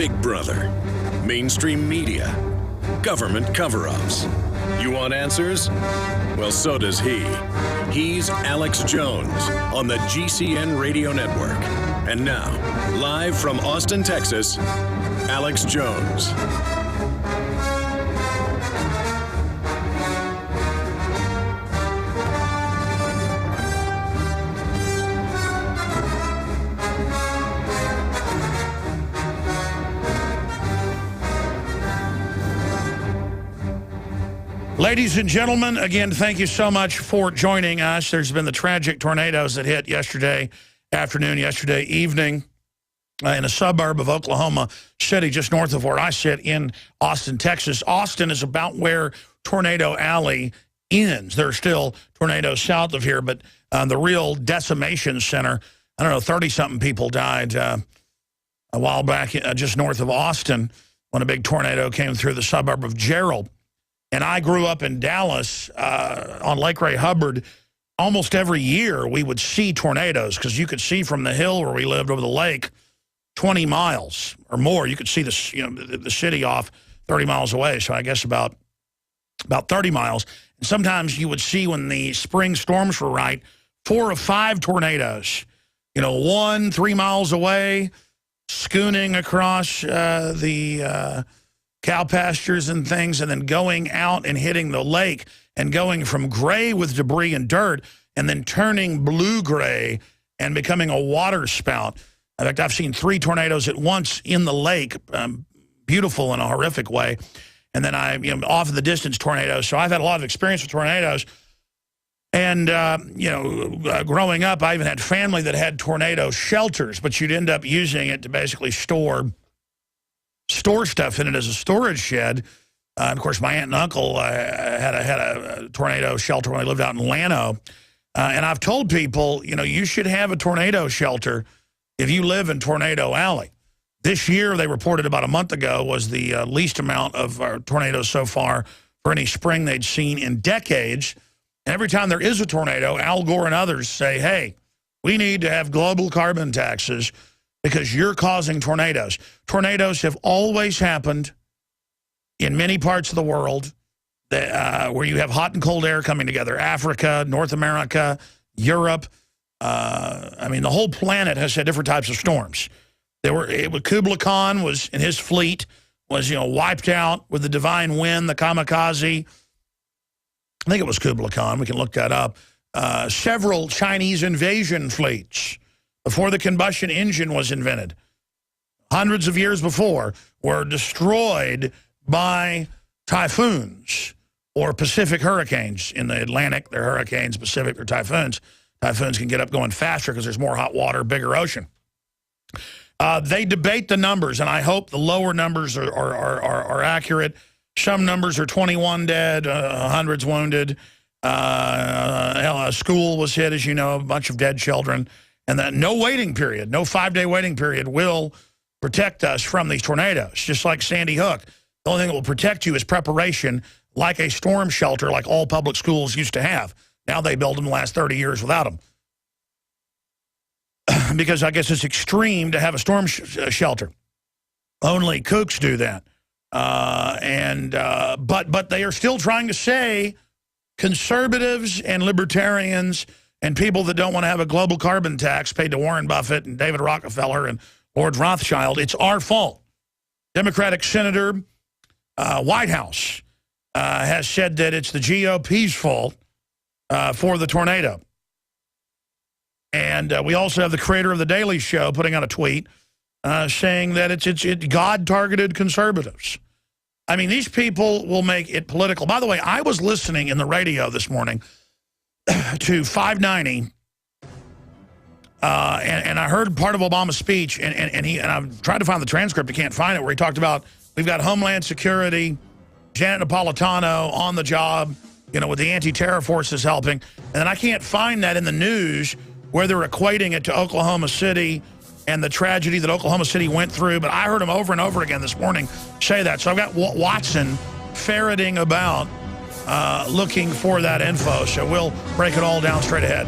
Big Brother, mainstream media, government cover-ups. You want answers? Well, so does he. He's Alex Jones on the GCN Radio Network. And now, live from Austin, Texas, Alex Jones. Ladies and gentlemen, again, thank you so much for joining us. There's been the tragic tornadoes that hit yesterday afternoon, yesterday evening in a suburb of Oklahoma City, just north of where I sit in Austin, Texas. Austin is about where Tornado Alley ends. There are still tornadoes south of here, but the real decimation center, I don't know, 30-something people died a while back just north of Austin when a big tornado came through the suburb of Gerald. And I grew up in Dallas on Lake Ray Hubbard. Almost every year we would see tornadoes because you could see from the hill where we lived over the lake 20 miles or more. You could see the city off 30 miles away, so I guess about 30 miles. And sometimes you would see when the spring storms were right, 4 or 5 tornadoes, 1 3 miles away, schooning across the cow pastures and things, and then going out and hitting the lake and going from gray with debris and dirt and then turning blue-gray and becoming a water spout. In fact, I've seen 3 tornadoes at once in the lake, beautiful in a horrific way. And then off in the distance tornadoes. So I've had a lot of experience with tornadoes. And, growing up, I even had family that had tornado shelters, but you'd end up using it to basically store stuff in it as a storage shed. And of course, my aunt and uncle had a tornado shelter when they lived out in Llano. And I've told people, you should have a tornado shelter if you live in Tornado Alley. This year, they reported about a month ago, was the least amount of tornadoes so far for any spring they'd seen in decades. And every time there is a tornado, Al Gore and others say, hey, we need to have global carbon taxes because you're causing tornadoes. Tornadoes have always happened in many parts of the world where you have hot and cold air coming together. Africa, North America, Europe. The whole planet has had different types of storms. Kublai Khan was, in his fleet, was wiped out with the divine wind, the kamikaze. I think it was Kublai Khan. We can look that up. Several Chinese invasion fleets, before the combustion engine was invented, hundreds of years before, were destroyed by typhoons or Pacific hurricanes. In the Atlantic, they're hurricanes. Pacific, they're typhoons. Typhoons can get up going faster because there's more hot water, bigger ocean. They debate the numbers, and I hope the lower numbers are accurate. Some numbers are 21 dead, hundreds wounded. A school was hit, as you know, a bunch of dead children. And that no waiting period, no 5-day waiting period will protect us from these tornadoes, just like Sandy Hook. The only thing that will protect you is preparation, like a storm shelter, like all public schools used to have. Now they build them the last 30 years without them. Because I guess it's extreme to have a storm shelter. Only kooks do that. But they are still trying to say conservatives and libertarians and people that don't want to have a global carbon tax paid to Warren Buffett and David Rockefeller and Lord Rothschild, it's our fault. Democratic Senator Whitehouse has said that it's the GOP's fault for the tornado. And we also have the creator of The Daily Show putting out a tweet saying that it's God-targeted conservatives. I mean, these people will make it political. By the way, I was listening in the radio this morning to 590, and I heard part of Obama's speech, and I've tried to find the transcript. I can't find it, where he talked about we've got Homeland Security, Janet Napolitano on the job, with the anti-terror forces helping. And then I can't find that in the news where they're equating it to Oklahoma City and the tragedy that Oklahoma City went through. But I heard him over and over again this morning say that. So I've got Watson ferreting about looking for that info. So we'll break it all down straight ahead.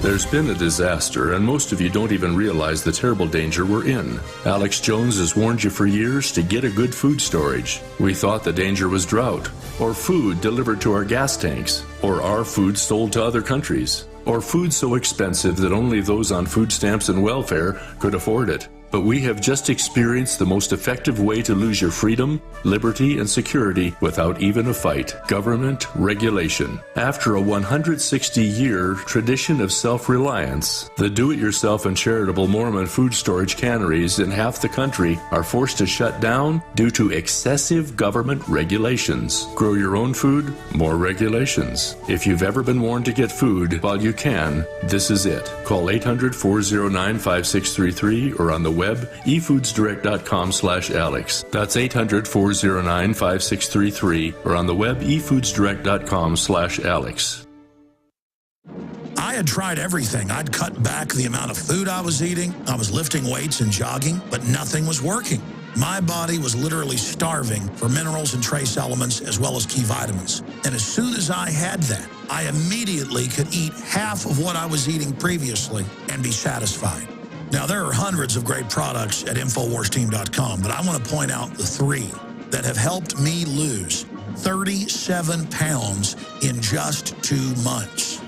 There's been a disaster, and most of you don't even realize the terrible danger we're in. Alex Jones has warned you for years to get a good food storage. We thought the danger was drought, or food delivered to our gas tanks, or our food sold to other countries, or food so expensive that only those on food stamps and welfare could afford it. But we have just experienced the most effective way to lose your freedom, liberty, and security without even a fight: government regulation. After a 160-year tradition of self-reliance, the do-it-yourself and charitable Mormon food storage canneries in half the country are forced to shut down due to excessive government regulations. Grow your own food, more regulations. If you've ever been warned to get food while you can, this is it. Call 800-409-5633 or on the web, efoodsdirect.com/Alex. That's 800-409-5633 or on the web, efoodsdirect.com/Alex. I had tried everything. I'd cut back the amount of food I was eating. I was lifting weights and jogging, but nothing was working. My body was literally starving for minerals and trace elements as well as key vitamins. And as soon as I had that, I immediately could eat half of what I was eating previously and be satisfied. Now, there are hundreds of great products at InfoWarsTeam.com, but I want to point out the 3 that have helped me lose 37 pounds in just 2 months.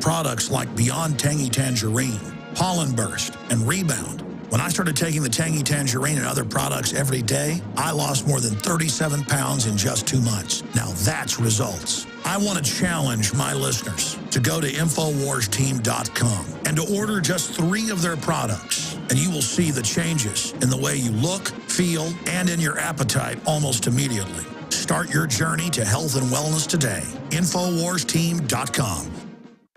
Products like Beyond Tangy Tangerine, Pollen Burst, and Rebound. When I started taking the Tangy Tangerine and other products every day, I lost more than 37 pounds in just 2 months. Now that's results. I want to challenge my listeners to go to InfoWarsTeam.com and to order just 3 of their products, and you will see the changes in the way you look, feel, and in your appetite almost immediately. Start your journey to health and wellness today. InfoWarsTeam.com.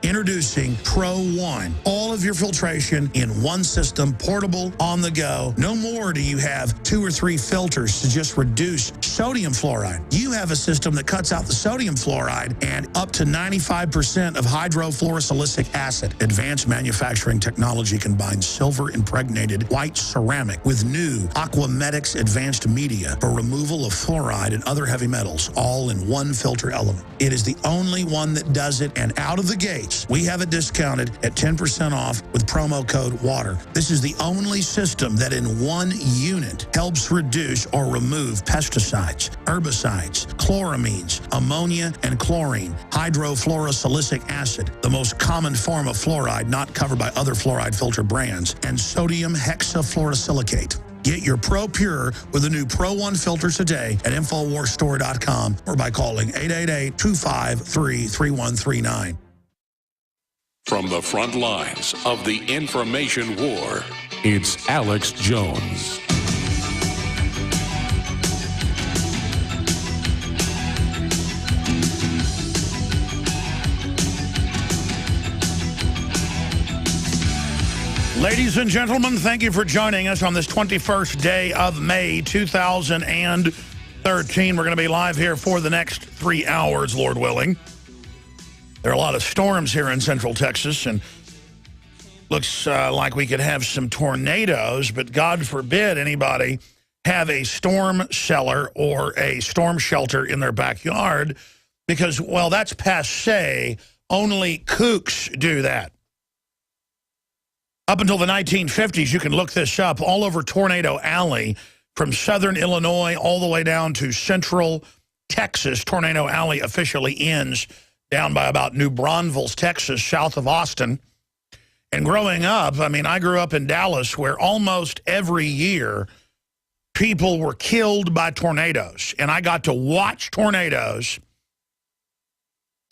Introducing Pro One. All of your filtration in one system, portable, on the go. No more do you have 2 or 3 filters to just reduce sodium fluoride. You have a system that cuts out the sodium fluoride and up to 95% of hydrofluorosilicic acid. Advanced manufacturing technology combines silver-impregnated white ceramic with new Aquamedics advanced media for removal of fluoride and other heavy metals, all in one filter element. It is the only one that does it, and out of the gates, we have it discounted at 10% off with promo code WATER. This is the only system that in one unit helps reduce or remove pesticides, herbicides, chloramines, ammonia, and chlorine, hydrofluorosilicic acid, the most common form of fluoride not covered by other fluoride filter brands, and sodium hexafluorosilicate. Get your Pro Pure with the new Pro One filters today at InfoWarsStore.com or by calling 888-253-3139. From the front lines of the information war, it's Alex Jones. Ladies and gentlemen, thank you for joining us on this 21st day of May 2013. We're going to be live here for the next 3 hours, Lord willing. There are a lot of storms here in Central Texas, and looks like we could have some tornadoes, but God forbid anybody have a storm cellar or a storm shelter in their backyard because, well, that's passé. Only kooks do that. Up until the 1950s, you can look this up, all over Tornado Alley, from southern Illinois all the way down to central Texas. Tornado Alley officially ends down by about New Braunfels, Texas, south of Austin. And growing up, I mean, I grew up in Dallas where almost every year people were killed by tornadoes. And I got to watch tornadoes,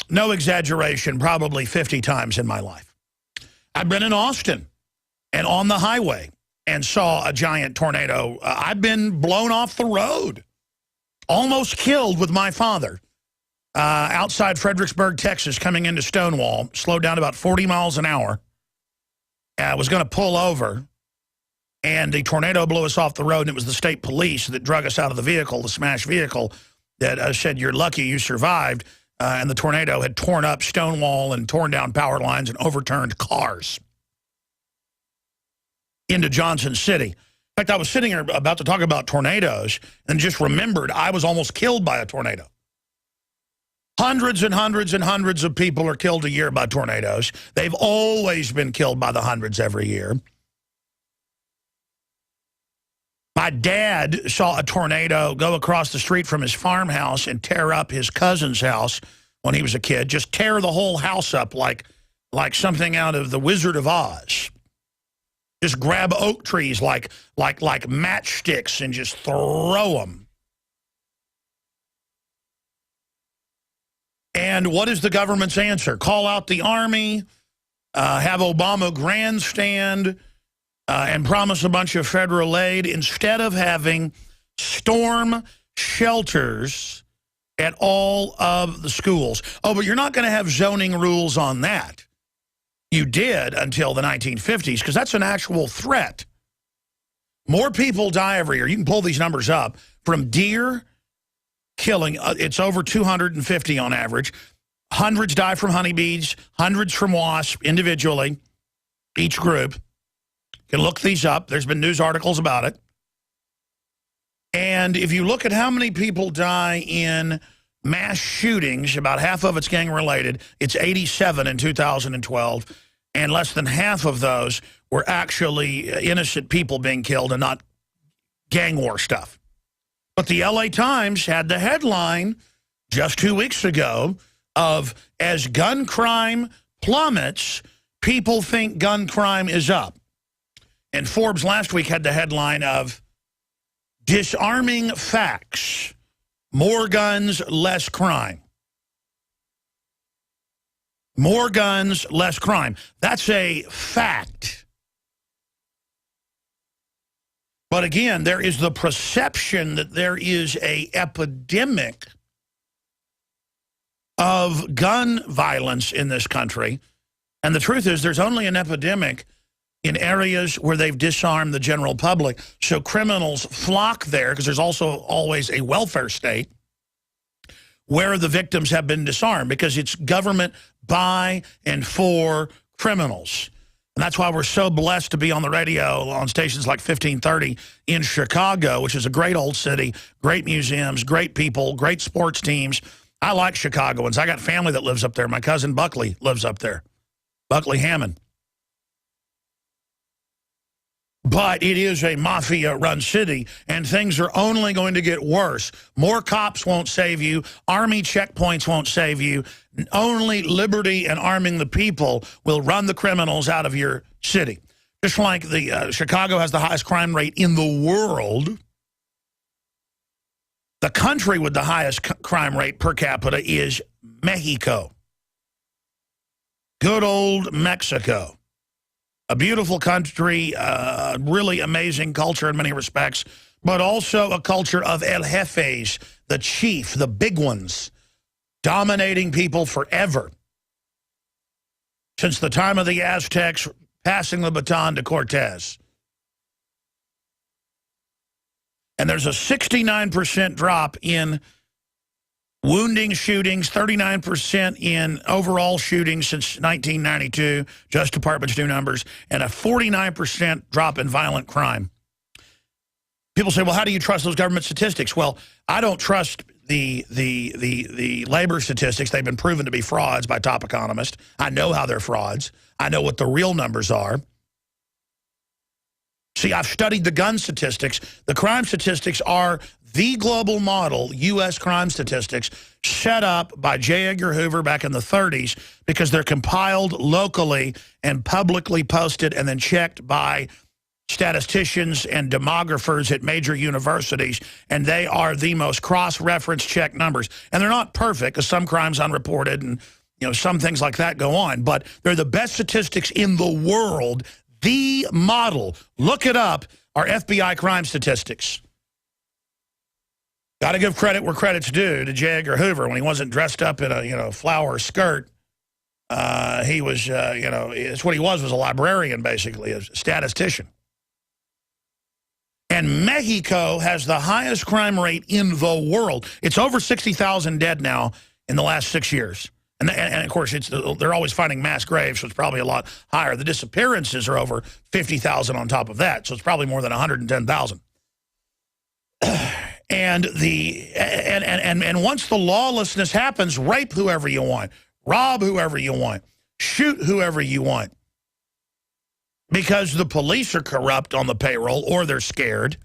no exaggeration, probably 50 times in my life. I've been in Austin and on the highway and saw a giant tornado. I've been blown off the road, almost killed with my father. Outside Fredericksburg, Texas, coming into Stonewall, slowed down about 40 miles an hour. Was going to pull over, and the tornado blew us off the road, and it was the state police that drug us out of the vehicle, the smashed vehicle, that said, "You're lucky you survived," and the tornado had torn up Stonewall and torn down power lines and overturned cars into Johnson City. In fact, I was sitting here about to talk about tornadoes and just remembered I was almost killed by a tornado. Hundreds and hundreds and hundreds of people are killed a year by tornadoes. They've always been killed by the hundreds every year. My dad saw a tornado go across the street from his farmhouse and tear up his cousin's house when he was a kid. Just tear the whole house up like something out of The Wizard of Oz. Just grab oak trees like matchsticks and just throw them. And what is the government's answer? Call out the army, have Obama grandstand, and promise a bunch of federal aid instead of having storm shelters at all of the schools. Oh, but you're not going to have zoning rules on that. You did until the 1950s, because that's an actual threat. More people die every year. You can pull these numbers up. From deer killing, it's over 250 on average. Hundreds die from honeybees, hundreds from wasps individually, each group. You can look these up. There's been news articles about it. And if you look at how many people die in mass shootings, about half of it's gang-related. It's 87 in 2012, and less than half of those were actually innocent people being killed and not gang war stuff. But the LA Times had the headline just 2 weeks ago of, as gun crime plummets, people think gun crime is up. And Forbes last week had the headline of, disarming facts, more guns, less crime. More guns, less crime. That's a fact. But again, there is the perception that there is an epidemic of gun violence in this country. And the truth is, there's only an epidemic in areas where they've disarmed the general public. So criminals flock there, because there's also always a welfare state where the victims have been disarmed, because it's government by and for criminals. And that's why we're so blessed to be on the radio on stations like 1530 in Chicago, which is a great old city, great museums, great people, great sports teams. I like Chicagoans. I got family that lives up there. My cousin Buckley lives up there, Buckley Hammond. But it is a mafia-run city, and things are only going to get worse. More cops won't save you. Army checkpoints won't save you. Only liberty and arming the people will run the criminals out of your city. Just like the Chicago has the highest crime rate in the world, the country with the highest crime rate per capita is Mexico. Good old Mexico. A beautiful country, really amazing culture in many respects, but also a culture of el jefes, the chief, the big ones, dominating people forever. Since the time of the Aztecs, passing the baton to Cortez. And there's a 69% drop in wounding shootings, 39% in overall shootings since 1992, Justice Department's new numbers, and a 49% drop in violent crime. People say, well, how do you trust those government statistics? Well, I don't trust the labor statistics. They've been proven to be frauds by top economists. I know how they're frauds. I know what the real numbers are. See, I've studied the gun statistics. The crime statistics are the global model, U.S. crime statistics, set up by J. Edgar Hoover back in the 30s, because they're compiled locally and publicly posted and then checked by statisticians and demographers at major universities, and they are the most cross-reference check numbers. And they're not perfect, because some crimes unreported and some things like that go on, but they're the best statistics in the world. The model, look it up, are FBI crime statistics. Got to give credit where credit's due to J. Edgar Hoover. When he wasn't dressed up in a flower skirt, he was, it's what he was a librarian, basically, a statistician. And Mexico has the highest crime rate in the world. It's over 60,000 dead now in the last 6 years. And of course, they're always finding mass graves, so it's probably a lot higher. The disappearances are over 50,000 on top of that, so it's probably more than 110,000. And once the lawlessness happens, rape whoever you want, rob whoever you want, shoot whoever you want. Because the police are corrupt on the payroll, or they're scared,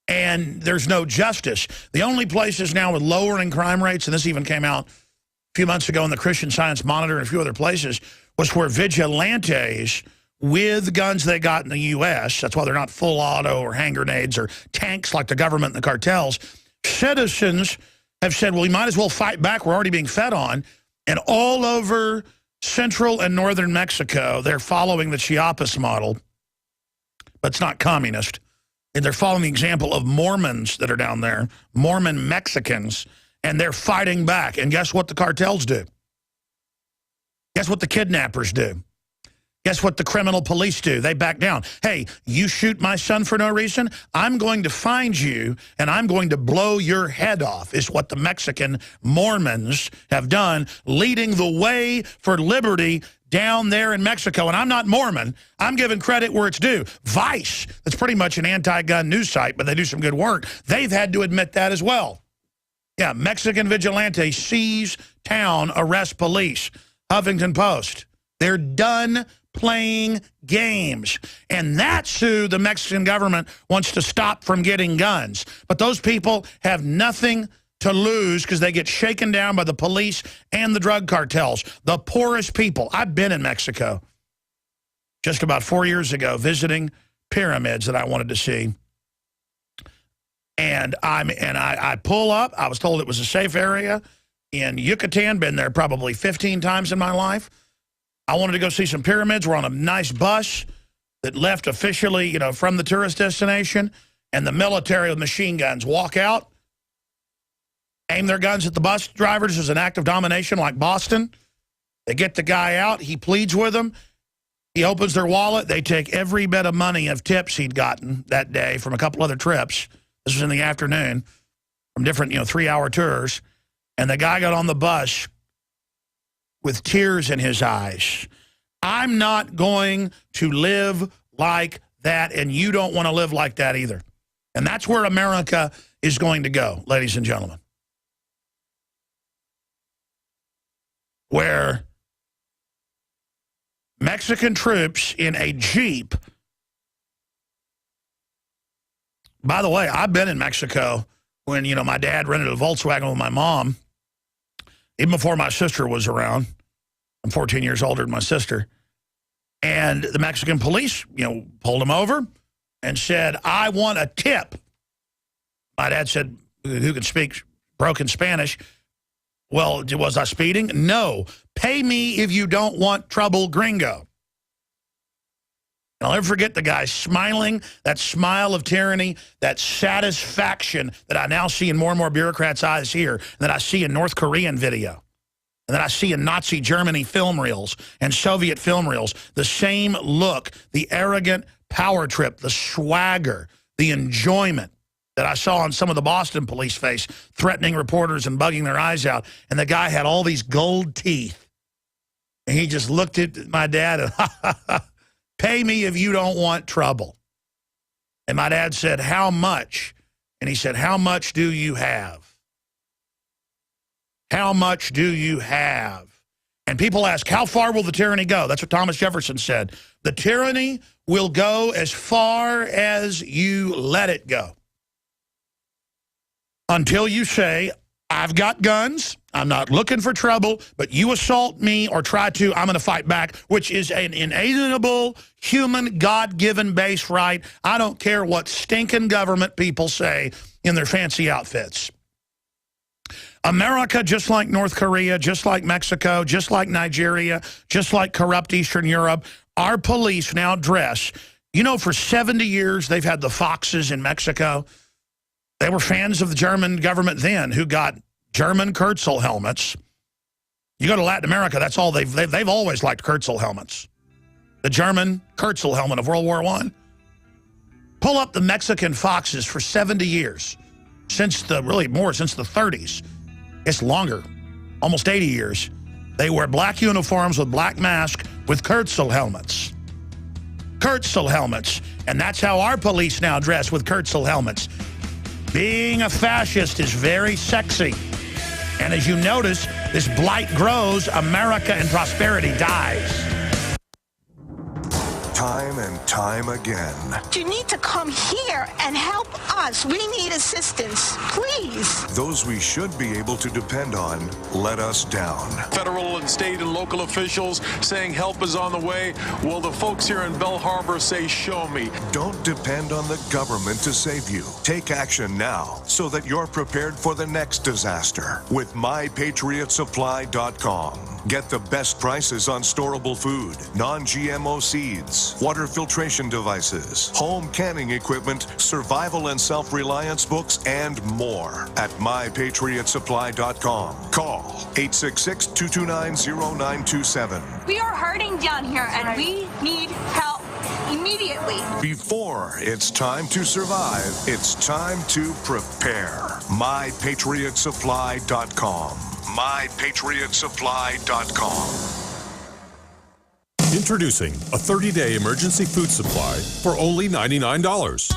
and there's no justice. The only places now with lowering crime rates, and this even came out a few months ago in the Christian Science Monitor and a few other places, was where vigilantes with guns they got in the U.S., that's why they're not full auto or hand grenades or tanks like the government and the cartels, citizens have said, well, we might as well fight back. We're already being fed on. And all over central and northern Mexico, they're following the Chiapas model, but it's not communist. And they're following the example of Mormons that are down there, Mormon Mexicans, and they're fighting back. And guess what the cartels do? Guess what the kidnappers do? Guess what the criminal police do? They back down. Hey, you shoot my son for no reason? I'm going to find you, and I'm going to blow your head off, is what the Mexican Mormons have done, leading the way for liberty down there in Mexico. And I'm not Mormon. I'm giving credit where it's due. Vice, that's pretty much an anti-gun news site, but they do some good work. They've had to admit that as well. Yeah, Mexican vigilante seize town, arrest police. Huffington Post. They're done playing games. And that's who the Mexican government wants to stop from getting guns. But those people have nothing to lose because they get shaken down by the police and the drug cartels. The poorest people. I've been in Mexico just about 4 years ago visiting pyramids that I wanted to see. And I pull up. I was told it was a safe area in Yucatan. Been there probably 15 times in my life. I wanted to go see some pyramids. We're on a nice bus that left officially, you know, from the tourist destination. And the military with machine guns walk out, aim their guns at the bus drivers as an act of domination like Boston. They get the guy out. He pleads with them. He opens their wallet. They take every bit of money of tips he'd gotten that day from a couple other trips. This was in the afternoon from different, 3-hour tours. And the guy got on the bus with tears in his eyes. I'm not going to live like that, and you don't want to live like that either. And that's where America is going to go, ladies and gentlemen. Where Mexican troops in a Jeep. By the way, I've been in Mexico when, my dad rented a Volkswagen with my mom, even before my sister was around. I'm 14 years older than my sister. And the Mexican police, pulled him over and said, I want a tip. My dad said, who can speak broken Spanish? Well, was I speeding? No. Pay me if you don't want trouble, gringo. And I'll never forget the guy smiling, that smile of tyranny, that satisfaction that I now see in more and more bureaucrats' eyes here, and that I see in North Korean video, and that I see in Nazi Germany film reels and Soviet film reels. The same look, the arrogant power trip, the swagger, the enjoyment that I saw on some of the Boston police face, threatening reporters and bugging their eyes out. And the guy had all these gold teeth. And he just looked at my dad and, pay me if you don't want trouble. And my dad said, how much? And he said, how much do you have? How much do you have? And people ask, how far will the tyranny go? That's what Thomas Jefferson said. The tyranny will go as far as you let it go. Until you say, I've got guns, I'm not looking for trouble, but you assault me or try to, I'm going to fight back, which is an inalienable, human, God-given base right. I don't care what stinking government people say in their fancy outfits. America, just like North Korea, just like Mexico, just like Nigeria, just like corrupt Eastern Europe, our police now dress. For 70 years, they've had the foxes in Mexico. They were fans of the German government then, who got German Kurzel helmets. You go to Latin America, that's all they've always liked Kurzel helmets. The German Kurzel helmet of World War I. Pull up the Mexican foxes for 70 years, since the 30s. It's longer, almost 80 years. They wear black uniforms with black masks with Kurzel helmets. Kurzel helmets. And that's how our police now dress, with Kurzel helmets. Being a fascist is very sexy. And as you notice, this blight grows, America and prosperity dies. Time and time again. You need to come here and help us. We need assistance, please. Those we should be able to depend on let us down. Federal and state and local officials saying help is on the way. Well, the folks here in Bell Harbor say, show me. Don't depend on the government to save you. Take action now so that you're prepared for the next disaster with MyPatriotSupply.com. Get the best prices on storable food, non-GMO seeds, water filtration devices, home canning equipment, survival and self-reliance books, and more at MyPatriotSupply.com. Call 866-229-0927. We are hurting down here, and we need help immediately. Before it's time to survive, it's time to prepare. MyPatriotSupply.com. MyPatriotSupply.com. Introducing a 30-day emergency food supply for only $99.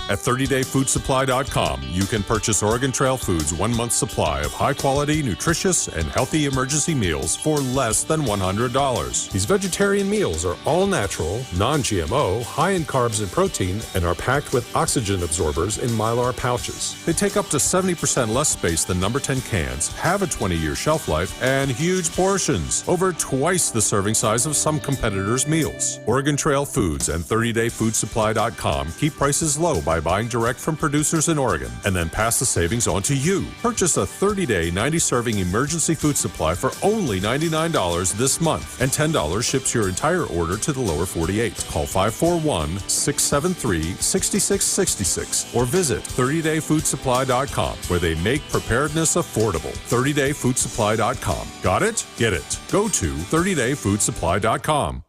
At 30dayfoodsupply.com, you can purchase Oregon Trail Foods' 1 month supply of high-quality, nutritious, and healthy emergency meals for less than $100. These vegetarian meals are all natural, non-GMO, high in carbs and protein, and are packed with oxygen absorbers in Mylar pouches. They take up to 70% less space than number 10 cans, have a 20-year shelf life, and huge portions, over twice the serving size of some competitors' meals. Oregon Trail Foods and 30dayfoodsupply.com keep prices low by buying direct from producers in Oregon and then pass the savings on to you. Purchase a 30-day, 90-serving emergency food supply for only $99 this month, and $10 ships your entire order to the lower 48. Call 541-673-6666 or visit 30dayfoodsupply.com, where they make preparedness affordable. 30dayfoodsupply.com. Got it? Get it. Go to 30dayfoodsupply.com.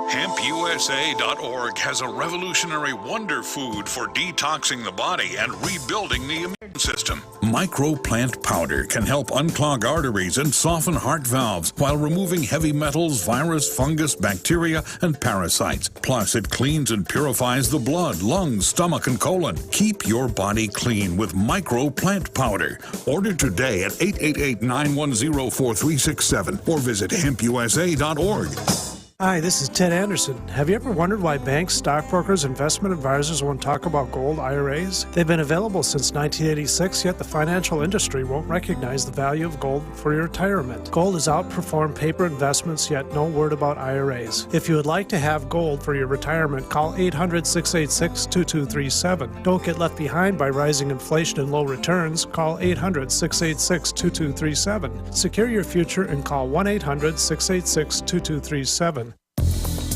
HempUSA.org has a revolutionary wonder food for detoxing the body and rebuilding the immune system. Microplant powder can help unclog arteries and soften heart valves while removing heavy metals, virus, fungus, bacteria, and parasites. Plus, it cleans and purifies the blood, lungs, stomach, and colon. Keep your body clean with Microplant powder. Order today at 888-910-4367 or visit HempUSA.org. Hi, this is Ted Anderson. Have you ever wondered why banks, stockbrokers, investment advisors won't talk about gold IRAs? They've been available since 1986, yet the financial industry won't recognize the value of gold for your retirement. Gold has outperformed paper investments, yet no word about IRAs. If you would like to have gold for your retirement, call 800-686-2237. Don't get left behind by rising inflation and low returns. Call 800-686-2237. Secure your future and call 1-800-686-2237.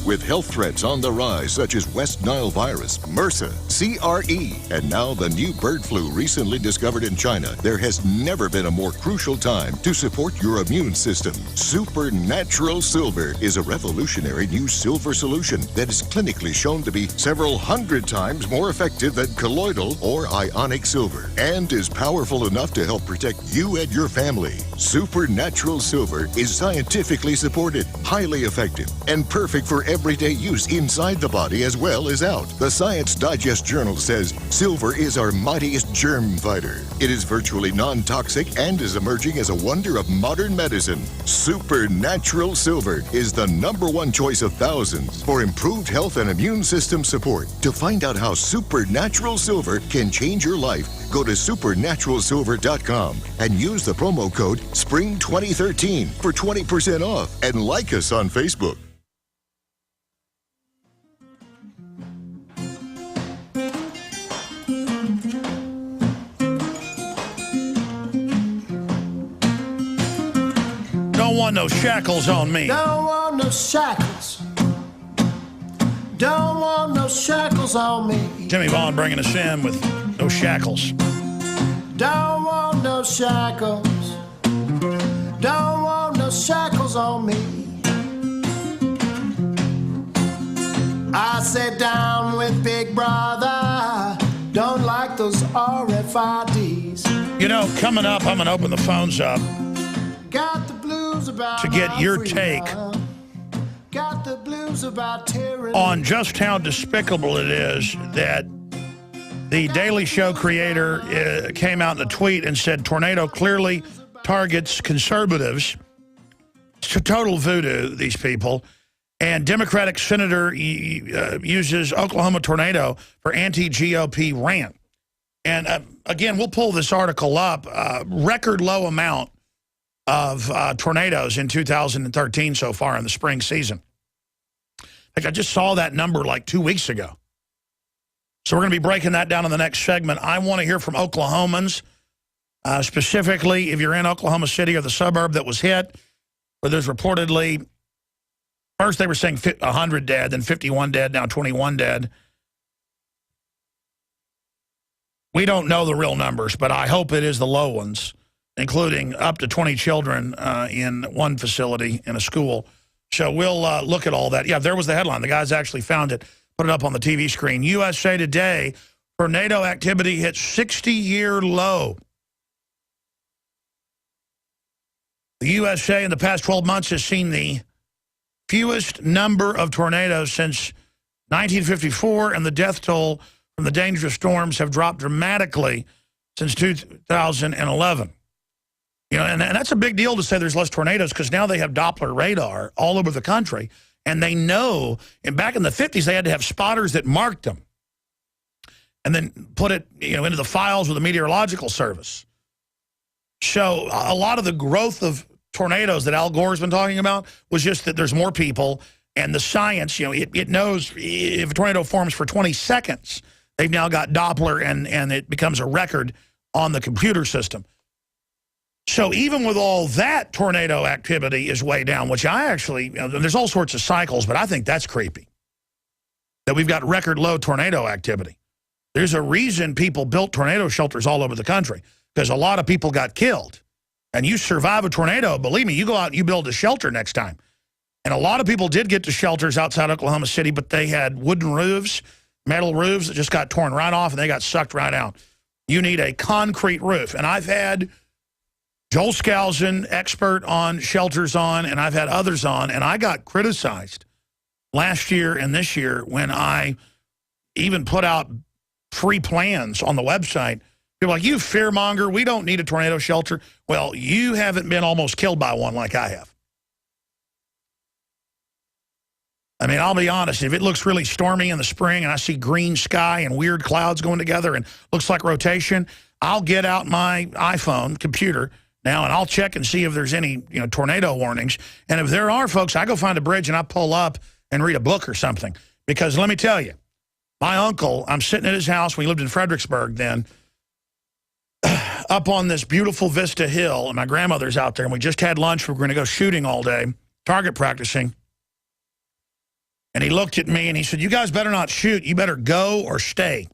With health threats on the rise, such as West Nile virus, MRSA, CRE, and now the new bird flu recently discovered in China, there has never been a more crucial time to support your immune system. Supernatural Silver is a revolutionary new silver solution that is clinically shown to be several hundred times more effective than colloidal or ionic silver, and is powerful enough to help protect you and your family. Supernatural Silver is scientifically supported, highly effective, and perfect for everyday use inside the body as well as out. The Science Digest Journal says silver is our mightiest germ fighter. It is virtually non-toxic and is emerging as a wonder of modern medicine. Supernatural Silver is the #1 choice of thousands for improved health and immune system support. To find out how Supernatural Silver can change your life, go to supernaturalsilver.com and use the promo code SPRING2013 for 20% off, and like us on Facebook. Don't want no shackles on me. Don't want no shackles. Don't want no shackles on me. Jimmy Vaughn bringing us in with no shackles. Don't want no shackles. Don't want no shackles on me. I sit down with Big Brother. Don't like those RFIDs. You know, coming up, I'm going to open the phones up Got the blues about to get your take Got the blues about tyranny. on just how despicable it is that The Daily Show creator came out in a tweet and said, tornado clearly targets conservatives. It's a total voodoo, these people. And Democratic senator uses Oklahoma tornado for anti-GOP rant. And again, we'll pull this article up. Record low amount of tornadoes in 2013 so far in the spring season. Like I just saw that number like 2 weeks ago. So we're going to be breaking that down in the next segment. I want to hear from Oklahomans, specifically if you're in Oklahoma City or the suburb that was hit, where there's reportedly, first they were saying 100 dead, then 51 dead, now 21 dead. We don't know the real numbers, but I hope it is the low ones, including up to 20 children in one facility in a school. So we'll look at all that. Yeah, there was the headline. The guys actually found it, put it up on the TV screen. USA Today, tornado activity hits 60-year low. The USA in the past 12 months has seen the fewest number of tornadoes since 1954, and the death toll from the dangerous storms have dropped dramatically since 2011. You know, and that's a big deal to say there's less tornadoes because now they have Doppler radar all over the country, and they know. And back in the 50s, they had to have spotters that marked them, and then put it, you know, into the files with the meteorological service. So a lot of the growth of tornadoes that Al Gore's been talking about was just that there's more people, and the science, you know, it knows if a tornado forms for 20 seconds, they've now got Doppler, and it becomes a record on the computer system. So even with all that, tornado activity is way down, which I actually, you know, there's all sorts of cycles, but I think that's creepy, that we've got record low tornado activity. There's a reason people built tornado shelters all over the country, because a lot of people got killed. And you survive a tornado, believe me, you go out and you build a shelter next time. And a lot of people did get to shelters outside Oklahoma City, but they had wooden roofs, metal roofs that just got torn right off, and they got sucked right out. You need a concrete roof. And I've had Joel Skousen, expert on shelters on, and I've had others on, and I got criticized last year and this year when I even put out free plans on the website. People are like, you fearmonger, we don't need a tornado shelter. Well, you haven't been almost killed by one like I have. I mean, I'll be honest, if it looks really stormy in the spring and I see green sky and weird clouds going together and looks like rotation, I'll get out my iPhone computer now and I'll check and see if there's any, you know, tornado warnings. And if there are, folks, I go find a bridge and I pull up and read a book or something. Because let me tell you, my uncle, I'm sitting at his house, we lived in Fredericksburg then, up on this beautiful Vista Hill, and my grandmother's out there, and we just had lunch. We're going to go shooting all day, target practicing. And he looked at me, and he said, you guys better not shoot. You better go or stay.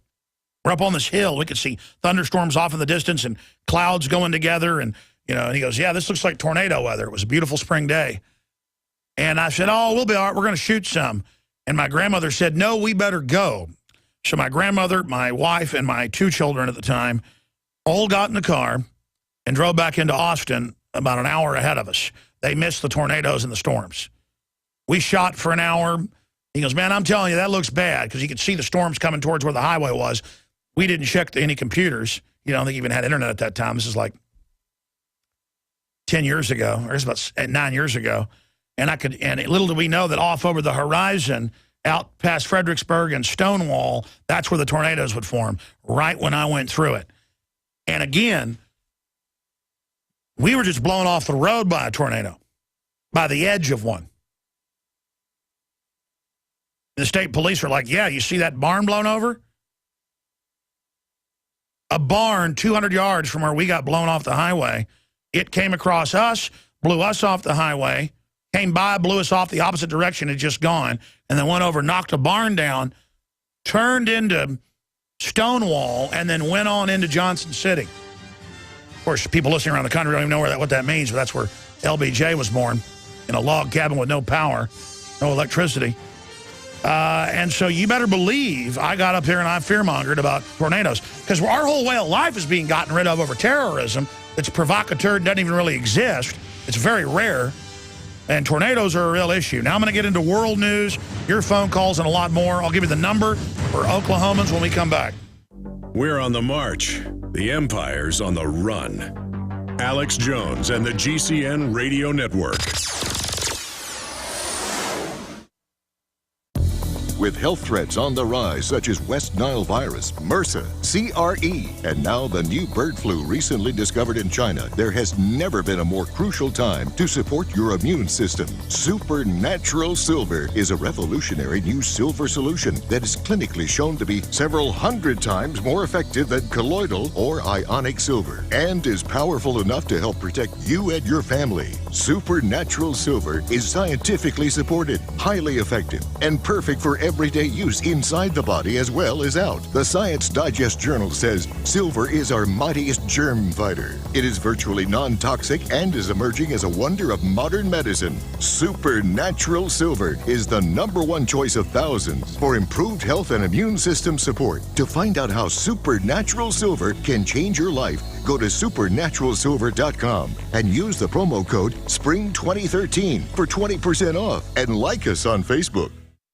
We're up on this hill. We could see thunderstorms off in the distance and clouds going together. And, you know, and he goes, yeah, this looks like tornado weather. It was a beautiful spring day. And I said, oh, we'll be all right. We're going to shoot some. And my grandmother said, no, we better go. So my grandmother, my wife, and my 2 children at the time all got in the car and drove back into Austin about an hour ahead of us. They missed the tornadoes and the storms. We shot for an hour. He goes, man, I'm telling you, that looks bad, because you could see the storms coming towards where the highway was. We didn't check any computers. You know, I don't think even had internet at that time. This is like 10 years ago, or it's about 9 years ago. And little did we know that off over the horizon, out past Fredericksburg and Stonewall, that's where the tornadoes would form, right when I went through it. And again, we were just blown off the road by a tornado, by the edge of one. The state police are like, yeah, you see that barn blown over? A barn 200 yards from where we got blown off the highway. It came across us, blew us off the highway, came by, blew us off the opposite direction, had just gone, and then went over, knocked a barn down, turned into Stonewall, and then went on into Johnson City. Of course, people listening around the country don't even know what that means, but that's where LBJ was born, in a log cabin with no power, no electricity. And so you better believe I got up here and I fearmongered about tornadoes, because our whole way of life is being gotten rid of over terrorism. It's provocateur, doesn't even really exist. It's very rare. And tornadoes are a real issue. Now I'm going to get into world news, your phone calls, and a lot more. I'll give you the number for Oklahomans when we come back. We're on the march. The empire's on the run. Alex Jones and the GCN Radio Network. With health threats on the rise, such as West Nile virus, MRSA, CRE, and now the new bird flu recently discovered in China, there has never been a more crucial time to support your immune system. Supernatural Silver is a revolutionary new silver solution that is clinically shown to be several hundred times more effective than colloidal or ionic silver, and is powerful enough to help protect you and your family. Supernatural Silver is scientifically supported, highly effective, and perfect for everyday use inside the body as well as out. The Science Digest Journal says silver is our mightiest germ fighter. It is virtually non-toxic and is emerging as a wonder of modern medicine. Supernatural Silver is the #1 choice of thousands for improved health and immune system support. To find out how Supernatural Silver can change your life, go to supernaturalsilver.com and use the promo code SPRING2013 for 20% off, and like us on Facebook.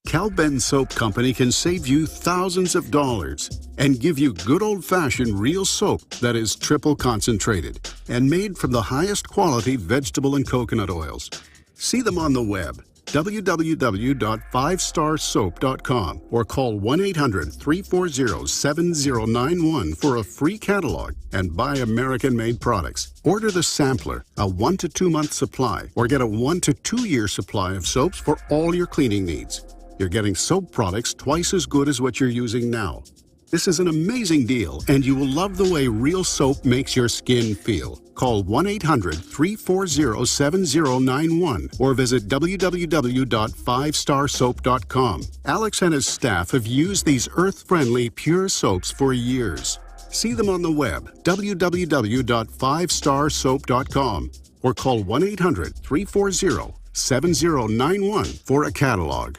Cal-Ben Soap Company can save you thousands of dollars and give you good old-fashioned real soap that is triple concentrated and made from the highest quality vegetable and coconut oils. See them on the web, www.5starsoap.com, or call 1-800-340-7091 for a free catalog and buy American-made products. Order the sampler, a 1 to 2 month supply, or get a 1 to 2 year supply of soaps for all your cleaning needs. You're getting soap products twice as good as what you're using now. This is an amazing deal, and you will love the way real soap makes your skin feel. Call 1-800-340-7091 or visit www.5starsoap.com. Alex and his staff have used these earth-friendly, pure soaps for years. See them on the web, www.5starsoap.com, or call 1-800-340-7091 for a catalog.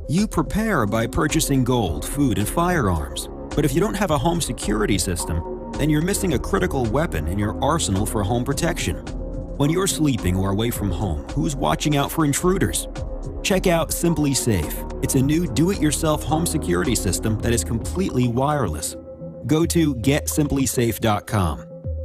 You prepare by purchasing gold, food, and firearms. But if you don't have a home security system, then you're missing a critical weapon in your arsenal for home protection. When you're sleeping or away from home, who's watching out for intruders? Check out Simply Safe. It's a new do-it-yourself home security system that is completely wireless. Go to GetSimplySafe.com.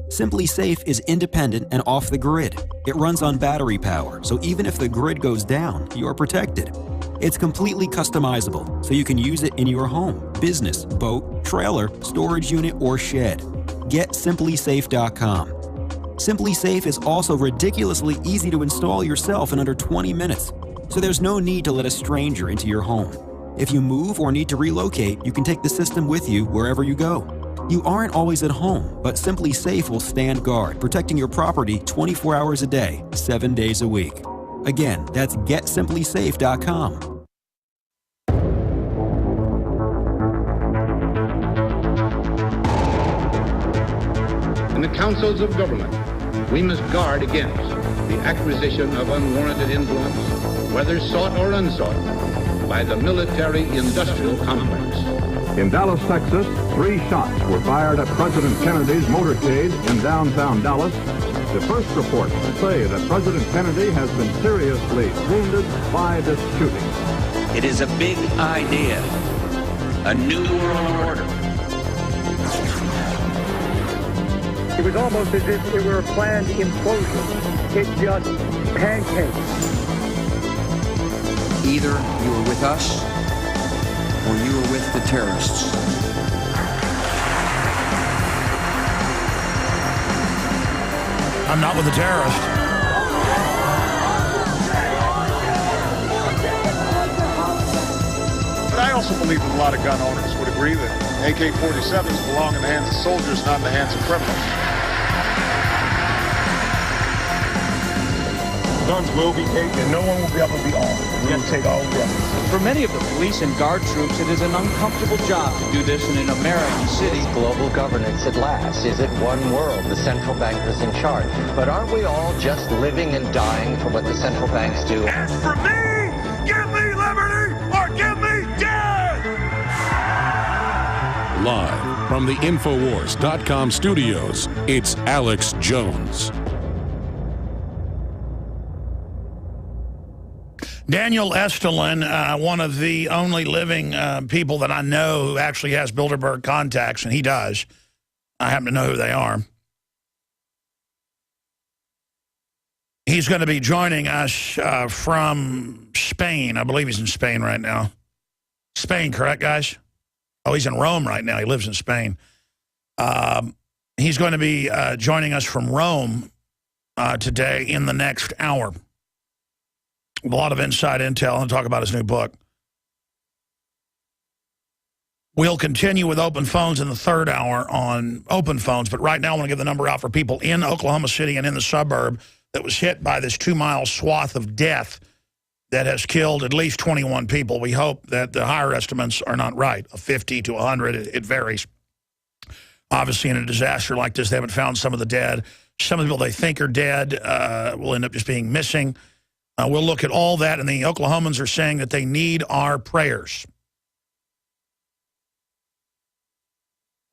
Simply Safe is independent and off the grid. It runs on battery power, so even if the grid goes down, you're protected. It's completely customizable, so you can use it in your home, business, boat, trailer, storage unit, or shed. GetSimplySafe.com. Simply Safe is also ridiculously easy to install yourself in under 20 minutes, so there's no need to let a stranger into your home. If you move or need to relocate, you can take the system with you wherever you go. You aren't always at home, but Simply Safe will stand guard, protecting your property 24 hours a day, 7 days a week. Again, that's GetSimplySafe.com. In the councils of government, we must guard against the acquisition of unwarranted influence, whether sought or unsought, by the military-industrial complex. In Dallas, Texas, 3 shots were fired at President Kennedy's motorcade in downtown Dallas. The first reports say that President Kennedy has been seriously wounded by this shooting. It is a big idea, a new world order. It was almost as if it were a planned implosion. It just pancaked. Either you were with us or you were with the terrorists. I'm not with the terrorists. But I also believe that a lot of gun owners would agree that AK-47s belong in the hands of soldiers, not in the hands of criminals. Guns will be taken, and no one will be able to be armed. We have to take all guns. For many of the police and guard troops, it is an uncomfortable job to do this in an American city. Global governance at last. Is it one world? The central bankers in charge. But aren't we all just living and dying for what the central banks do? As for me, give me liberty or give me death! Live from the Infowars.com studios, it's Alex Jones. Daniel Estulin, one of the only living people that I know who actually has Bilderberg contacts, and he does. I happen to know who they are. He's going to be joining us from Spain. I believe he's in Spain right now. Spain, correct, guys? Oh, he's in Rome right now. He lives in Spain. He's going to be joining us from Rome today in the next hour. A lot of inside intel and talk about his new book. We'll continue with open phones in the third hour on open phones, but right now I want to give the number out for people in Oklahoma City and in the suburb that was hit by this 2-mile swath of death that has killed at least 21 people. We hope that the higher estimates are not right, of 50 to 100. It varies. Obviously, in a disaster like this, they haven't found some of the dead. Some of the people they think are dead will end up just being missing. We'll look at all that, and the Oklahomans are saying that they need our prayers.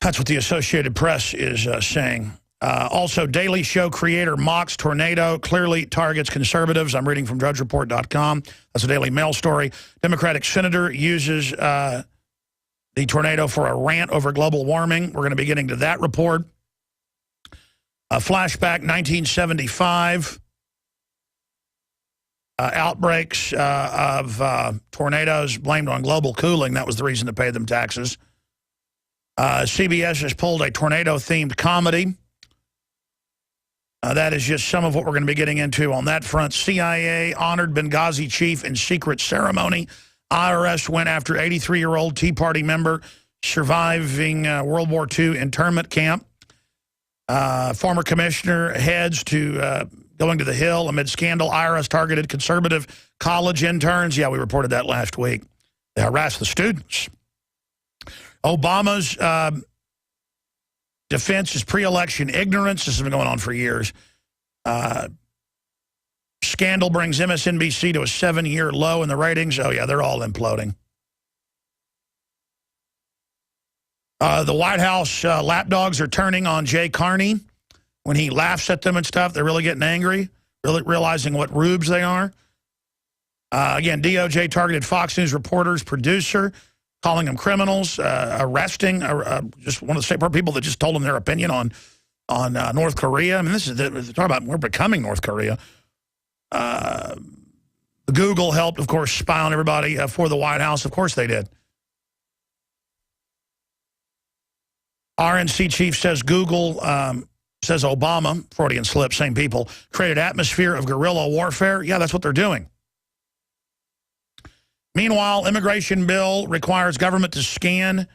That's what the Associated Press is saying. Also, Daily Show creator mocks tornado, clearly targets conservatives. I'm reading from DrudgeReport.com. That's a Daily Mail story. Democratic senator uses the tornado for a rant over global warming. We're going to be getting to that report. A flashback, 1975. Outbreaks of tornadoes blamed on global cooling. That was the reason to pay them taxes. CBS has pulled a tornado-themed comedy. That is just some of what we're going to be getting into on that front. CIA honored Benghazi chief in secret ceremony. IRS went after 83-year-old Tea Party member surviving World War II internment camp. Former commissioner heads to going to the Hill amid scandal. IRS targeted conservative college interns. Yeah, we reported that last week. They harassed the students. Obama's defense is pre-election ignorance. This has been going on for years. Scandal brings MSNBC to a 7-year low in the ratings. Oh, yeah, they're all imploding. The White House lapdogs are turning on Jay Carney. When he laughs at them and stuff, they're really getting angry, really realizing what rubes they are. Again, DOJ targeted Fox News reporters, producer, calling them criminals, arresting just one of the State Department people that just told them their opinion on North Korea. I mean, this is talking about we're becoming North Korea. Google helped, of course, spy on everybody for the White House. Of course they did. RNC chief says Google, says Obama, Freudian slip, same people, created atmosphere of guerrilla warfare. Yeah, that's what they're doing. Meanwhile, immigration bill requires government to scan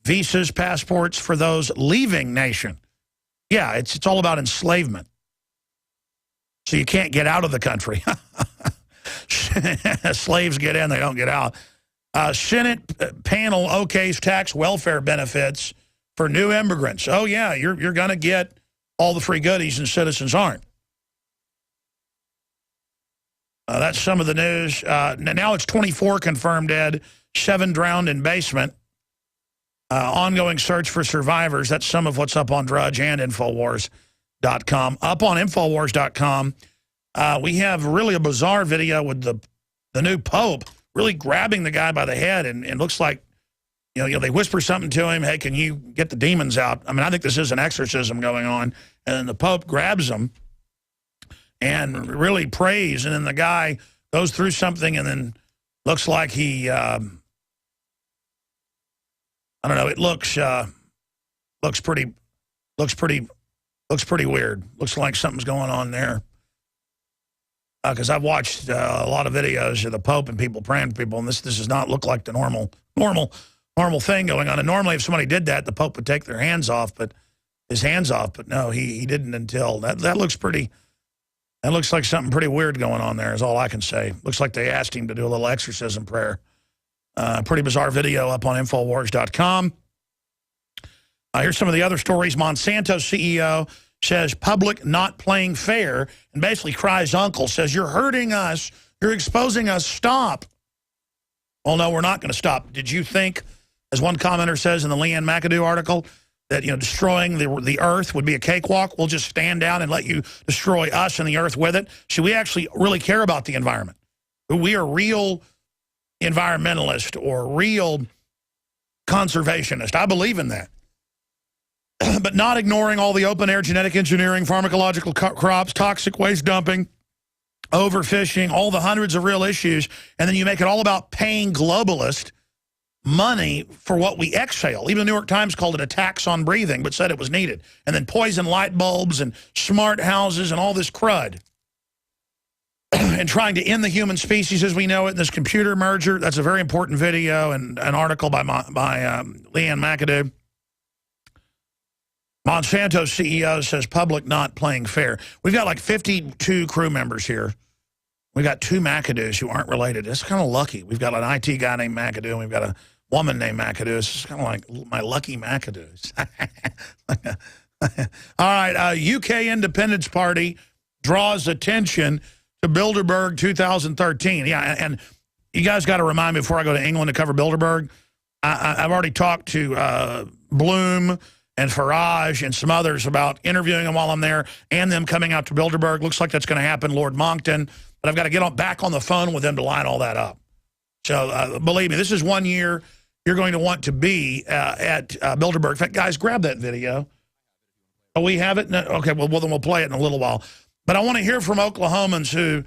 visas, passports for those leaving nation. Yeah, it's all about enslavement. So you can't get out of the country. Slaves get in, they don't get out. Senate panel okays tax welfare benefits for new immigrants. Oh, yeah, you're going to get all the free goodies and citizens aren't. That's some of the news. Now it's 24 confirmed dead, 7 drowned in basement. Ongoing search for survivors. That's some of what's up on Drudge and Infowars.com. Up on Infowars.com, we have really a bizarre video with the new Pope really grabbing the guy by the head, and it looks like, you know, they whisper something to him, hey, can you get the demons out? I mean, I think this is an exorcism going on. And then the Pope grabs him and really prays, and then the guy goes through something and then looks like he, I don't know, it looks pretty weird. Looks like something's going on there. Because I've watched a lot of videos of the Pope and people praying for people, and this does not look like the normal thing going on. And normally if somebody did that, the Pope would take their hands off, but his hands off. But no, he didn't until that looks pretty. That looks like something pretty weird going on there is all I can say. Looks like they asked him to do a little exorcism prayer. Pretty bizarre video up on Infowars.com. Here's some of the other stories. Monsanto CEO says public not playing fair and basically cries uncle, says you're hurting us, you're exposing us, stop. Well, no, we're not going to stop. Did you think, as one commenter says in the Leanne McAdoo article, that, you know, destroying the earth would be a cakewalk? We'll just stand down and let you destroy us and the earth with it. Should we actually really care about the environment? We are real environmentalists or real conservationists. I believe in that. But not ignoring all the open-air genetic engineering, pharmacological crops, toxic waste dumping, overfishing, all the hundreds of real issues, and then you make it all about paying globalists money for what we exhale. Even the New York Times called it a tax on breathing, but said it was needed. And then poison light bulbs and smart houses and all this crud. And trying to end the human species as we know it in this computer merger. That's a very important video and an article by Leanne McAdoo. Monsanto's CEO says public not playing fair. We've got like 52 crew members here. We've got 2 McAdoos who aren't related. That's kind of lucky. We've got an IT guy named McAdoo, and we've got a woman named McAdoo. It's kind of like my lucky McAdoos. All right, UK Independence Party draws attention to Bilderberg 2013. Yeah, and you guys got to remind me before I go to England to cover Bilderberg. I've already talked to Bloom and Farage and some others about interviewing them while I'm there and them coming out to Bilderberg. Looks like that's going to happen, Lord Monckton. But I've got to get back on the phone with them to line all that up. So believe me, this is 1 year you're going to want to be at Bilderberg. In fact, guys, grab that video. Oh, we have it? No? Okay, well, then we'll play it in a little while. But I want to hear from Oklahomans who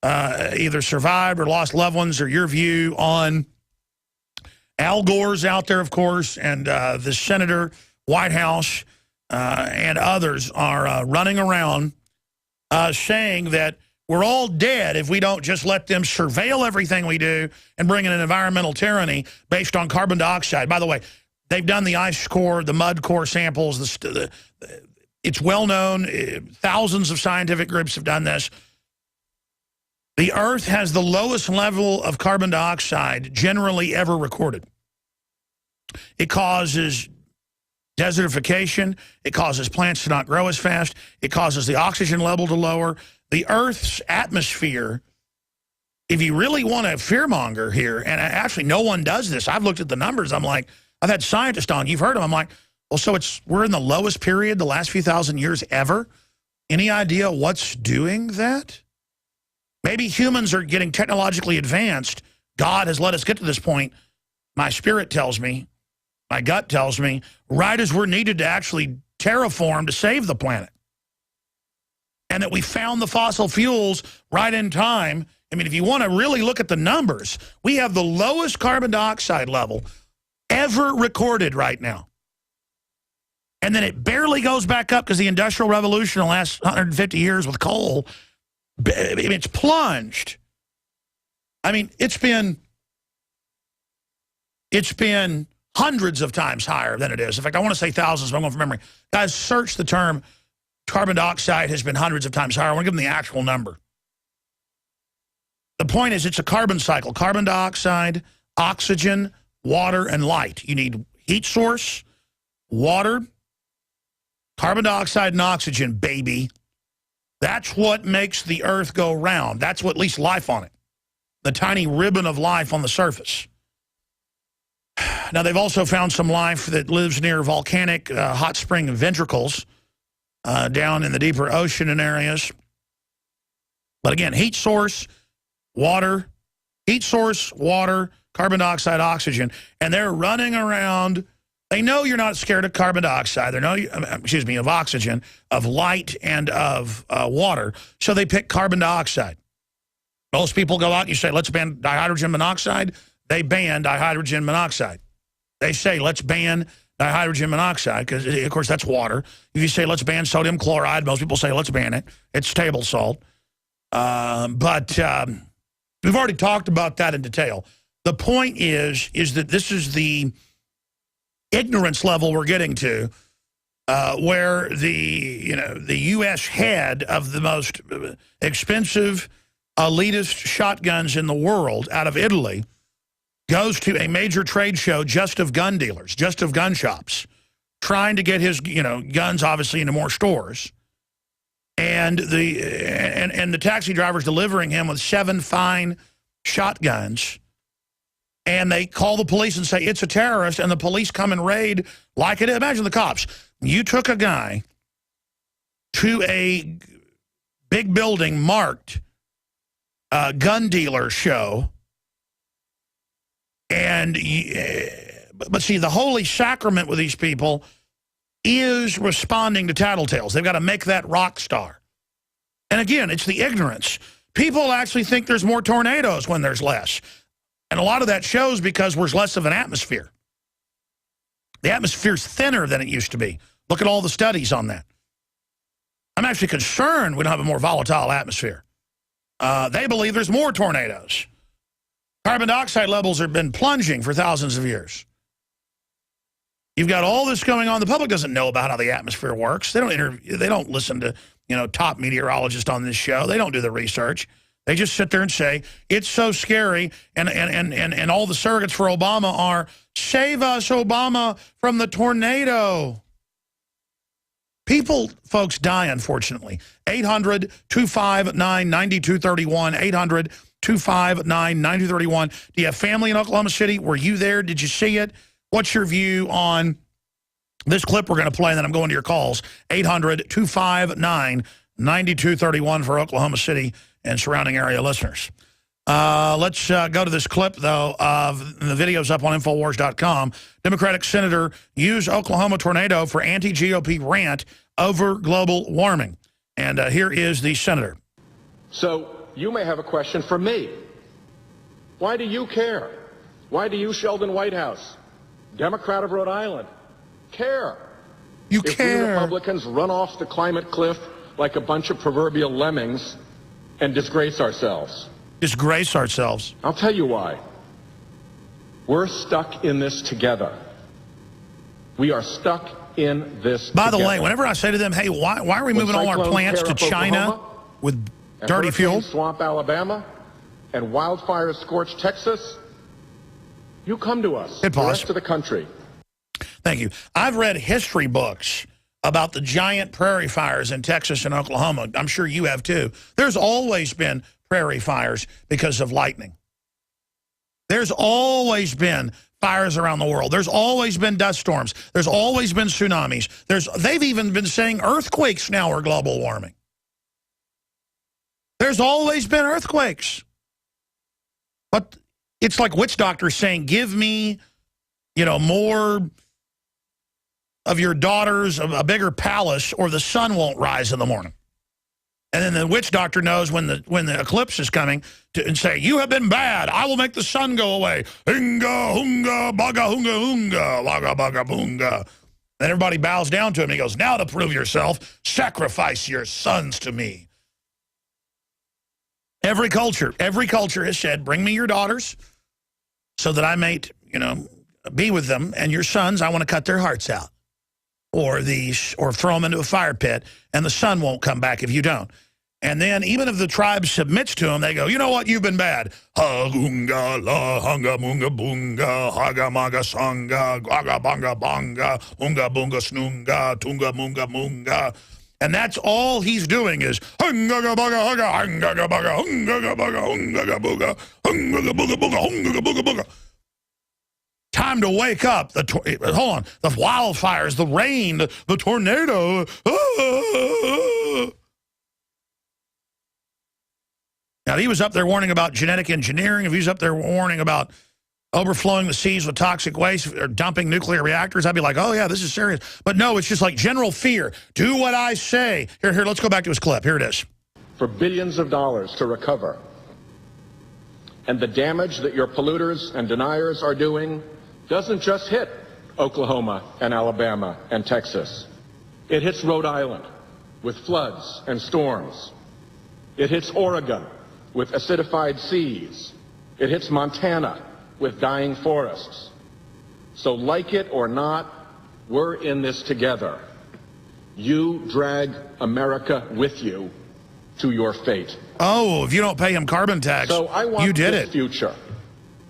either survived or lost loved ones, or your view on Al Gore's out there, of course, and the senator, White House, and others are running around saying that we're all dead if we don't just let them surveil everything we do and bring in an environmental tyranny based on carbon dioxide. By the way, they've done the ice core, the mud core samples. It's well known. Thousands of scientific groups have done this. The Earth has the lowest level of carbon dioxide generally ever recorded. It causes desertification. It causes plants to not grow as fast. It causes the oxygen level to lower. The Earth's atmosphere, if you really want to fearmonger here, and actually no one does this. I've looked at the numbers. I'm like, I've had scientists on. You've heard them. I'm like, well, so we're in the lowest period the last few thousand years ever. Any idea what's doing that? Maybe humans are getting technologically advanced. God has let us get to this point. My spirit tells me, my gut tells me, right as we're needed to actually terraform to save the planet. And that we found the fossil fuels right in time. I mean, if you want to really look at the numbers, we have the lowest carbon dioxide level ever recorded right now. And then it barely goes back up because the Industrial Revolution in the last 150 years with coal, it's plunged. I mean, it's been hundreds of times higher than it is. In fact, I want to say thousands, but I'm going from memory. Guys, search the term carbon dioxide has been hundreds of times higher. I want to give them the actual number. The point is it's a carbon cycle. Carbon dioxide, oxygen, water, and light. You need heat source, water, carbon dioxide, and oxygen, baby. That's what makes the Earth go round. That's what leaves life on it. The tiny ribbon of life on the surface. Now, they've also found some life that lives near volcanic hot spring ventricles down in the deeper ocean in areas. But again, heat source, water, carbon dioxide, oxygen. And they're running around. They know you're not scared of carbon dioxide. They know, of oxygen, of light, and of water. So they pick carbon dioxide. Most people go out and you say, let's ban dihydrogen monoxide. They ban dihydrogen monoxide. They say, let's ban dihydrogen monoxide, because, of course, that's water. If you say, let's ban sodium chloride, most people say, let's ban it. It's table salt. But we've already talked about that in detail. The point is that this is the ignorance level we're getting to, where the U.S. head of the most expensive elitist shotguns in the world out of Italy goes to a major trade show just of gun dealers, just of gun shops, trying to get his guns obviously into more stores. And the taxi driver's delivering him with 7 fine shotguns. And they call the police and say, it's a terrorist, and the police come and raid like it is. Imagine the cops. You took a guy to a big building marked gun dealer show. And, but see, the holy sacrament with these people is responding to tattletales. They've got to make that rock star. And again, it's the ignorance. People actually think there's more tornadoes when there's less. And a lot of that shows because there's less of an atmosphere. The atmosphere's thinner than it used to be. Look at all the studies on that. I'm actually concerned we don't have a more volatile atmosphere. They believe there's more tornadoes. Carbon dioxide levels have been plunging for thousands of years. You've got all this going on. The public doesn't know about how the atmosphere works. They don't listen to, you know, top meteorologists on this show. They don't do the research. They just sit there and say, it's so scary, and all the surrogates for Obama are, save us, Obama, from the tornado. People, folks, die, unfortunately. 800-259-9231, 800-259-9231. Do you have family in Oklahoma City? Were you there? Did you see it? What's your view on this clip we're going to play, and then I'm going to your calls? 800-259-9231 for Oklahoma City and surrounding area listeners. Let's go to this clip, though, of the video's up on Infowars.com. Democratic senator used Oklahoma tornado for anti-GOP rant over global warming. And here is the senator. So you may have a question for me. Why do you care? Why do you, Sheldon Whitehouse, Democrat of Rhode Island, care? You if care. We Republicans run off the climate cliff like a bunch of proverbial lemmings and disgrace ourselves. Disgrace ourselves. I'll tell you why. We're stuck in this together. We are stuck in this By the together. way, whenever I say to them, hey, why are we moving all our plants to China with dirty fuel? Swamp Alabama and wildfires scorch Texas, you come to us, the rest of the country. Thank you. I've read history books about the giant prairie fires in Texas and Oklahoma. I'm sure you have too. There's always been prairie fires because of lightning. There's always been fires around the world. There's always been dust storms. There's always been tsunamis. They've even been saying earthquakes now are global warming. There's always been earthquakes. But it's like witch doctors saying, give me, you know, more of your daughters, a bigger palace, or the sun won't rise in the morning. And then the witch doctor knows when the eclipse is coming and say, you have been bad. I will make the sun go away. Hinga, hunga, baga, hunga, hunga, waga, baga, boonga. Then everybody bows down to him. He goes, now to prove yourself, sacrifice your sons to me. Every culture has said, bring me your daughters so that I may, you know, be with them. And your sons, I want to cut their hearts out. Or throw them into a fire pit, and the sun won't come back if you don't. And then even if the tribe submits to them, they go, you know what, you've been bad. Ha-gunga, la, hanga, munga, bunga, haga, maga, sanga, gaga, banga, banga, unga, bunga, snunga, tunga, munga, munga. And that's all he's doing is, hunga, baga, haga, hunga, baga, hunga, baga, hunga, booga, hunga, booga, booga, hunga, booga, booga. Time to wake up. Hold on. The wildfires, the rain, the tornado. Now, he was up there warning about genetic engineering. If he was up there warning about overflowing the seas with toxic waste or dumping nuclear reactors, I'd be like, oh, yeah, this is serious. But no, it's just like general fear. Do what I say. Here, let's go back to his clip. Here it is. For billions of dollars to recover. And the damage that your polluters and deniers are doing doesn't just hit Oklahoma and Alabama and Texas. It hits Rhode Island with floods and storms. It hits Oregon with acidified seas. It hits Montana with dying forests. So like it or not, we're in this together. You drag America with you to your fate. Oh, if you don't pay him carbon tax, so I want you did this it. Future.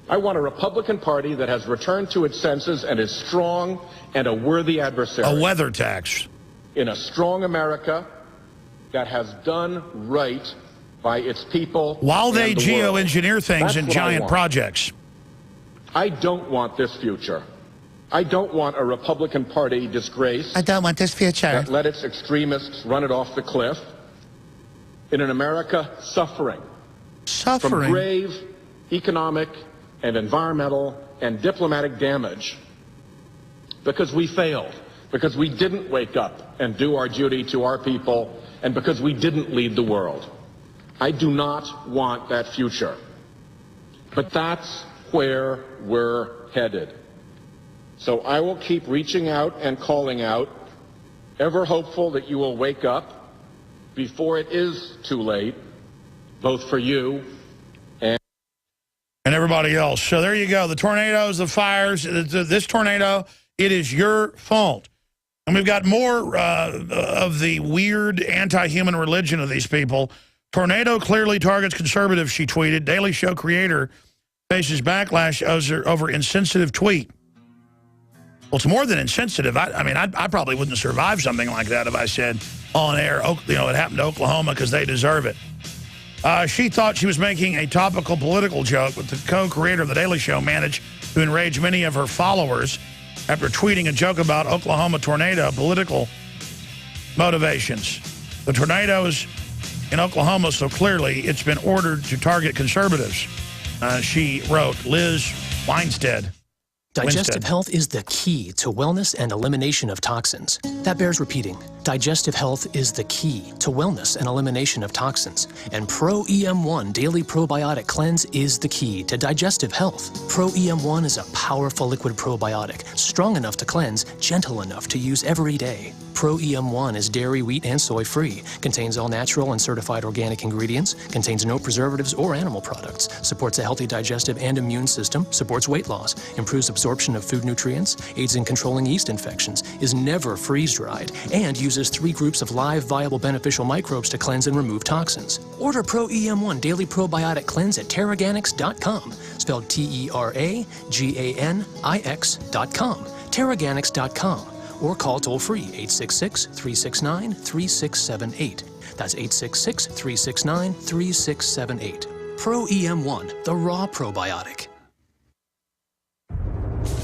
I want a Republican Party that has returned to its senses and is strong and a worthy adversary. A weather tax. In a strong America that has done right by its people. While they geoengineer things in giant projects. I don't want this future. I don't want a Republican Party disgrace. I don't want this future. That let its extremists run it off the cliff. In an America suffering Suffering. From grave economic and environmental and diplomatic damage because we failed, because we didn't wake up and do our duty to our people, and because we didn't lead the world. I do not want that future. But that's where we're headed. So I will keep reaching out and calling out, ever hopeful that you will wake up before it is too late, both for you and everybody else. So there you go. The tornadoes, the fires, this tornado, it is your fault. And we've got more of the weird anti-human religion of these people. Tornado clearly targets conservatives, she tweeted. Daily Show creator faces backlash over insensitive tweet. Well, it's more than insensitive. I mean, I probably wouldn't survive something like that if I said on air, you know, it happened to Oklahoma because they deserve it. She thought she was making a topical political joke, but the co-creator of The Daily Show managed to enrage many of her followers after tweeting a joke about Oklahoma tornado political motivations. The tornadoes in Oklahoma, so clearly it's been ordered to target conservatives, she wrote. Liz Winstead. Digestive health is the key to wellness and elimination of toxins. That bears repeating. Digestive health is the key to wellness and elimination of toxins. And Pro EM1 Daily Probiotic Cleanse is the key to digestive health. Pro EM1 is a powerful liquid probiotic, strong enough to cleanse, gentle enough to use every day. Pro EM1 is dairy, wheat, and soy-free, contains all natural and certified organic ingredients, contains no preservatives or animal products, supports a healthy digestive and immune system, supports weight loss, improves absorption of food nutrients, aids in controlling yeast infections, is never freeze-dried, and uses 3 groups of live, viable, beneficial microbes to cleanse and remove toxins. Order Pro EM1 Daily Probiotic Cleanse at Terraganix.com, spelled Terraganix.com, Terraganix.com. Or call toll-free 866-369-3678. That's 866-369-3678. Pro EM1, the raw probiotic.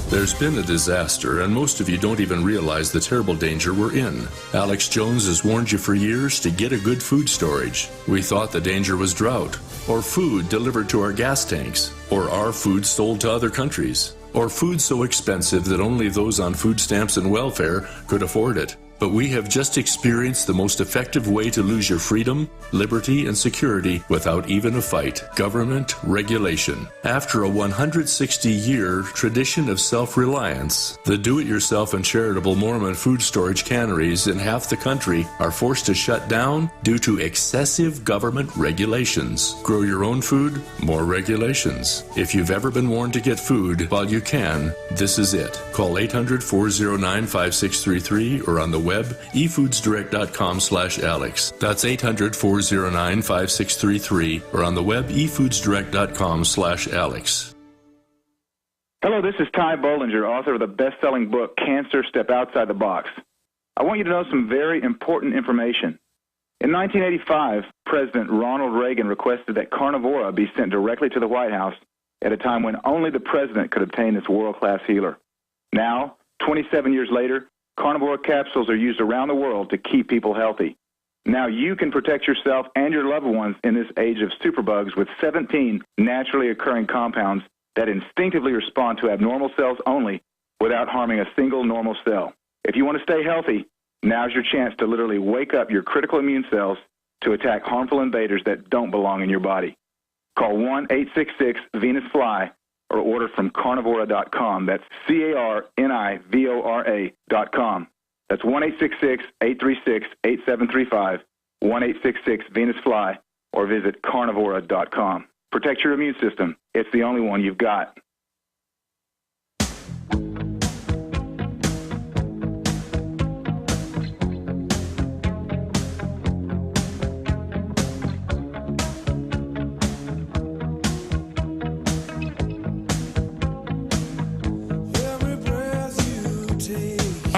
There's been a disaster, and most of you don't even realize the terrible danger we're in. Alex Jones has warned you for years to get a good food storage. We thought the danger was drought, or food delivered to our gas tanks, or our food sold to other countries, or food so expensive that only those on food stamps and welfare could afford it. But we have just experienced the most effective way to lose your freedom, liberty, and security without even a fight: government regulation. After a 160-year tradition of self-reliance, the do-it-yourself and charitable Mormon food storage canneries in half the country are forced to shut down due to excessive government regulations. Grow your own food? More regulations. If you've ever been warned to get food while you can, this is it. Call 800-409-5633 or on the web, efoodsdirect.com/Alex. That's 800-409-5633 or on the web, efoodsdirect.com/Alex. Hello, this is Ty Bollinger, author of the best-selling book, Cancer, Step Outside the Box. I want you to know some very important information. In 1985, President Ronald Reagan requested that Carnivora be sent directly to the White House at a time when only the president could obtain this world-class healer. Now, 27 years later, Carnivora capsules are used around the world to keep people healthy. Now you can protect yourself and your loved ones in this age of superbugs with 17 naturally occurring compounds that instinctively respond to abnormal cells only without harming a single normal cell. If you want to stay healthy, now's your chance to literally wake up your critical immune cells to attack harmful invaders that don't belong in your body. Call 1-866-VENUS-FLY or order from carnivora.com. That's carnivora.com. That's 1-866-836-8735, 1-866-VENUS-FLY, or visit carnivora.com. Protect your immune system. It's the only one you've got.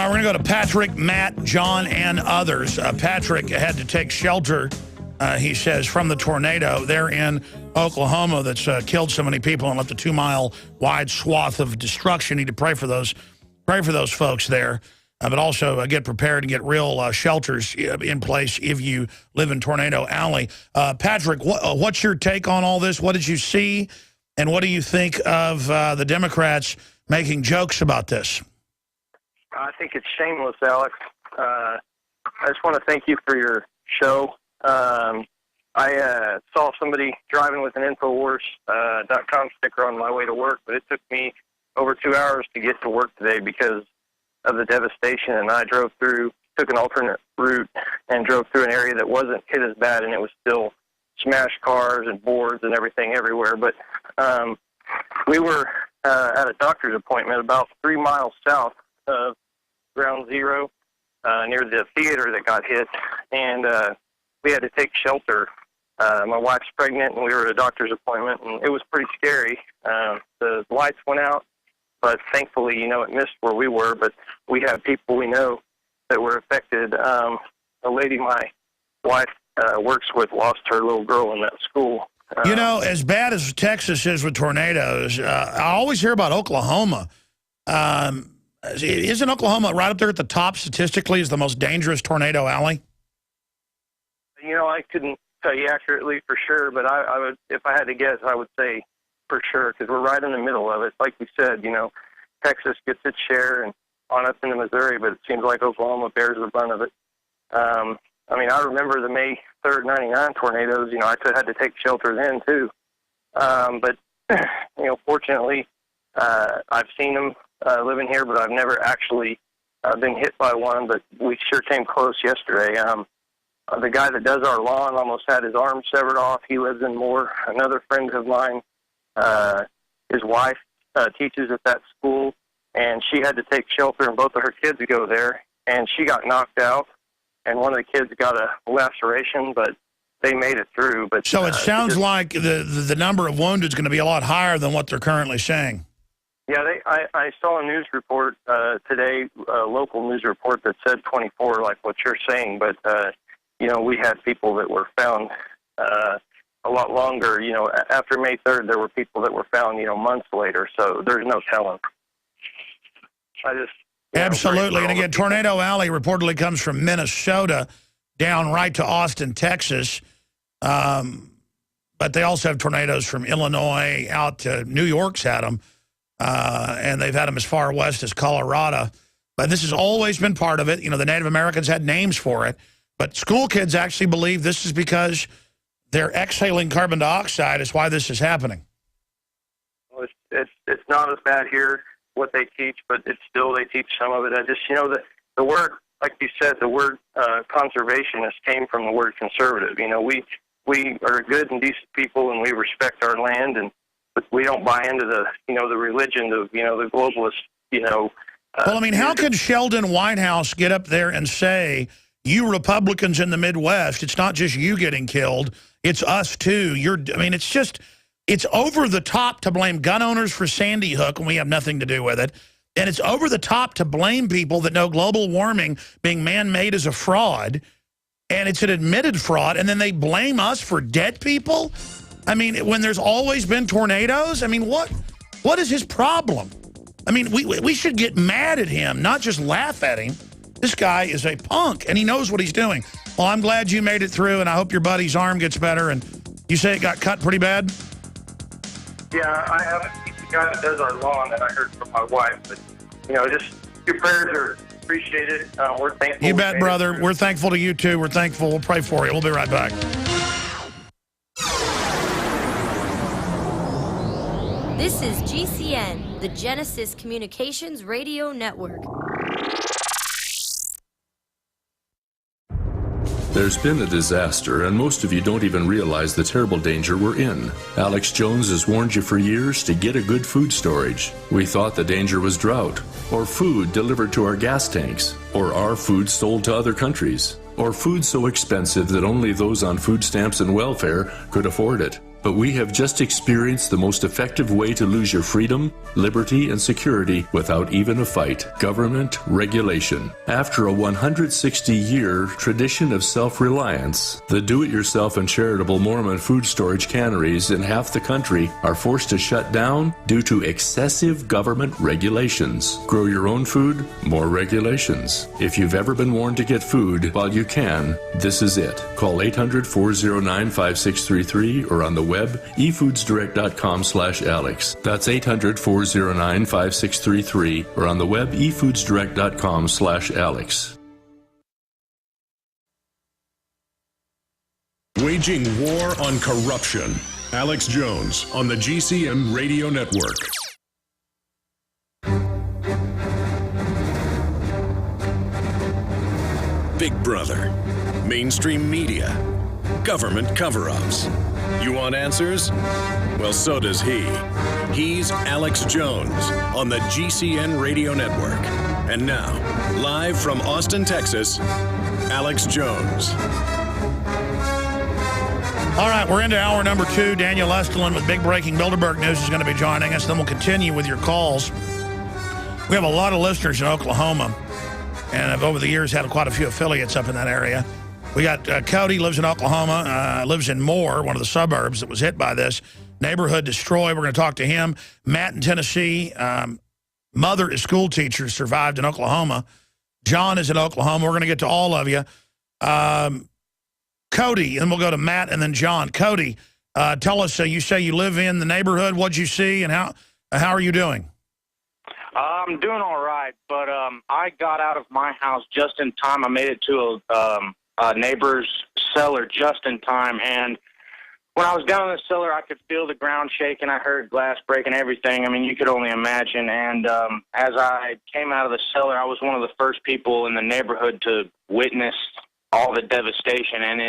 We're going to go to Patrick, Matt, John, and others. Patrick had to take shelter, he says, from the tornado there in Oklahoma that's killed so many people and left a 2-mile wide swath of destruction. Need to pray for those folks there. but also get prepared and get real shelters in place if you live in Tornado Alley. Patrick, what's your take on all this? What did you see, and what do you think of the Democrats making jokes about this? I think it's shameless, Alex. I just want to thank you for your show. I saw somebody driving with an Infowars.com sticker on my way to work, but it took me over 2 hours to get to work today because of the devastation, and I took an alternate route and drove through an area that wasn't hit as bad, and it was still smashed cars and boards and everything everywhere. But we were at a doctor's appointment about 3 miles south of Ground Zero near the theater that got hit, and we had to take shelter. My wife's pregnant, and we were at a doctor's appointment, and it was pretty scary. The lights went out, but thankfully, it missed where we were, but we have people we know that were affected. A lady my wife works with lost her little girl in that school. As bad as Texas is with tornadoes, I always hear about Oklahoma. Isn't Oklahoma right up there at the top statistically as the most dangerous tornado alley? I couldn't tell you accurately for sure, but I would, if I had to guess, I would say for sure, because we're right in the middle of it. Like we said, Texas gets its share and on up into Missouri, but it seems like Oklahoma bears the brunt of it. I remember the May 3rd, 99 tornadoes. I had to take shelter then, too. But fortunately, I've seen them living here, but I've never actually been hit by one, but we sure came close yesterday. The guy that does our lawn almost had his arm severed off. He lives in Moore. Another friend of mine, his wife teaches at that school, and she had to take shelter, and both of her kids go there, and she got knocked out, and one of the kids got a laceration, but they made it through. But so it sounds like the number of wounded is going to be a lot higher than what they're currently saying. Yeah, I saw a news report today, a local news report that said 24, like what you're saying, but we had people that were found a lot longer. After May 3rd, there were people that were found, months later, so there's no telling. Absolutely, and again, Tornado Alley reportedly comes from Minnesota down right to Austin, Texas, but they also have tornadoes from Illinois out to New York's had them, and they've had them as far west as Colorado. But this has always been part of it. The Native Americans had names for it. But school kids actually believe this is because they're exhaling carbon dioxide is why this is happening. Well, it's not as bad here, what they teach, but it's still, they teach some of it. I just, the word, like you said, the word conservationist came from the word conservative. We are good and decent people, and we respect our land, but we don't buy into the, the religion of, the globalist, Well, how could Sheldon Whitehouse get up there and say, you Republicans in the Midwest, it's not just you getting killed, it's us too. It's over the top to blame gun owners for Sandy Hook when we have nothing to do with it. And it's over the top to blame people that know global warming being man-made is a fraud. And it's an admitted fraud. And then they blame us for dead people? When there's always been tornadoes? What is his problem? We should get mad at him, not just laugh at him. This guy is a punk, and he knows what he's doing. Well, I'm glad you made it through, and I hope your buddy's arm gets better. And you say it got cut pretty bad? Yeah, I haven't seen the guy that does our lawn that I heard from my wife. But, just your prayers are appreciated. We're thankful. You bet, brother. We're thankful to you, too. We're thankful. We'll pray for you. We'll be right back. This is GCN, the Genesis Communications Radio Network. There's been a disaster, and most of you don't even realize the terrible danger we're in. Alex Jones has warned you for years to get a good food storage. We thought the danger was drought, or food delivered to our gas tanks, or our food sold to other countries, or food so expensive that only those on food stamps and welfare could afford it. but we have just experienced the most effective way to lose your freedom, liberty, and security without even a fight: government regulation. After a 160-year tradition of self-reliance, the do-it-yourself and charitable Mormon food storage canneries in half the country are forced to shut down due to excessive government regulations. Grow your own food, more regulations. If you've ever been warned to get food while you can, this is it. Call 800-409-5633 or on the web, efoodsdirect.com/Alex. That's 800-409-5633 or on the web, efoodsdirect.com/Alex. Waging war on corruption. Alex Jones on the GCN Radio Network. Big Brother, mainstream media, government cover-ups. You want answers? Well, so does he. He's Alex Jones on the GCN Radio Network. And now, live from Austin, Texas, Alex Jones. All right, we're into hour number 2. Daniel Estulin with big breaking Bilderberg news is going to be joining us. Then we'll continue with your calls. We have a lot of listeners in Oklahoma, and have over the years had quite a few affiliates up in that area. We got Cody, lives in Oklahoma, lives in Moore, one of the suburbs that was hit by this. Neighborhood destroyed. We're going to talk to him. Matt in Tennessee, mother is school teacher, survived in Oklahoma. John is in Oklahoma. We're going to get to all of you. Cody, and we'll go to Matt and then John. Cody, tell us, you say you live in the neighborhood. What'd you see, and how are you doing? I'm doing all right, but I got out of my house just in time. I made it to a neighbor's cellar just in time, and when I was down in the cellar, I could feel the ground shaking. I heard glass breaking, everything. I mean, you could only imagine. And as I came out of the cellar, I was one of the first people in the neighborhood to witness all the devastation, and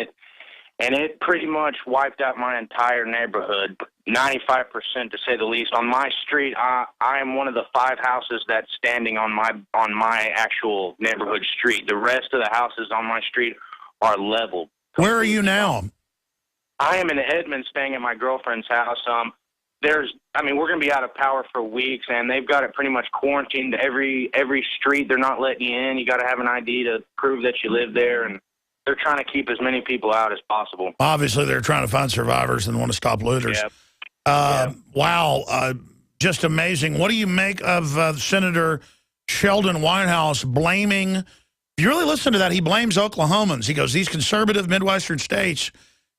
it pretty much wiped out my entire neighborhood, 95% to say the least. On my street, I am one of the 5 houses that's standing on my actual neighborhood street. The rest of the houses on my street are leveled. Where are you now? I am in Edmond, staying at my girlfriend's house. We're going to be out of power for weeks, and they've got it pretty much quarantined. Every street, they're not letting you in. You got to have an ID to prove that you live there, and they're trying to keep as many people out as possible. Obviously, they're trying to find survivors and want to stop looters. Yep. Wow, just amazing. What do you make of Senator Sheldon Whitehouse blaming, if you really listen to that, he blames Oklahomans. He goes, these conservative Midwestern states,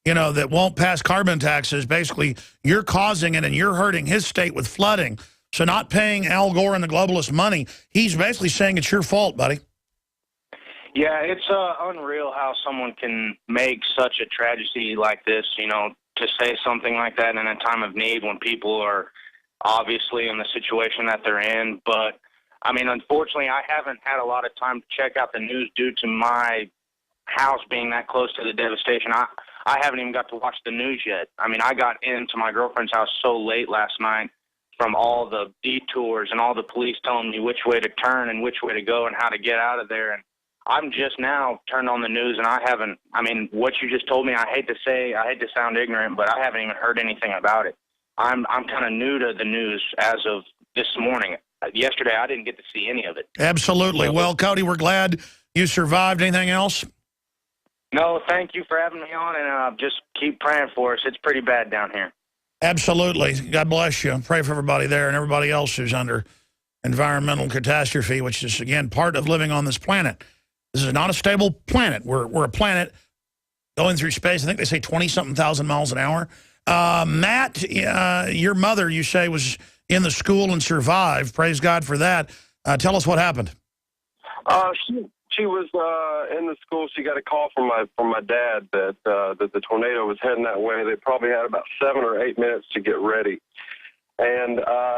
that won't pass carbon taxes, basically, you're causing it and you're hurting his state with flooding. So not paying Al Gore and the globalist money, he's basically saying it's your fault, buddy. Yeah, it's unreal how someone can make such a tragedy like this, to say something like that in a time of need when people are obviously in the situation that they're in. But, unfortunately, I haven't had a lot of time to check out the news due to my house being that close to the devastation. I haven't even got to watch the news yet. I got into my girlfriend's house so late last night from all the detours and all the police telling me which way to turn and which way to go and how to get out of there. And I'm just now turned on the news, and what you just told me, I hate to sound ignorant, but I haven't even heard anything about it. I'm kind of new to the news as of this morning. Yesterday, I didn't get to see any of it. Absolutely. Well, Cody, we're glad you survived. Anything else? No, thank you for having me on, and just keep praying for us. It's pretty bad down here. Absolutely. God bless you. Pray for everybody there and everybody else who's under environmental catastrophe, which is, again, part of living on this planet. This is not a stable planet. We're a planet going through space. I think they say 20-something thousand miles an hour. Matt, your mother, you say, was in the school and survived. Praise God for that. Tell us what happened. She was in the school. She got a call from my dad that the tornado was heading that way. They probably had about 7 or 8 minutes to get ready, and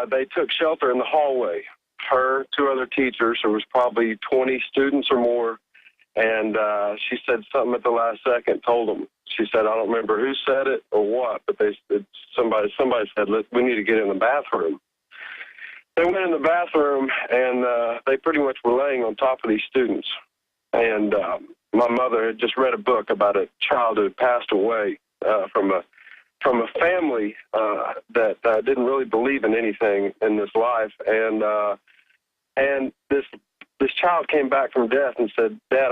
they took shelter in the hallway. Her, 2 other teachers. There was probably 20 students or more. And she said something at the last second, told them. She said, I don't remember who said it or what, but somebody said, we need to get in the bathroom. They went in the bathroom, and they pretty much were laying on top of these students. And my mother had just read a book about a child who had passed away from a from a family that didn't really believe in anything in this life, and this child came back from death and said, "Dad,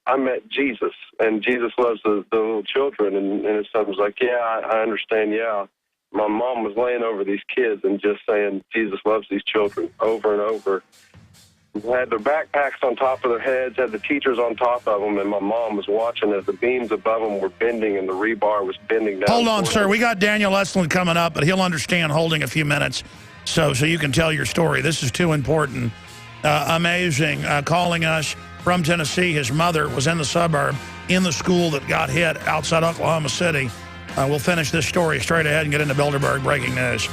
I met Jesus, and Jesus loves the little children." And his son was like, "Yeah, I understand. Yeah, my mom was laying over these kids and just saying Jesus loves these children over and over." They had their backpacks on top of their heads, had the teachers on top of them, and my mom was watching as the beams above them were bending and the rebar was bending down. Hold on, sir. We got Daniel Estulin coming up, but he'll understand holding a few minutes so you can tell your story. This is too important. Amazing. Calling us from Tennessee. His mother was in the suburb in the school that got hit outside Oklahoma City. We'll finish this story straight ahead and get into Bilderberg breaking news.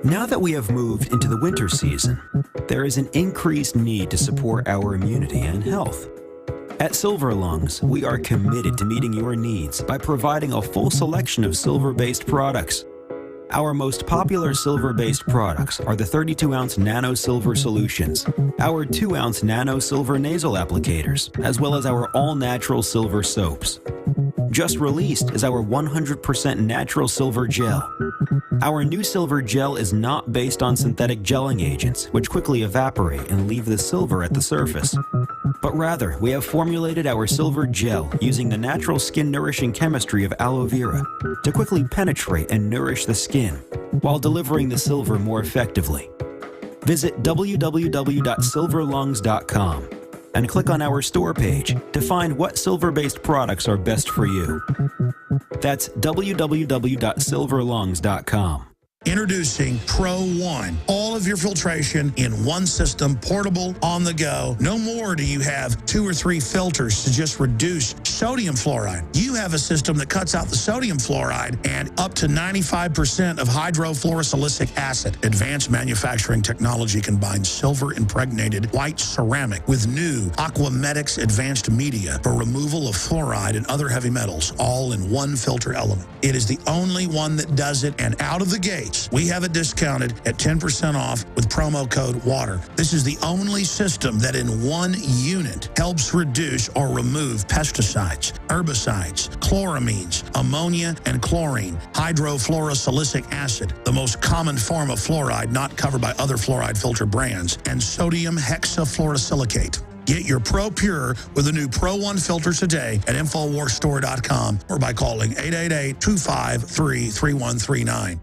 Now that we have moved into the winter season, there is an increased need to support our immunity and health. At Silver Lungs, we are committed to meeting your needs by providing a full selection of silver-based products. Our most popular silver-based products are the 32-ounce Nano Silver Solutions, our 2-ounce Nano Silver Nasal Applicators, as well as our all-natural silver soaps. Just released is our 100% natural silver gel. Our new silver gel is not based on synthetic gelling agents, which quickly evaporate and leave the silver at the surface. But rather, we have formulated our silver gel using the natural skin-nourishing chemistry of aloe vera to quickly penetrate and nourish the skin, while delivering the silver more effectively. Visit www.silverlungs.com and click on our store page to find what silver-based products are best for you. That's www.silverlungs.com. Introducing Pro One. All of your filtration in one system, portable, on the go. No more do you have 2 or 3 filters to just reduce sodium fluoride. You have a system that cuts out the sodium fluoride and up to 95% of hydrofluorosilicic acid. Advanced manufacturing technology combines silver-impregnated white ceramic with new Aquamedics advanced media for removal of fluoride and other heavy metals, all in one filter element. It is the only one that does it, and out of the gate, we have it discounted at 10% off with promo code WATER. This is the only system that in one unit helps reduce or remove pesticides, herbicides, chloramines, ammonia, and chlorine, hydrofluorosilicic acid, the most common form of fluoride not covered by other fluoride filter brands, and sodium hexafluorosilicate. Get your Pro Pure with the new Pro One filter today at InfoWarsStore.com or by calling 888-253-3139.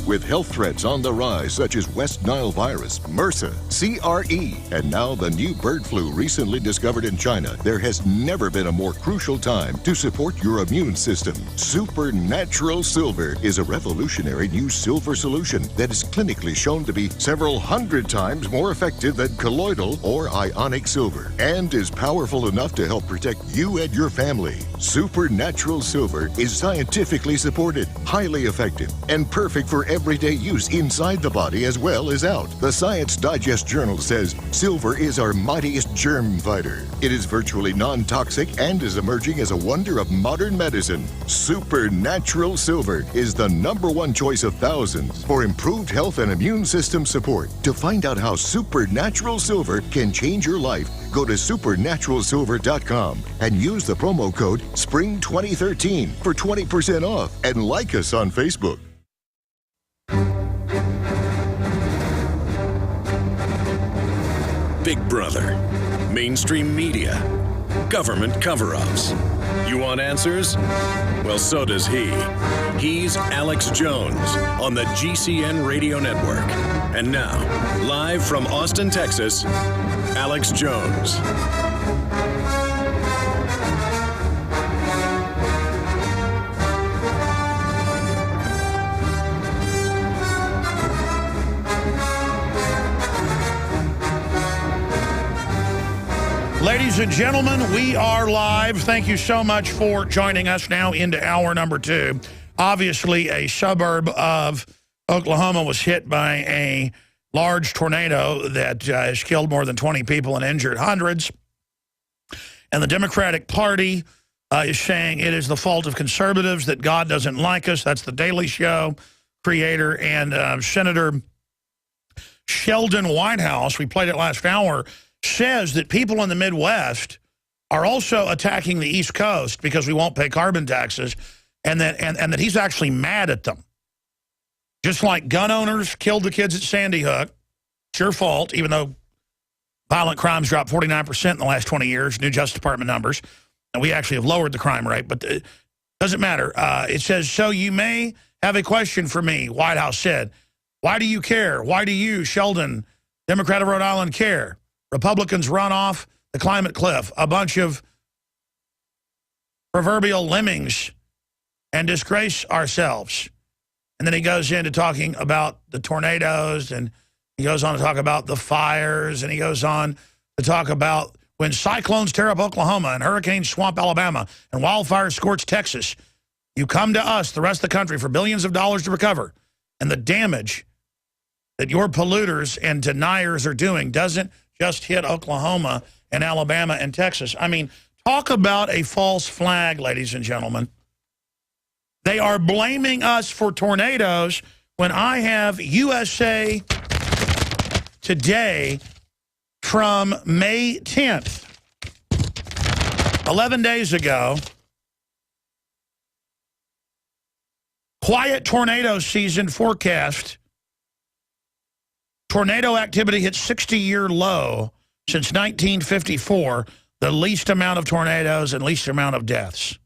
With health threats on the rise, such as West Nile virus, MRSA, CRE, and now the new bird flu recently discovered in China, there has never been a more crucial time to support your immune system. Supernatural Silver is a revolutionary new silver solution that is clinically shown to be several hundred times more effective than colloidal or ionic silver, and is powerful enough to help protect you and your family. Supernatural Silver is scientifically supported, highly effective, and perfect for everyday use inside the body as well as out. The Science Digest Journal says silver is our mightiest germ fighter. It is virtually non-toxic and is emerging as a wonder of modern medicine. Supernatural Silver is the #1 choice of thousands for improved health and immune system support. To find out how Supernatural Silver can change your life, go to supernaturalsilver.com and use the promo code SPRING2013 for 20% off, and like us on Facebook. Big Brother, mainstream media, government cover-ups. You want answers? Well, so does he. He's Alex Jones on the GCN Radio Network. And now, live from Austin, Texas, Alex Jones. Ladies and gentlemen, we are live. Thank you so much for joining us now into hour number 2. Obviously, a suburb of Oklahoma was hit by a large tornado that has killed more than 20 people and injured hundreds. And the Democratic Party is saying it is the fault of conservatives, that God doesn't like us. That's the Daily Show creator. And Senator Sheldon Whitehouse, we played it last hour, says that people in the Midwest are also attacking the East Coast because we won't pay carbon taxes, and that he's actually mad at them. Just like gun owners killed the kids at Sandy Hook. It's your fault, even though violent crimes dropped 49% in the last 20 years, new Justice Department numbers. And we actually have lowered the crime rate, but it doesn't matter. It says, so you may have a question for me, White House said. Why do you care? Why do you, Sheldon, Democrat of Rhode Island, care? Republicans run off the climate cliff, a bunch of proverbial lemmings, and disgrace ourselves. And then he goes into talking about the tornadoes, and he goes on to talk about the fires, and he goes on to talk about when cyclones tear up Oklahoma and hurricanes swamp Alabama and wildfires scorch Texas, you come to us, the rest of the country, for billions of dollars to recover. And the damage that your polluters and deniers are doing doesn't just hit Oklahoma and Alabama and Texas. I mean, talk about a false flag, ladies and gentlemen. They are blaming us for tornadoes when I have USA Today from May 10th, 11 days ago. Quiet tornado season forecast. Tornado activity hit 60-year low since 1954, the least amount of tornadoes and least amount of deaths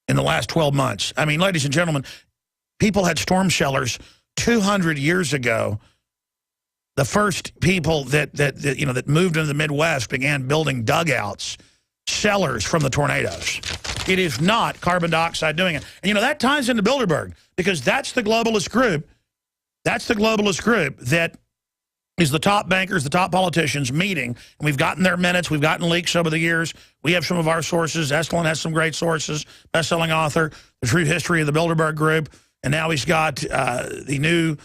in the last 12 months. I mean, ladies and gentlemen, people had storm shelters 200 years ago. The first people that moved into the Midwest began building dugouts, cellars from the tornadoes. It is not carbon dioxide doing it. And, that ties into Bilderberg, because that's the globalist group. That's the globalist group that is the top bankers, the top politicians meeting. And we've gotten their minutes. We've gotten leaks over the years. We have some of our sources. Estulin has some great sources, best-selling author, The True History of the Bilderberg Group. And now he's got the new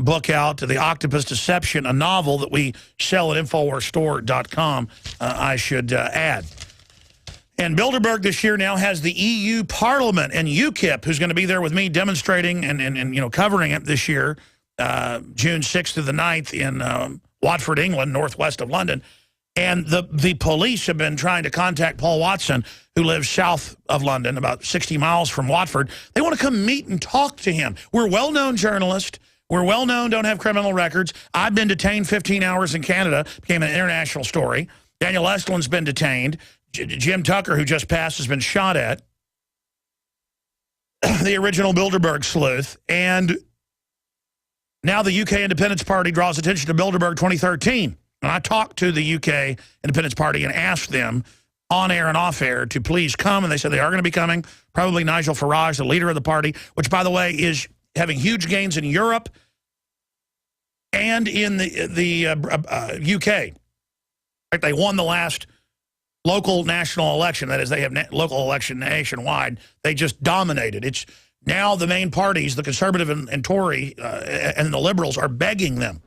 book out, The Octopus Deception, a novel that we sell at InfoWarsStore.com, I should add. And Bilderberg this year now has the EU Parliament and UKIP, who's going to be there with me demonstrating and covering it this year, June 6th to the 9th in Watford, England, northwest of London. And the police have been trying to contact Paul Watson, who lives south of London, about 60 miles from Watford. They want to come meet and talk to him. We're well-known journalists. We're well-known, don't have criminal records. I've been detained 15 hours in Canada, became an international story. Daniel Estulin's been detained. Jim Tucker, who just passed, has been shot at. The original Bilderberg sleuth. And now the UK Independence Party draws attention to Bilderberg 2013. And I talked to the UK Independence Party and asked them on air and off air to please come. And they said they are going to be coming. Probably Nigel Farage, the leader of the party, which, by the way, is having huge gains in Europe and in the UK. In fact, they won the last local national election. That is, they have local election nationwide. They just dominated. It's now the main parties, the Conservative and Tory and the Liberals, are begging them.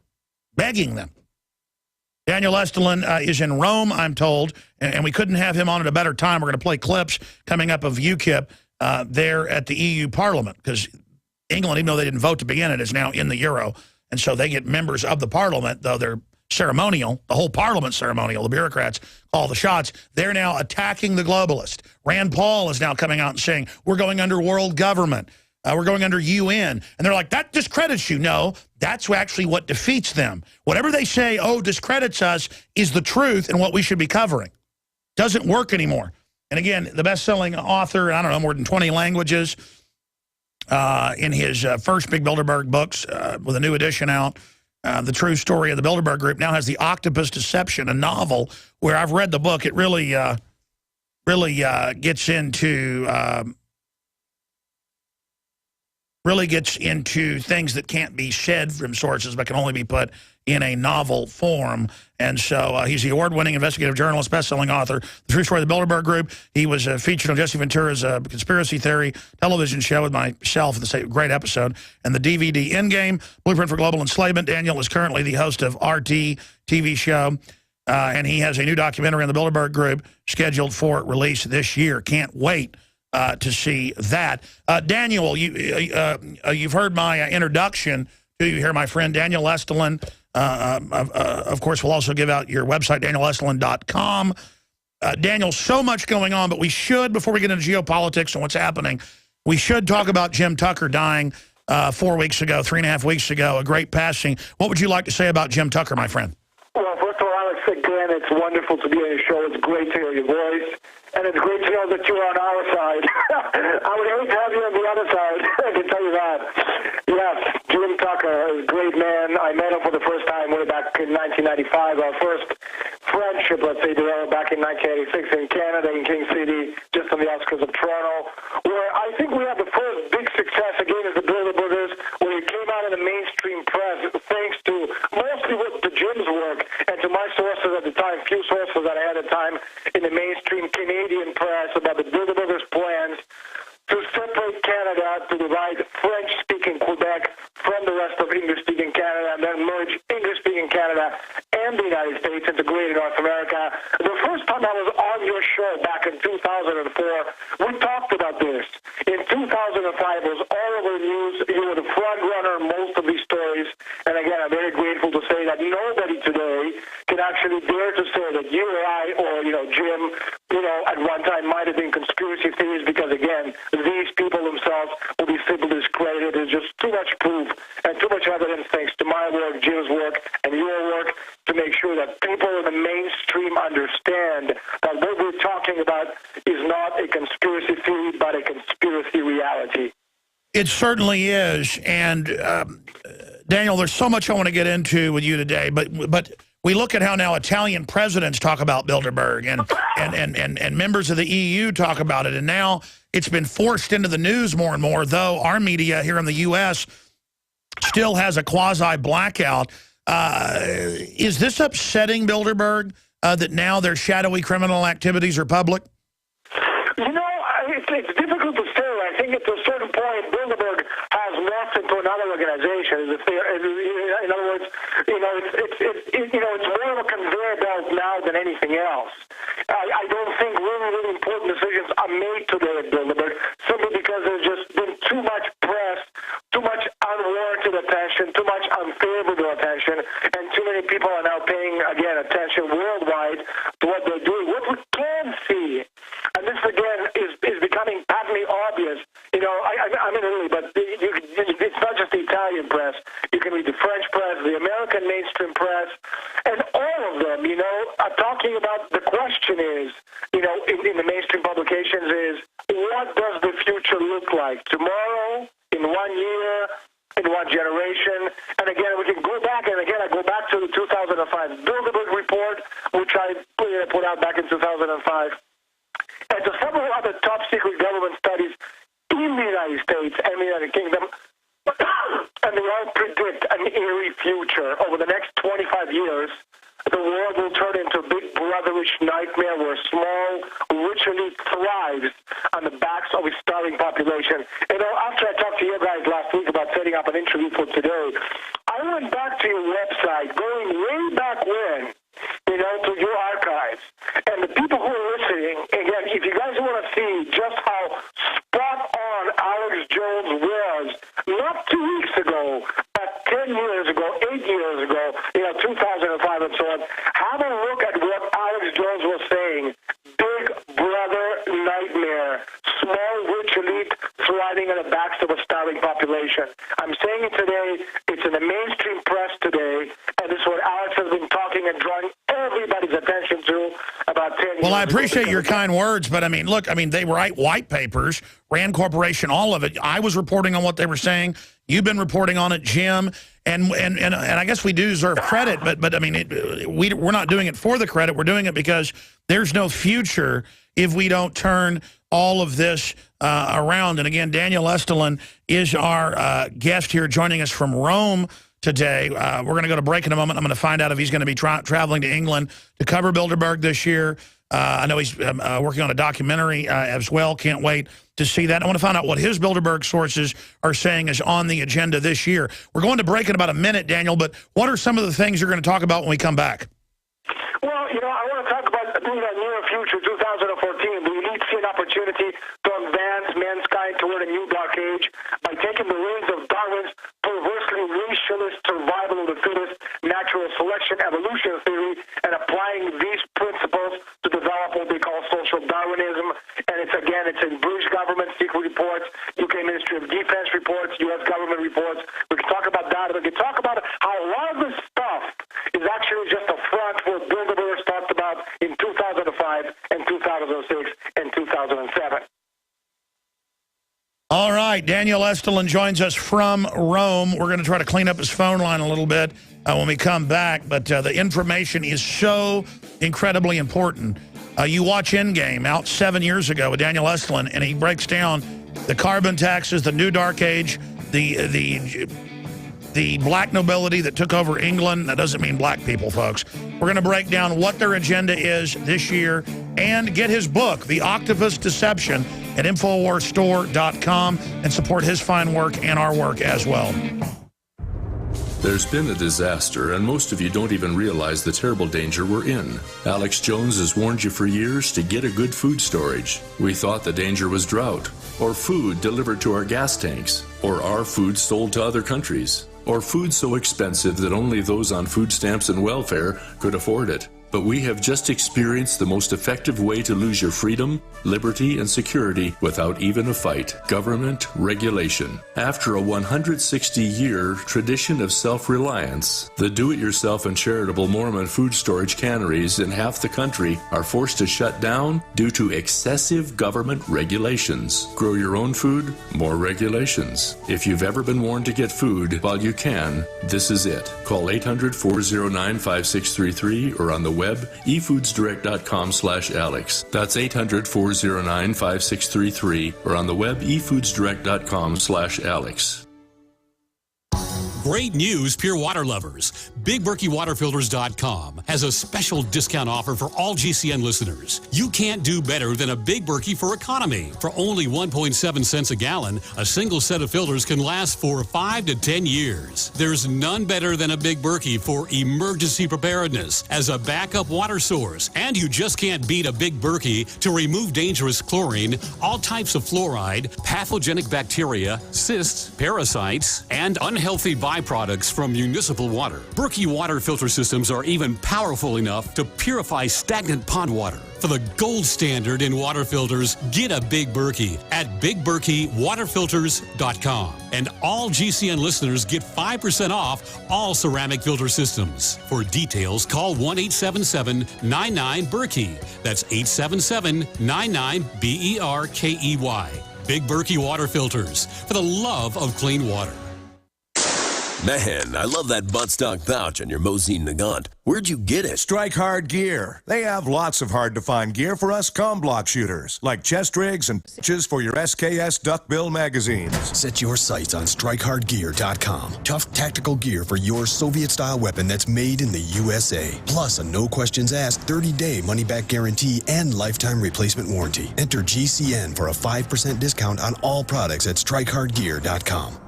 Daniel Estulin is in Rome, I'm told, and we couldn't have him on at a better time. We're going to play clips coming up of UKIP there at the EU Parliament, because England, even though they didn't vote to begin it, is now in the Euro. And so they get members of the Parliament, though they're ceremonial, the whole Parliament ceremonial, the bureaucrats call the shots. They're now attacking the globalist. Rand Paul is now coming out and saying, we're going under world government. We're going under UN. And they're like, that discredits you. No, that's actually what defeats them. Whatever they say, discredits us, is the truth and what we should be covering. Doesn't work anymore. And again, the best-selling author, I don't know, more than 20 languages, in his first big Bilderberg books, with a new edition out, The True Story of the Bilderberg Group, now has The Octopus Deception, a novel where I've read the book. It really gets into things that can't be said from sources but can only be put in a novel form. And so he's the award-winning investigative journalist, best-selling author, The True Story of the Bilderberg Group. He was featured on Jesse Ventura's Conspiracy Theory television show with myself, the great episode, and the DVD Endgame, Blueprint for Global Enslavement. Daniel is currently the host of RT TV show, and he has a new documentary on the Bilderberg Group scheduled for release this year. Can't wait to see that. Daniel, you've heard my introduction to you here, my friend Daniel Estulin. Of course, we'll also give out your website, danielestulin.com. Daniel, so much going on, but we should, before we get into geopolitics and what's happening, we should talk about Jim Tucker dying 4 weeks ago, 3.5 weeks ago, a great passing. What would you like to say about Jim Tucker, my friend? Well, first of all, Alex, again, it's wonderful to be on your show. It's great to hear your voice, and it's great to know that you're on our side. I would hate to have you on the other side, I can tell you that. Yes, Jim Tucker is a great man. I met him for the first time way back in 1995. Our first friendship, let's say, developed back in 1986 in Canada, in King City, just on the outskirts of Toronto, where I think we had the first big success, again, as the Bilderbergers, where it came out in the mainstream press, thanks to mostly to Jim's work and to my sources at the time, few sources that I had at the time in the mainstream Canadian press about the Bilderbergers' plans to separate Canada, to divide French-speaking Quebec from the rest of English-speaking Canada, and then merge English-speaking Canada and the United States into greater North America. The first time I was on your show back in 2004, we talked about this. In 2005, it was all over the news. You were the front runner in most of these stories. And again, I'm very grateful to say that nobody today can actually dare to say that you or I or, Jim, at one time might have been conspiracy theories, because, again, these people themselves will be simply discredited. There's just too much proof and too much evidence, thanks to my work, Jim's work, and your work, to make sure that people in the mainstream understand that what we're talking about is not a conspiracy theory, but a conspiracy reality. It certainly is. And, Daniel, there's so much I want to get into with you today, but we look at how now Italian presidents talk about Bilderberg, and members of the EU talk about it, and now it's been forced into the news more and more, though our media here in the U.S. still has a quasi-blackout. Is this upsetting Bilderberg, that now their shadowy criminal activities are public? It's difficult to say. I think at a certain point, Bilderberg has morphed into another organization. In other words, it's more of a conveyor belt now than anything else. I don't think really important decisions are made today at Bilderberg, simply because there's just been too much press, too much unwarranted attention, too much unfavorable attention, and too many people are now paying, again, attention worldwide to what they're doing. What we can see, and this, again, is becoming patently obvious. I'm in Italy, but it's not just the Italian press. You can read the French press, the American mainstream press, and all of them, are talking about, the question is, in the mainstream publications is, what does the future look like tomorrow, in 1 year, in one generation? And again, we can go back, and again, I go back to the 2005 Bilderberg report, which I put out back in 2005, and to several other top-secret government studies in the United States and the United Kingdom, and they all predict an eerie future. Over the next 25 years, the world will turn into a big brotherish nightmare where small, rich elite thrives on the backs of a starving population. After I talked to you guys last week about setting up an interview for today, I went back to your website, going way back when, to your archives. And the people who are listening, again, if you guys want to see just how spot on Alex Jones was, not 2 weeks ago, but 10 years ago, 8 years ago, 2005 and so on, have a look at what Alex Jones was saying. Big brother nightmare. Small, rich elite thriving on the backs of a starving population. I'm saying it today. It's in the mainstream press today, and this is what Alex has been talking and drawing everybody's attention to about 10 years ago. Well, I appreciate your kind words, but look, they write white papers, Rand Corporation, all of it. I was reporting on what they were saying. You've been reporting on it, Jim, and I guess we do deserve credit, but we're not doing it for the credit. We're doing it because there's no future if we don't turn all of this around. And again, Daniel Estulin is our guest here, joining us from Rome today. We're going to go to break in a moment. I'm going to find out if he's going to be traveling to England to cover Bilderberg this year. I know he's working on a documentary as well. Can't wait to see that. I want to find out what his Bilderberg sources are saying is on the agenda this year. We're going to break in about a minute, Daniel, but what are some of the things you're going to talk about when we come back? Well, I want to talk about the near future, 2014. The elite see an opportunity to advance mankind toward a new dark age by taking the reins of Darwin's perversely racialist survival of the fittest natural selection evolution theory and applying these principles to develop what they reports, UK Ministry of Defense reports, U.S. government reports. We can talk about that. We can talk about how a lot of this stuff is actually just a front for Bilderberg talked about in 2005 and 2006 and 2007. All right, Daniel Estulin joins us from Rome. We're going to try to clean up his phone line a little bit when we come back, but the information is so incredibly important. You watch Endgame, out 7 years ago with Daniel Estulin, and he breaks down the carbon taxes, the new dark age, the black nobility that took over England. That doesn't mean black people, folks. We're going to break down what their agenda is this year and get his book, The Octopus Deception, at InfoWarsStore.com and support his fine work and our work as well. There's been a disaster, and most of you don't even realize the terrible danger we're in. Alex Jones has warned you for years to get a good food storage. We thought the danger was drought, or food delivered to our gas tanks, or our food sold to other countries, or food so expensive that only those on food stamps and welfare could afford it. But we have just experienced the most effective way to lose your freedom, liberty, and security without even a fight: government regulation. After a 160-year tradition of self-reliance, the do-it-yourself and charitable Mormon food storage canneries in half the country are forced to shut down due to excessive government regulations. Grow your own food, more regulations. If you've ever been warned to get food while you can, this is it. Call 800-409-5633 or on the web, efoodsdirect.com/Alex. That's 800-409-5633 or on the web, efoodsdirect.com/Alex. Great news, pure water lovers. BigBerkeyWaterFilters.com has a special discount offer for all GCN listeners. You can't do better than a Big Berkey for economy. For only 1.7 cents a gallon, a single set of filters can last for 5 to 10 years. There's none better than a Big Berkey for emergency preparedness as a backup water source. And you just can't beat a Big Berkey to remove dangerous chlorine, all types of fluoride, pathogenic bacteria, cysts, parasites, and unhealthy byproducts from municipal water. Berkey water filter systems are even powerful enough to purify stagnant pond water. For the gold standard in water filters, get a Big Berkey at BigBerkeyWaterFilters.com. And all GCN listeners get 5% off all ceramic filter systems. For details, call 1-877-99-BERKEY. That's 877-99-BERKEY. Big Berkey Water Filters, for the love of clean water. Man, I love that buttstock pouch on your Mosin Nagant. Where'd you get it? Strike Hard Gear. They have lots of hard-to-find gear for us comm block shooters, like chest rigs and patches for your SKS duckbill magazines. Set your sights on StrikeHardGear.com. Tough tactical gear for your Soviet-style weapon that's made in the USA. Plus a no-questions-asked 30-day money-back guarantee and lifetime replacement warranty. Enter GCN for a 5% discount on all products at StrikeHardGear.com.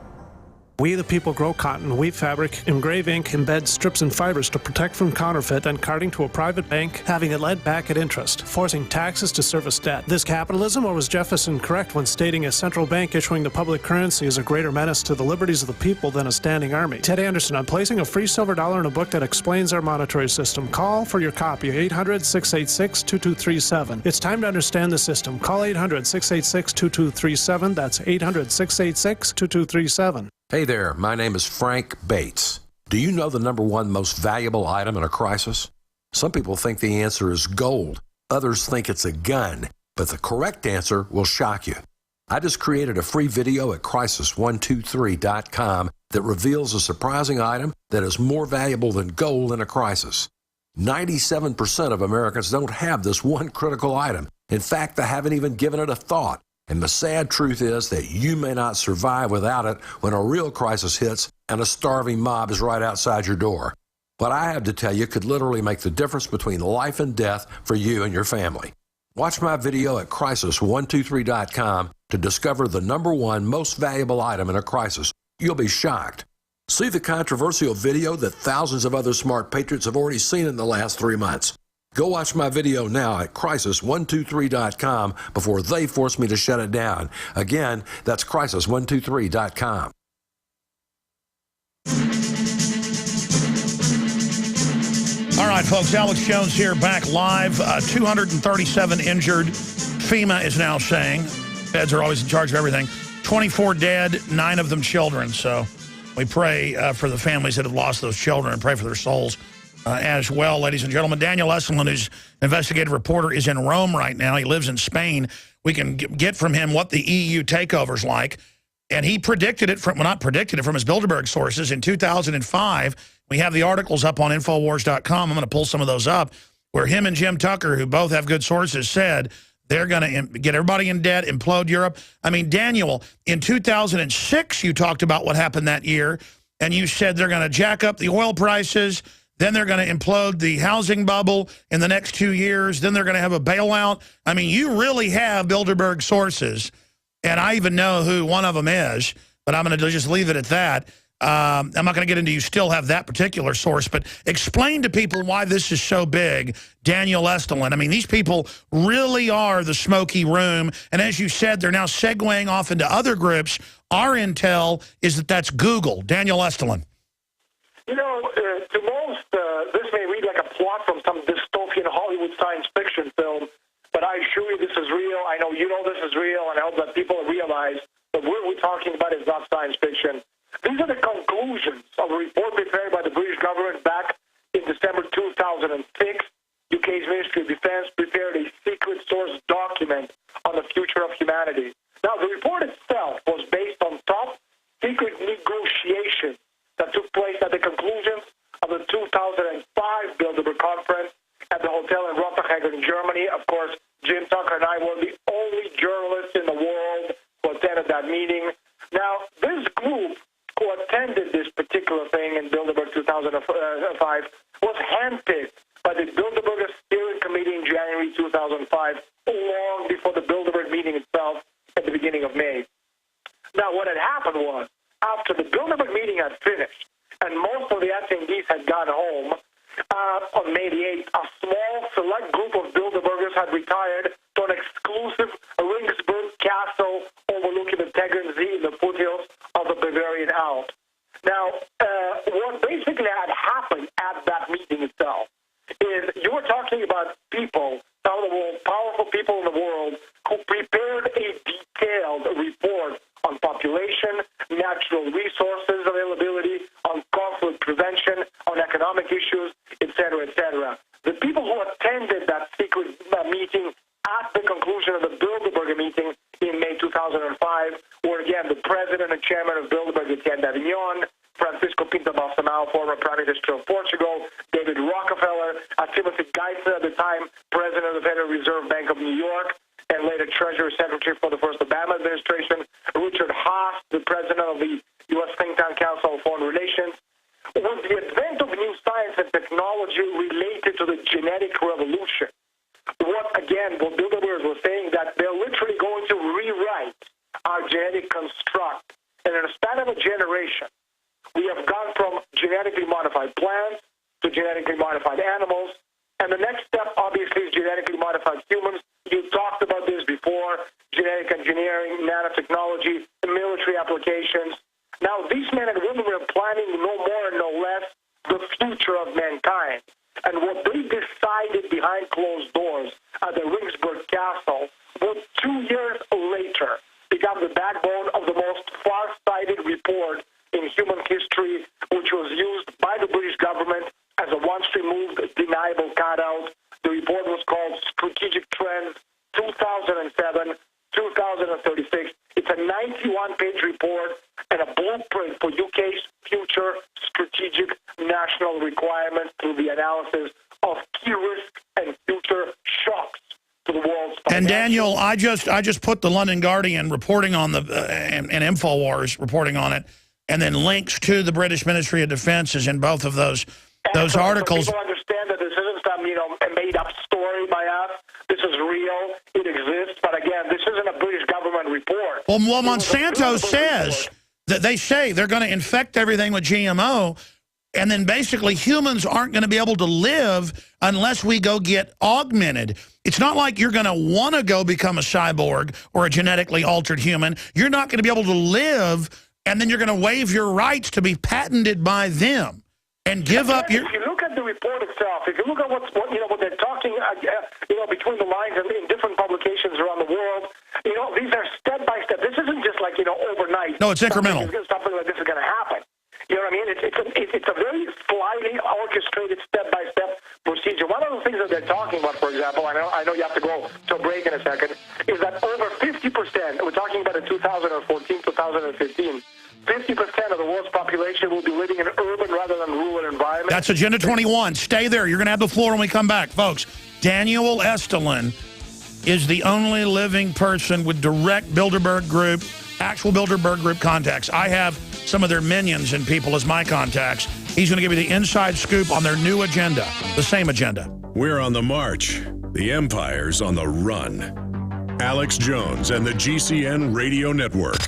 We the people grow cotton, weave fabric, engrave ink, embed strips and fibers to protect from counterfeit and carting to a private bank, having it led back at interest, forcing taxes to service debt. This capitalism, or was Jefferson correct when stating a central bank issuing the public currency is a greater menace to the liberties of the people than a standing army? Ted Anderson, I'm placing a free silver dollar in a book that explains our monetary system. Call for your copy, 800-686-2237. It's time to understand the system. Call 800-686-2237. That's 800-686-2237. Hey there, my name is Frank Bates. Do you know the #1 most valuable item in a crisis? Some people think the answer is gold. Others think it's a gun. But the correct answer will shock you. I just created a free video at crisis123.com that reveals a surprising item that is more valuable than gold in a crisis. 97% of Americans don't have this one critical item. In fact, they haven't even given it a thought. And the sad truth is that you may not survive without it when a real crisis hits and a starving mob is right outside your door. What I have to tell you could literally make the difference between life and death for you and your family. Watch my video at crisis123.com to discover the #1 most valuable item in a crisis. You'll be shocked. See the controversial video that thousands of other smart patriots have already seen in the last 3 months. Go watch my video now at crisis123.com before they force me to shut it down. Again, that's crisis123.com. All right, folks, Alex Jones here, back live. 237 injured, FEMA is now saying. feds are always in charge of everything. 24 dead, 9 of them children. So we pray for the families that have lost those children and pray for their souls as well, ladies and gentlemen. Daniel Estulin, who's investigative reporter, is in Rome right now. He lives in Spain. We can get from him what the EU takeover's like. And he predicted it from, well, not predicted it, from his Bilderberg sources in 2005. We have the articles up on Infowars.com. I'm going to pull some of those up, where him and Jim Tucker, who both have good sources, said they're going to get everybody in debt, implode Europe. I mean, Daniel, in 2006, you talked about what happened that year, and you said they're going to jack up the oil prices, then they're going to implode the housing bubble in the next 2 years, then they're going to have a bailout. I mean, you really have Bilderberg sources, and I even know who one of them is, but I'm going to just leave it at that. I'm not going to get into you still have that particular source, but explain to people why this is so big, Daniel Estulin. I mean, these people really are the smoky room, and as you said, they're now segueing off into other groups. Our intel is that that's Google. Daniel Estulin. You know, to most, this may read like a plot from some dystopian Hollywood science fiction film, but I assure you this is real. I know you know this is real, and I hope that people realize that what we're talking about is not science fiction. These are the conclusions of a report prepared by the British government back in December 2006. UK's Ministry of Defence prepared a secret source document on the future of humanity. Now, the report itself was based on top secret negotiations that took place at the conclusions of the 2005 Bilderberg conference at the hotel in Rotterdam in Germany. Of course, Jim Tucker and I were the only journalists in the world who attended that meeting. Now, this group who attended this particular thing in Bilderberg 2005 was handpicked by the Bilderberg Steering Committee in January 2005, long before the Bilderberg meeting itself at the beginning of May. Now, what had happened was, after the Bilderberg meeting had finished, and most of the attendees had gone home, on May the 8th, a small select group of Bilderbergers had retired to an exclusive Ringsburg castle overlooking the Tegernsee in the foothills of the Bavarian Alps. Now, what basically had happened at that meeting itself is you were talking about people, some of the most powerful people in the world, who prepared a detailed report on population, natural resources availability, on conflict prevention, on economic issues, etc., etc. The people who attended that secret meeting at the conclusion of the Bilderberg meeting in May 2005 were, again, the president and chairman of Bilderberg, Etienne d'Avignon, Francisco Pinto Balsemão, former Prime Minister of Portugal, David Rockefeller, Timothy Geithner, at the time president of the Federal Reserve Bank of New York, and later Treasury Secretary for the first Obama administration, Richard Haas, the president of the U.S. think tank Council on Foreign Relations. With the advent of new science and technology related to the genetic revolution, what Bilderberg was saying, that they're literally going to rewrite our genetic construct. And in a span of a generation, we have gone from genetically modified plants to genetically modified animals. And the next step, obviously, is genetically modified humans. You talked about this before, genetic engineering, nanotechnology, military applications. Now, these men and women were planning no more and no less the future of mankind. And what they decided behind closed doors at the Ringsburg Castle would 2 years later become the backbone of the most far-sighted report in human history, which was used by the British government as a once-removed deniable cutout. The report was called Strategic Trends 2007-2036. It's a 91-page report and a blueprint for UK's future strategic national requirements through the analysis of key risks and future shocks to the world's. And Daniel, I just put the London Guardian reporting on the and Infowars reporting on it, and then links to the British Ministry of Defence is in both of those articles. So people understand that this isn't some a made-up story by us. This is real. It exists. But again, this isn't a British government report. Well, Monsanto says that they say they're going to infect everything with GMO, and then basically humans aren't going to be able to live unless we go get augmented. It's not like you're going to want to go become a cyborg or a genetically altered human. You're not going to be able to live, and then you're going to waive your rights to be patented by them and give up your... If you look at the report itself, if you look at what they're talking, between the lines and in different publications around the world, These are step-by-step. This isn't just like, overnight. No, it's incremental. Something like this is going to happen. You know what I mean? It's a very slightly orchestrated step-by-step procedure. One of the things that they're talking about, for example, I know you have to go to a break in a second, is that over 50%, we're talking about in 2014, 2015, 50% of the world's population will be living in urban rather than rural environments. That's Agenda 21. Stay there. You're going to have the floor when we come back. Folks, Daniel Estulin is the only living person with direct Bilderberg Group, actual Bilderberg Group contacts. I have some of their minions and people as my contacts. He's going to give you the inside scoop on their new agenda, the same agenda. We're on the march. The empire's on the run. Alex Jones and the GCN Radio Network.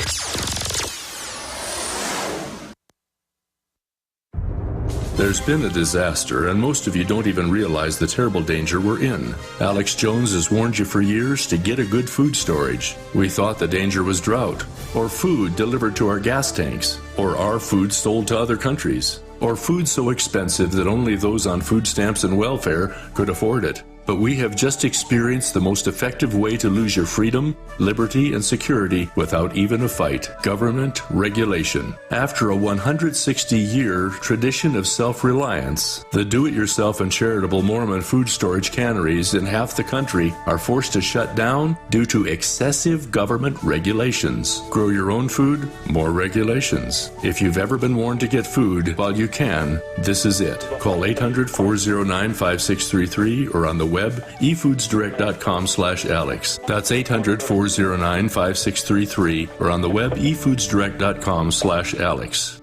There's been a disaster, and most of you don't even realize the terrible danger we're in. Alex Jones has warned you for years to get a good food storage. We thought the danger was drought, or food delivered to our gas tanks, or our food sold to other countries, or food so expensive that only those on food stamps and welfare could afford it. But we have just experienced the most effective way to lose your freedom, liberty, and security without even a fight: government regulation. After a 160-year tradition of self-reliance, the do-it-yourself and charitable Mormon food storage canneries in half the country are forced to shut down due to excessive government regulations. Grow your own food, more regulations. If you've ever been warned to get food while you can, this is it. Call 800-409-5633 or on the web, efoodsdirect.com/Alex. That's 800-409-5633 or on the web, efoodsdirect.com/Alex.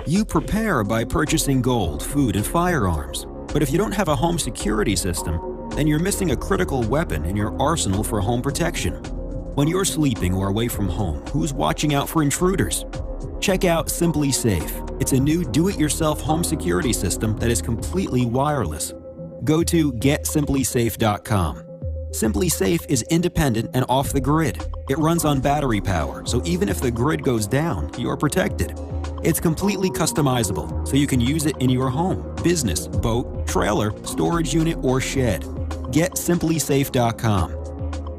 You prepare by purchasing gold, food, and firearms. But if you don't have a home security system, then you're missing a critical weapon in your arsenal for home protection. When you're sleeping or away from home, who's watching out for intruders? Check out Simply Safe. It's a new do-it-yourself home security system that is completely wireless. Go to GetSimplySafe.com. Simply Safe is independent and off the grid. It runs on battery power, so even if the grid goes down, you're protected. It's completely customizable, so you can use it in your home, business, boat, trailer, storage unit, or shed. GetSimplySafe.com.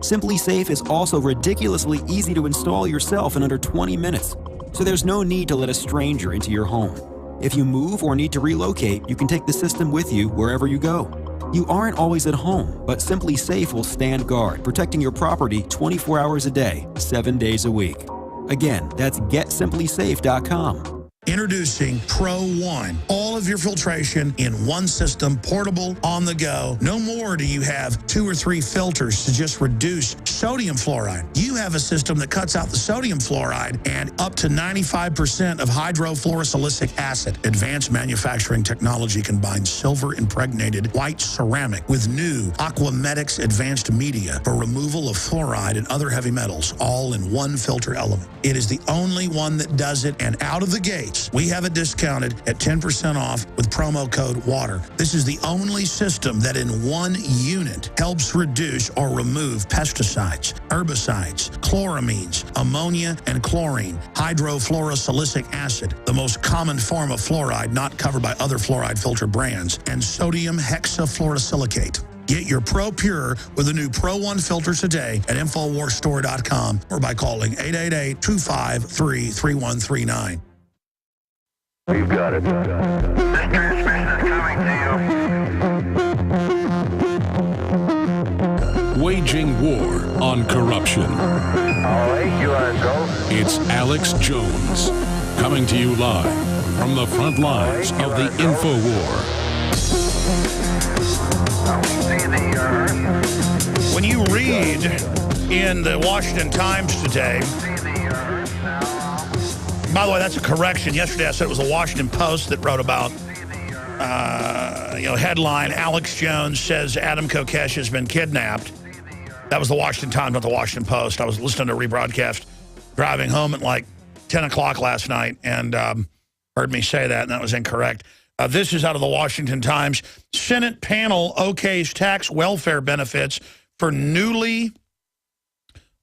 Simply Safe is also ridiculously easy to install yourself in under 20 minutes, so there's no need to let a stranger into your home. If you move or need to relocate, you can take the system with you wherever you go. You aren't always at home, but Simply Safe will stand guard, protecting your property 24 hours a day, 7 days a week. Again, that's GetSimplySafe.com. Introducing Pro One. All of your filtration in one system, portable, on the go. No more do you have 2 or 3 filters to just reduce sodium fluoride. You have a system that cuts out the sodium fluoride and up to 95% of hydrofluorosilicic acid. Advanced manufacturing technology combines silver-impregnated white ceramic with new Aquamedics advanced media for removal of fluoride and other heavy metals, all in one filter element. It is the only one that does it, and out of the gate, we have it discounted at 10% off with promo code WATER. This is the only system that in one unit helps reduce or remove pesticides, herbicides, chloramines, ammonia, and chlorine, hydrofluorosilicic acid, the most common form of fluoride not covered by other fluoride filter brands, and sodium hexafluorosilicate. Get your Pro Pure with the new Pro One filter today at InfoWarsStore.com or by calling 888-253-3139. You've got it. This transmission is coming to you. Waging war on corruption. All right, you are go. It's Alex Jones, coming to you live from the front lines of the info war. When you read in the Washington Times today, by the way, that's a correction. Yesterday I said it was the Washington Post that wrote about, headline, Alex Jones says Adam Kokesh has been kidnapped. That was the Washington Times, not the Washington Post. I was listening to a rebroadcast driving home at like 10 o'clock last night and heard me say that, and that was incorrect. This is out of the Washington Times. Senate panel okays tax welfare benefits for newly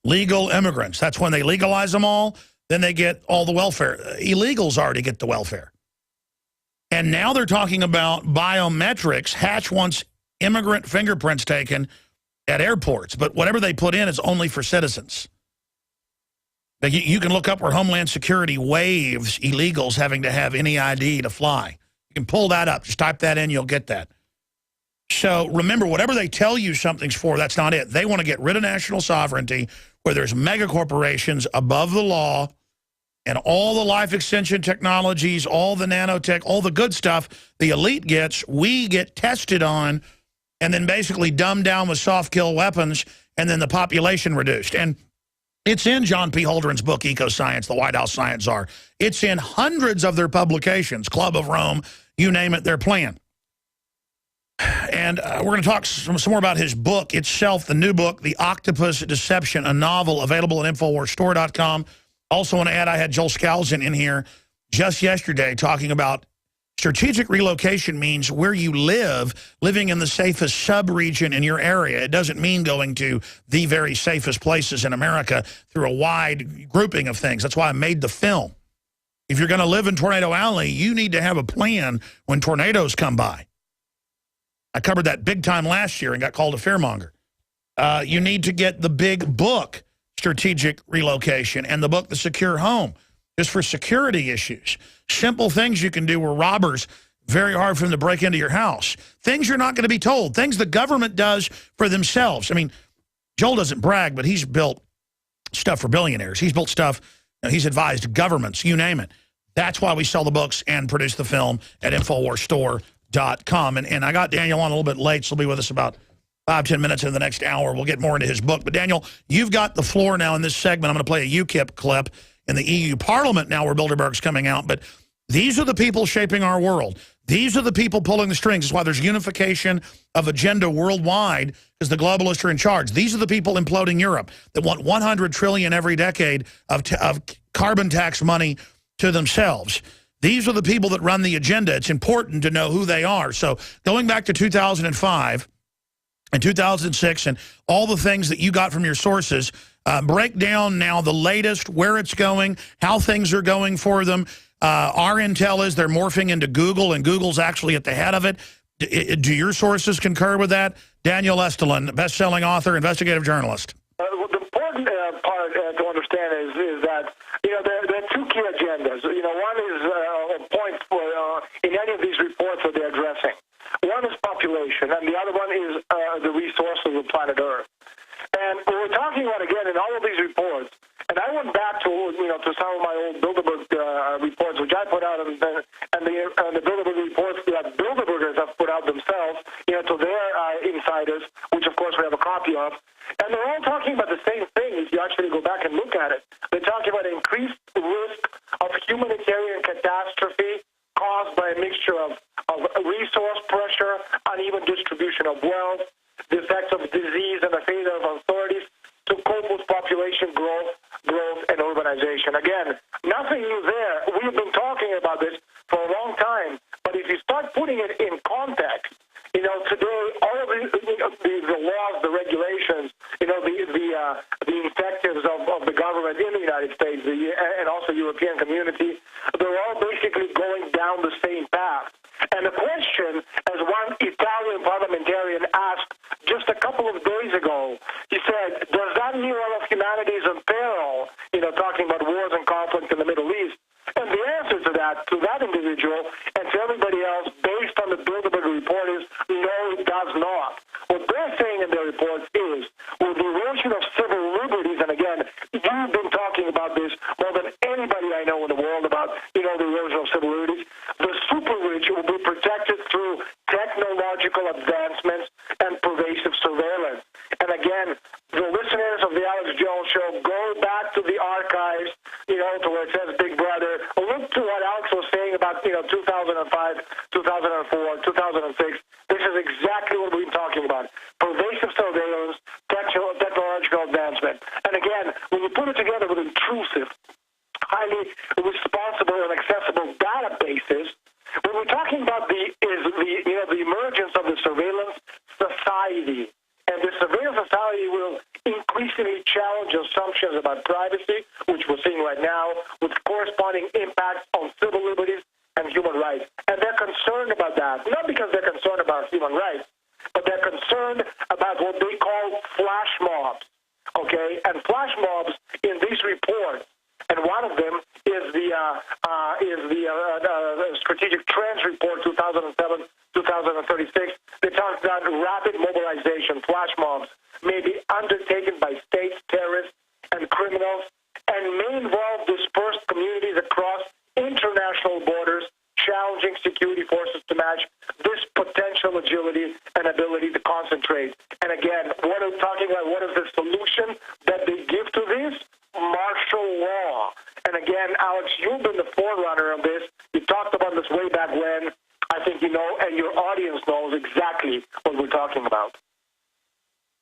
legal immigrants. That's when they legalize them all. Then they get all the welfare. Illegals already get the welfare. And now they're talking about biometrics. Hatch wants immigrant fingerprints taken at airports. But whatever they put in is only for citizens. Like you can look up where Homeland Security waives illegals having to have any ID to fly. You can pull that up. Just type that in, you'll get that. So remember, whatever they tell you something's for, that's not it. They want to get rid of national sovereignty, where there's mega corporations above the law, and all the life extension technologies, all the nanotech, all the good stuff the elite gets, we get tested on, and then basically dumbed down with soft kill weapons, and then the population reduced. And it's in John P. Holdren's book, Eco-Science, the White House Science Czar. It's in hundreds of their publications, Club of Rome, you name it, their plan. And we're going to talk some more about his book itself, the new book, The Octopus Deception, a novel available at InfoWarsStore.com. Also want to add, I had Joel Skousen in here just yesterday talking about strategic relocation means where you live, living in the safest sub-region in your area. It doesn't mean going to the very safest places in America through a wide grouping of things. That's why I made the film. If you're going to live in Tornado Alley, you need to have a plan when tornadoes come by. I covered that big time last year and got called a fearmonger. You need to get the big book, Strategic Relocation, and the book, The Secure Home, just for security issues. Simple things you can do where robbers, very hard for them to break into your house. Things you're not going to be told. Things the government does for themselves. I mean, Joel doesn't brag, but he's built stuff for billionaires. He's built stuff, he's advised governments, you name it. That's why we sell the books and produce the film at InfoWarsStore.com. And I got Daniel on a little bit late, so he'll be with us about 5-10 minutes in the next hour. We'll get more into his book. But Daniel, you've got the floor now in this segment. I'm going to play a UKIP clip in the EU Parliament now where Bilderberg's coming out. But these are the people shaping our world. These are the people pulling the strings. That's why there's unification of agenda worldwide, because the globalists are in charge. These are the people imploding Europe that want 100 trillion every decade of carbon tax money to themselves. These are the people that run the agenda. It's important to know who they are. So going back to 2005 and 2006 and all the things that you got from your sources, break down now the latest, where it's going, how things are going for them. Our intel is they're morphing into Google, and Google's actually at the head of it. Do your sources concur with that? Daniel Estulin, best-selling author, investigative journalist. Well, the important part to understand is that there are two key agendas. One is a point in any of these reports that they're addressing. One is population, and the other one is the resources of planet Earth. And we're talking about, again, in all of these reports, and I went back to some of my old Bilderberg reports, which I put out, and the Bilderberg reports that Bilderbergers have put out themselves, to their insiders, which of course we have a copy of. And they're all talking about the same thing if you actually go back and look at it. They're talking about increased risk of humanitarian catastrophe caused by a mixture of resource pressure, uneven distribution of wealth, the effects of disease, and the failure of authorities to cope with population growth, and urbanization. Again, nothing new there. We've been talking about this for a long time, but if you start putting it in context, today all of the laws, the regulations, the invectives of the government in the United States and also European community, they're all basically going down the same path. And the question, as one Italian parliamentarian asked just a couple of days ago, he said, does that mean all of humanity is in peril, talking about wars and conflict in the Middle East? And the answer to that individual and to everybody else, based on the Bilderberg report, is no, it does not. What they're saying in their reports is, with the erosion of civil liberties, and again, you've been talking about this more than anybody I know in the world about, the erosion of civil liberties, the super rich will be protected through technological advancements and pervasive surveillance. And again, the listeners of the Alex Jones Show, go back to the archives, to where it says Big Brother. Look to what Alex was saying about, 2005, 2004, 2006. This is exactly what we've been talking about. Pervasive surveillance, technological advancement. And again, when you put it together with intrusive, highly responsible and accessible databases, when we're talking about the emergence of the surveillance society, and the surveillance society will increasingly challenge assumptions about privacy, which we're seeing right now, with corresponding impacts on civil liberties and human rights. And they're concerned about that, not because they're concerned about human rights, but they're concerned about what they call Strategic Trends Report 2007-2036. They talk about rapid mobilization, flash mobs may be undertaken by states, terrorists, and criminals, and may involve dispersed communities across international borders, challenging security forces to match this potential agility and ability to concentrate. And again, what are we talking about? What is the solution that they give to this? Martial law. And again, Alex, you've been the forerunner of this. You talked about this way back when. I think you know, and your audience knows exactly what we're talking about.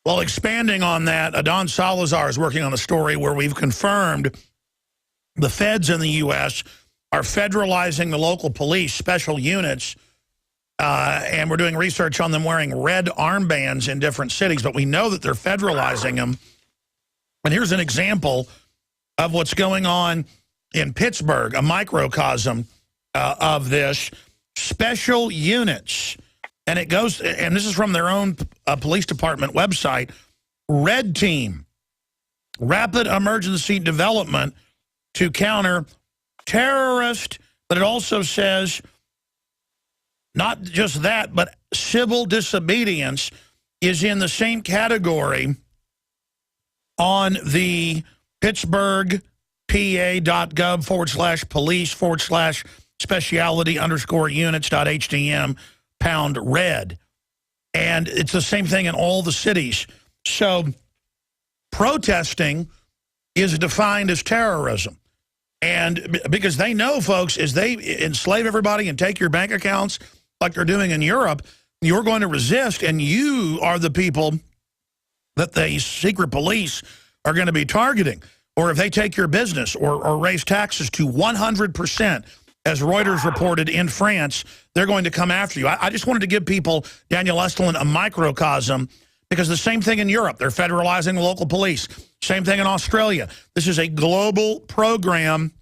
Well, expanding on that, Adon Salazar is working on a story where we've confirmed the feds in the U.S. are federalizing the local police, special units, and we're doing research on them wearing red armbands in different cities, but we know that they're federalizing them. And here's an example of what's going on in Pittsburgh, a microcosm of this. Special units, and it goes, and this is from their own police department website, Red Team, Rapid Emergency Development to counter terrorist, but it also says not just that, but civil disobedience is in the same category on the pittsburgh.gov/police/speciality_units.htm#red. And it's the same thing in all the cities. So protesting is defined as terrorism. And because they know, folks, as they enslave everybody and take your bank accounts like they're doing in Europe, you're going to resist, and you are the people that the secret police are going to be targeting. Or if they take your business or raise taxes to 100%, as Reuters reported in France, they're going to come after you. I just wanted to give people, Daniel Estulin, a microcosm, because the same thing in Europe. They're federalizing the local police. Same thing in Australia. This is a global program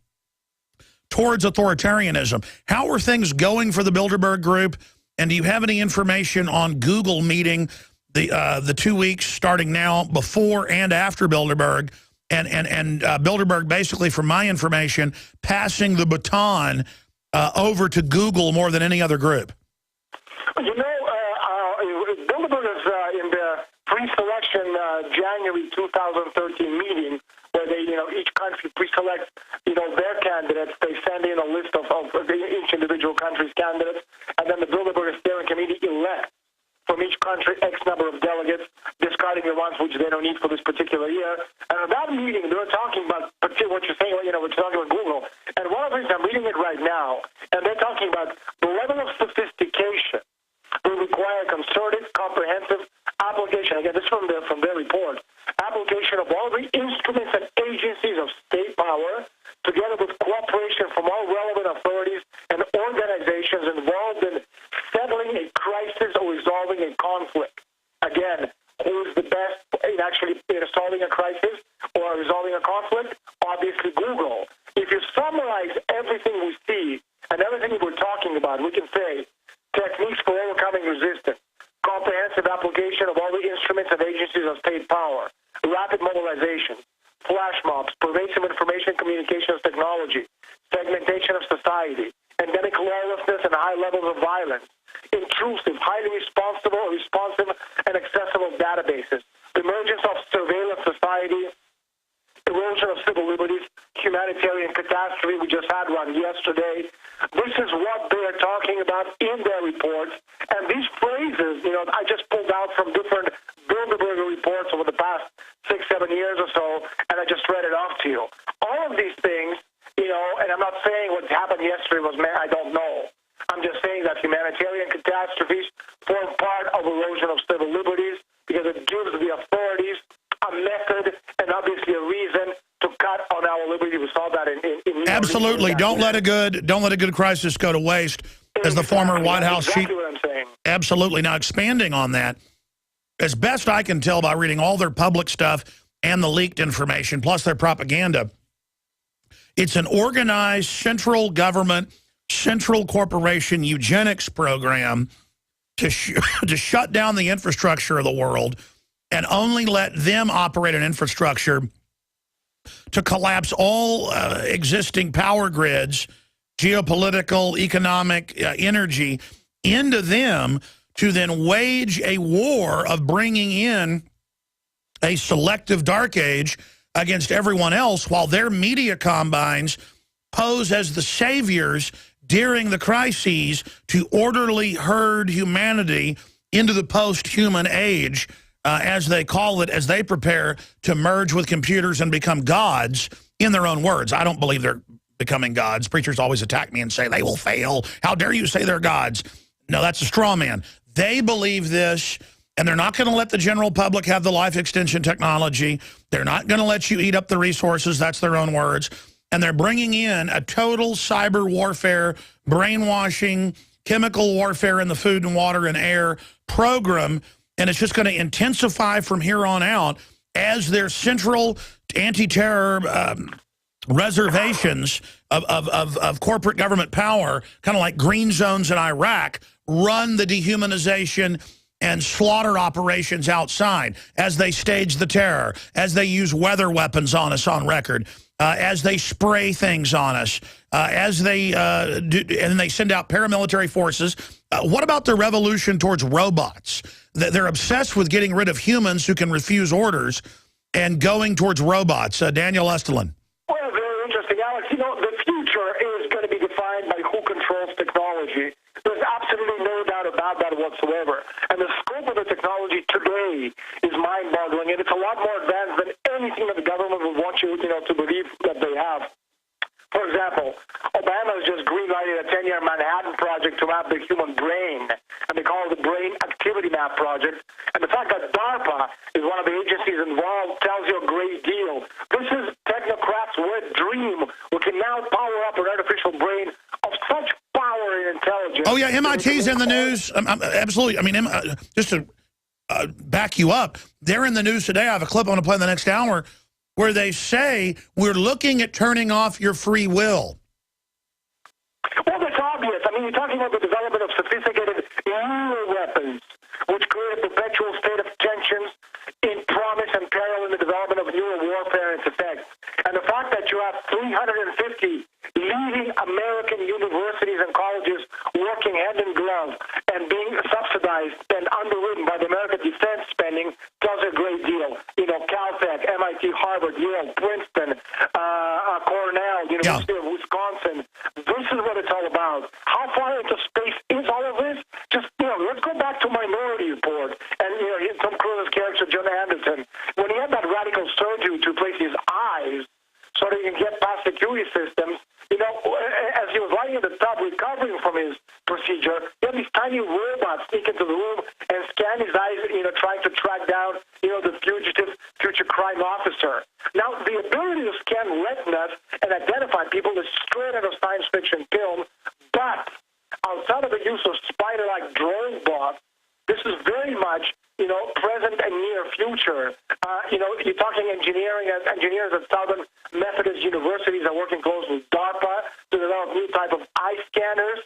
towards authoritarianism. How are things going for the Bilderberg Group? And do you have any information on Google meeting the 2 weeks starting now before and after Bilderberg? And Bilderberg, basically, from my information, passing the baton over to Google more than any other group. You know, Bilderberg is in the pre-selection January 2013 meeting where they, each country pre-selects, their candidates. They send in a list of each individual country's candidates, and then the Bilderberg Steering Committee elects from each country X number of delegates, discarding the ones which they don't need for this particular year. And at that meeting, they were talking about what you're saying, what you're talking about Google. And one of the things, I'm reading it right now, and they're talking about the level of sophistication will require concerted, comprehensive application. Again, this is from their report. Application of all the instruments and agencies of state power, together with cooperation from all relevant authorities and organizations involved in settling a crisis or resolving a conflict. Again, who is the best in actually solving a crisis or resolving a conflict? Obviously, Google. If you summarize everything we see and everything we're talking about, we can say techniques for overcoming resistance, comprehensive application of all the instruments and agencies of state power, rapid mobilization, flash mobs, pervasive information communications technology, segmentation of society, endemic lawlessness and high levels of violence, intrusive, highly responsive and accessible databases, emergence of surveillance society, erosion of civil liberties, humanitarian catastrophe. We just had one yesterday. This is what they are talking about in their reports. And these phrases, I just pulled out from different Bilderberg reports over the past 6-7 years or so, and I just read it off to you. All of these things, and I'm not saying what happened yesterday was, I don't know. I'm just saying that humanitarian catastrophes form part of erosion of civil liberties because it gives the authorities a method and obviously a reason to cut on our liberty. We saw that in absolutely. Don't let a good crisis go to waste, as the former White House chief. Exactly what I'm saying. Absolutely. Now, expanding on that, as best I can tell by reading all their public stuff and the leaked information, plus their propaganda, it's an organized central government, central corporation eugenics program to shut down the infrastructure of the world and only let them operate an infrastructure to collapse all existing power grids, geopolitical, economic, energy, into them to then wage a war of bringing in a selective dark age against everyone else, while their media combines pose as the saviors during the crises to orderly herd humanity into the post-human age, as they call it, as they prepare to merge with computers and become gods, in their own words. I don't believe they're becoming gods. Preachers always attack me and say they will fail. How dare you say they're gods? No, that's a straw man. They believe this, and they're not going to let the general public have the life extension technology. They're not going to let you eat up the resources. That's their own words. And they're bringing in a total cyber warfare, brainwashing, chemical warfare in the food and water and air program, and it's just going to intensify from here on out as their central anti-terror reservations of corporate government power, kind of like green zones in Iraq, run the dehumanization and slaughter operations outside as they stage the terror, as they use weather weapons on us on record, as they spray things on us, as they and they send out paramilitary forces. What about the revolution towards robots? They're obsessed with getting rid of humans who can refuse orders and going towards robots. Daniel Estulin. Well, very interesting, Alex. You know, the future is going to be defined by who controls technology. There's absolutely no doubt about that whatsoever. And the scope of the technology today is mind-boggling, and it's a lot more advanced than anything that the government would want you to believe that they have. For example, Obama has just green-lighted a 10-year Manhattan project to map the human brain, and they call it the Brain Activity Map Project. And the fact that DARPA is one of the agencies involved tells you a great deal. This is technocrats' wet dream. We can now power up an artificial brain of such power and intelligence. Oh, yeah, MIT's in the news. Absolutely. I mean, just to back you up, they're in the news today. I have a clip I want to play in the next hour where they say we're looking at turning off your free will. Well, that's obvious. I mean, you're talking about the development of sophisticated neural weapons, which create a perpetual state of tensions in promise and peril in the development of neural warfare and its effects. And the fact that you have 350 leading American universities and colleges working hand in glove and being subsidized and underwritten by the American defense spending tells a great deal. You know, Caltech, MIT, Harvard, Yale, Princeton, Cornell, University of Wisconsin. This is what it's all about. How far into space is all of this? Just, let's go back to Minority Report and, Tom Cruise's character, John Anderson. When he had that radical surgery to replace his eyes so that he can get past security systems, as he was lying in the tub recovering from his procedure, he had these tiny robots sneak into the room and scan his eyes, trying to track down, the fugitive future crime officer. Now, the ability to scan retinas and identify people is straight out of science fiction film, but outside of the use of spider-like drone bots, this is very much, present and near future. You're talking engineers at Southern Methodist universities are working closely with DARPA to develop new type of eye scanners,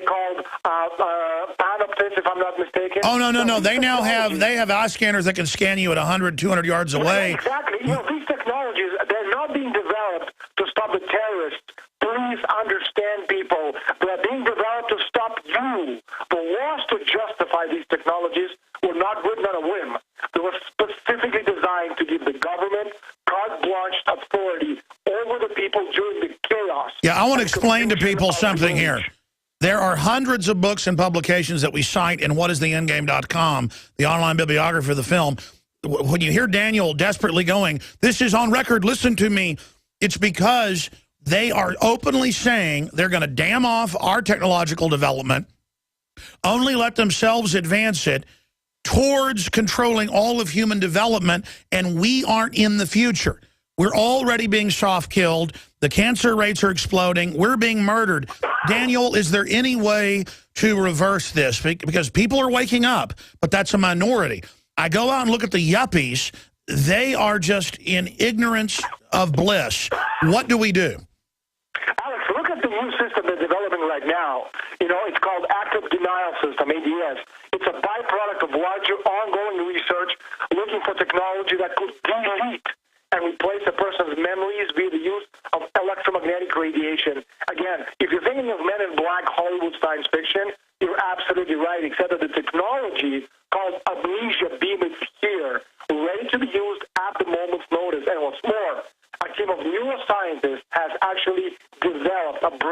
called Panoptis, if I'm not mistaken. Oh, no. They now have eye scanners that can scan you at 100, 200 yards away. Exactly. These technologies, they're not being developed to stop the terrorists. Please understand, people. They're being developed to stop you. The wars to justify these technologies were not written on a whim. They were specifically designed to give the government carte blanche authority over the people during the chaos. Yeah, I want to explain to people something here. There are hundreds of books and publications that we cite in whatistheendgame.com, the online bibliography of the film. When you hear Daniel desperately going, this is on record, listen to me, it's because they are openly saying they're going to dam off our technological development, only let themselves advance it towards controlling all of human development, and we aren't in the future. We're already being soft-killed. The cancer rates are exploding. We're being murdered. Daniel, is there any way to reverse this? Because people are waking up, but that's a minority. I go out and look at the yuppies. They are just in ignorance of bliss. What do we do? Alex, look at the new system they're developing right now. It's called Active Denial System, ADS. It's a byproduct of larger ongoing research looking for technology that could delete and replace a person's memory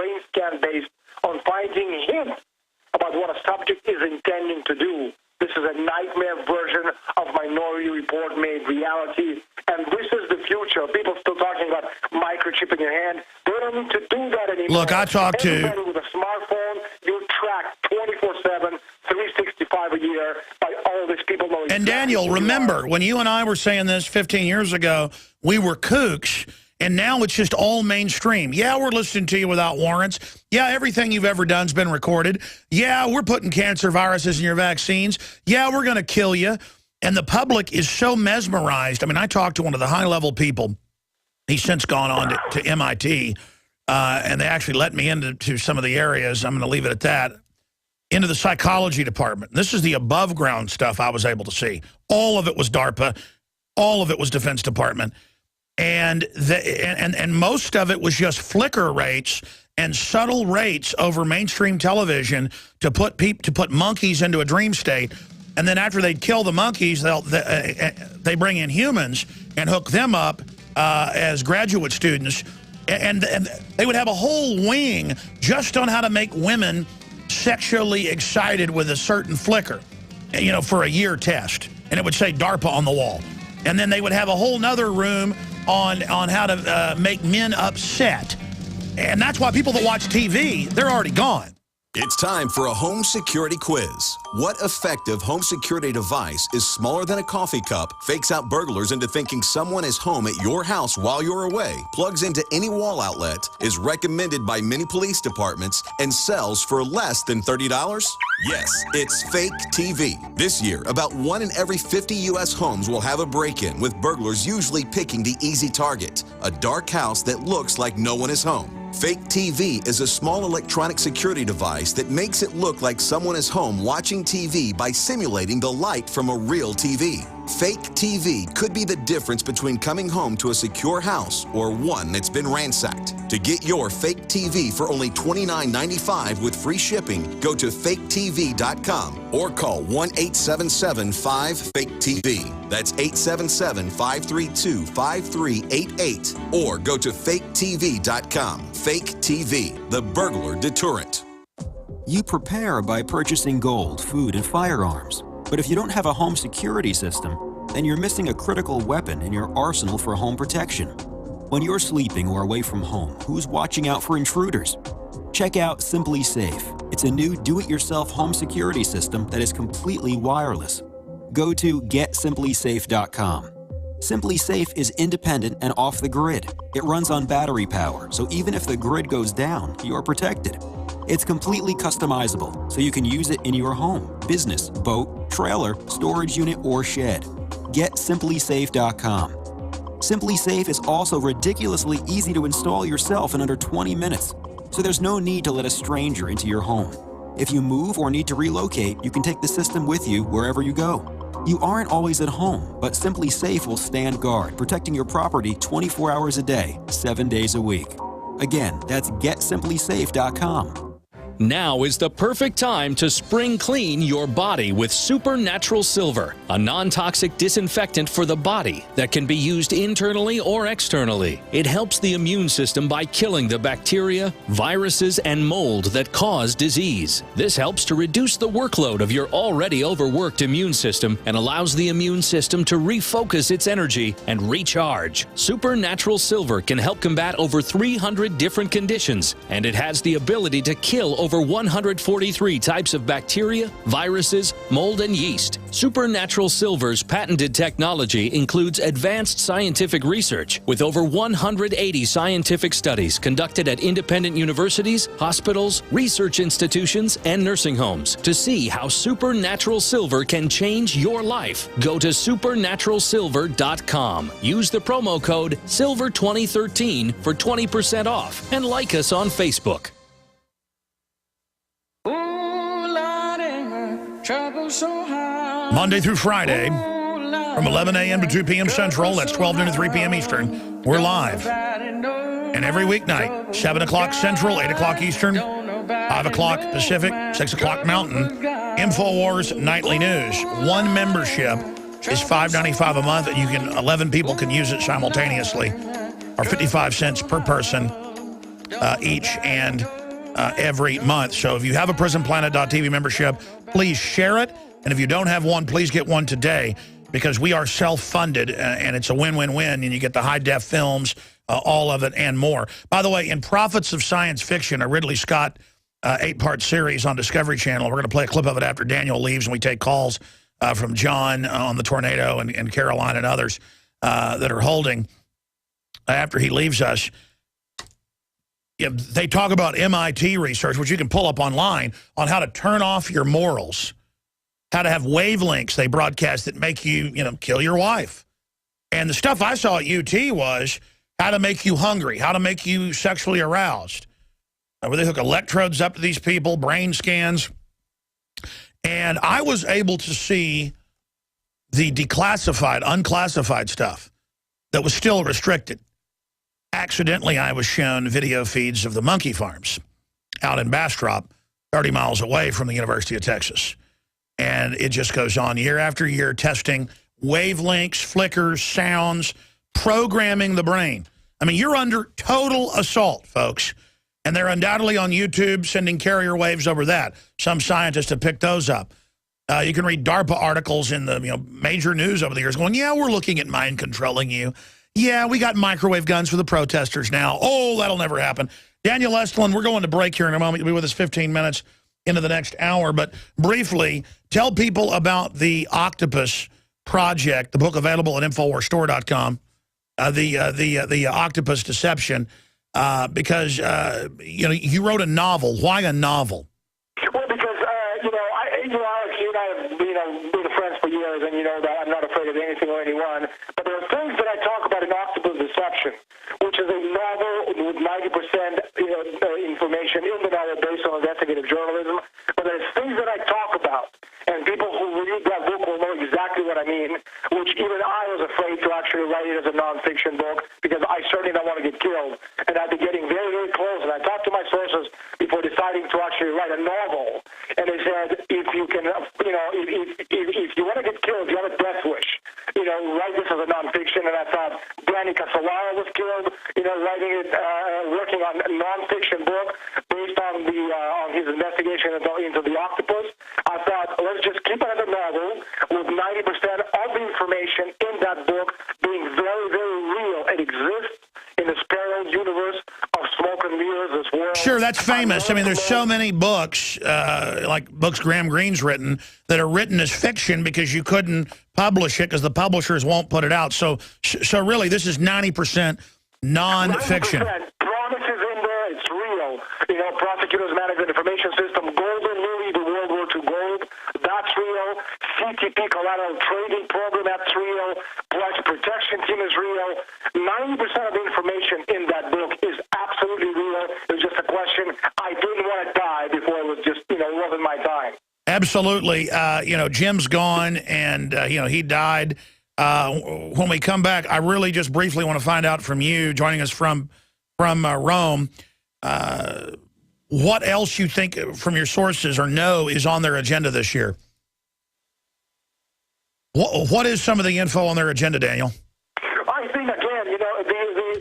brain scan based on finding hints about what a subject is intending to do. This is a nightmare version of Minority Report made reality, and this is the future. People still talking about microchipping your hand. They don't need to do that anymore. Look, I talked to... Everybody with a smartphone, you're tracked 24/7, 365 a year by all these people knowing. And Daniel, remember, when you and I were saying this 15 years ago, we were kooks, and now it's just all mainstream. Yeah, we're listening to you without warrants. Yeah, everything you've ever done's been recorded. Yeah, we're putting cancer viruses in your vaccines. Yeah, we're going to kill you. And the public is so mesmerized. I mean, I talked to one of the high-level people. He's since gone on to MIT, and they actually let me into some of the areas. I'm going to leave it at that. Into the psychology department. This is the above-ground stuff I was able to see. All of it was DARPA. All of it was Defense Department. And most of it was just flicker rates and subtle rates over mainstream television to put monkeys into a dream state, and then after they'd kill the monkeys, they bring in humans and hook them up as graduate students, and they would have a whole wing just on how to make women sexually excited with a certain flicker, you know, for a year test, and it would say DARPA on the wall, and then they would have a whole nother room on how to make men upset. And that's why people that watch TV, they're already gone. It's time for a home security quiz. What effective home security device is smaller than a coffee cup, fakes out burglars into thinking someone is home at your house while you're away, plugs into any wall outlet, is recommended by many police departments, and sells for less than $30? Yes, it's Fake TV. This year, about 1 in every 50 U.S. homes will have a break-in, with burglars usually picking the easy target, a dark house that looks like no one is home. Fake TV is a small electronic security device that makes it look like someone is home watching TV by simulating the light from a real TV. Fake TV could be the difference between coming home to a secure house or one that's been ransacked. To get your fake TV for only $29.95 with free shipping, go to faketv.com or call 1-877-5-FAKE-TV. That's 877-532-5388 or go to faketv.com. Fake TV, the burglar deterrent. You prepare by purchasing gold, food, and firearms. But if you don't have a home security system, then you're missing a critical weapon in your arsenal for home protection. When you're sleeping or away from home, who's watching out for intruders? Check out Simply Safe. It's a new do-it-yourself home security system that is completely wireless. Go to GetSimplySafe.com. Simply Safe is independent and off the grid. It runs on battery power, so even if the grid goes down, you're protected. It's completely customizable, so you can use it in your home, business, boat, trailer, storage unit, or shed. GetSimplySafe.com. Simply Safe is also ridiculously easy to install yourself in under 20 minutes, so there's no need to let a stranger into your home. If you move or need to relocate, you can take the system with you wherever you go. You aren't always at home, but Simply Safe will stand guard, protecting your property 24 hours a day, 7 days a week. Again, that's GetSimplySafe.com. Now is the perfect time to spring clean your body with Supernatural Silver, a non-toxic disinfectant for the body that can be used internally or externally. It helps the immune system by killing the bacteria, viruses, and mold that cause disease. This helps to reduce the workload of your already overworked immune system and allows the immune system to refocus its energy and recharge. Supernatural Silver can help combat over 300 different conditions, and it has the ability to kill over 143 types of bacteria, viruses, mold, and yeast. Supernatural Silver's patented technology includes advanced scientific research with over 180 scientific studies conducted at independent universities, hospitals, research institutions, and nursing homes to see how Supernatural Silver can change your life. Go to supernaturalsilver.com. Use the promo code SILVER2013 for 20% off and like us on Facebook. Monday through Friday, from 11 a.m. to 2 p.m. Central, that's 12 noon to 3 p.m. Eastern, we're live. And every weeknight, 7 o'clock Central, 8 o'clock Eastern, 5 o'clock Pacific, 6 o'clock Mountain, InfoWars Nightly News. One membership is $5.95 a month, and 11 people can use it simultaneously, or 55 cents per person each, and every month. So if you have a PrisonPlanet.tv membership, please share it. And if you don't have one, please get one today, because we are self-funded, and it's a win-win-win, and you get the high-def films, all of it, and more. By the way, in Prophets of Science Fiction, a Ridley Scott 8-part series on Discovery Channel, we're going to play a clip of it after Daniel leaves, and we take calls from John on the tornado and Caroline and others that are holding after he leaves us. Yeah, they talk about MIT research, which you can pull up online, on how to turn off your morals, how to have wavelengths they broadcast that make you, kill your wife. And the stuff I saw at UT was how to make you hungry, how to make you sexually aroused, where they hook electrodes up to these people, brain scans. And I was able to see the declassified, unclassified stuff that was still restricted. Accidentally, I was shown video feeds of the monkey farms out in Bastrop, 30 miles away from the University of Texas. And it just goes on year after year, testing wavelengths, flickers, sounds, programming the brain. I mean, you're under total assault, folks. And they're undoubtedly on YouTube sending carrier waves over that. Some scientists have picked those up. You can read DARPA articles in the major news over the years going, yeah, we're looking at mind controlling you. Yeah, we got microwave guns for the protesters now. Oh, that'll never happen. Daniel Estulin, we're going to break here in a moment. You'll be with us 15 minutes into the next hour. But briefly, tell people about the Octopus Project, the book available at InfoWarsStore.com, the Octopus Deception, because, you wrote a novel. Why a novel? Well, because, Alex, you and I have been friends for years, and you know that I'm not afraid of anything or anyone. But there are things that I talk about in Octopus Deception, which is a novel with 90% information in the novel based on investigative journalism. But there's things that I talk about, and people who read that book will know exactly what I mean, which even I was afraid to actually write it as a nonfiction book, because I certainly don't want to get killed. And I've been getting very, very close, and I talked to my sources before deciding to actually write a novel. And they said, if you can, if you want to get killed, you have a death wish. Write this as a nonfiction. And I thought Danny Casolaro was killed, writing it, working on a nonfiction book based on on his investigation into the octopus. I thought, let's just keep it as a novel with 90% of the information in that book being very, very real. It exists in this parallel universe of smoke and mirrors, this world. Sure, that's famous. I mean, there's so many books, like books Graham Greene's written, that are written as fiction because you couldn't publish it because the publishers won't put it out. So really, this is 90% non-fiction. 90%. Promises in there, it's real. Prosecutors Management Information System, Golden Lily, the World War II gold, that's real. CTP Collateral Trading Program, that's real. Pledge Protection Team is real. 90% of the information in that book is absolutely real. It's just a question. I didn't want to die before it was just, it wasn't my time. Absolutely. Jim's gone, and, he died. When we come back, I really just briefly want to find out from you, joining us from Rome, what else you think from your sources or know is on their agenda this year? What is some of the info on their agenda, Daniel? I think, again,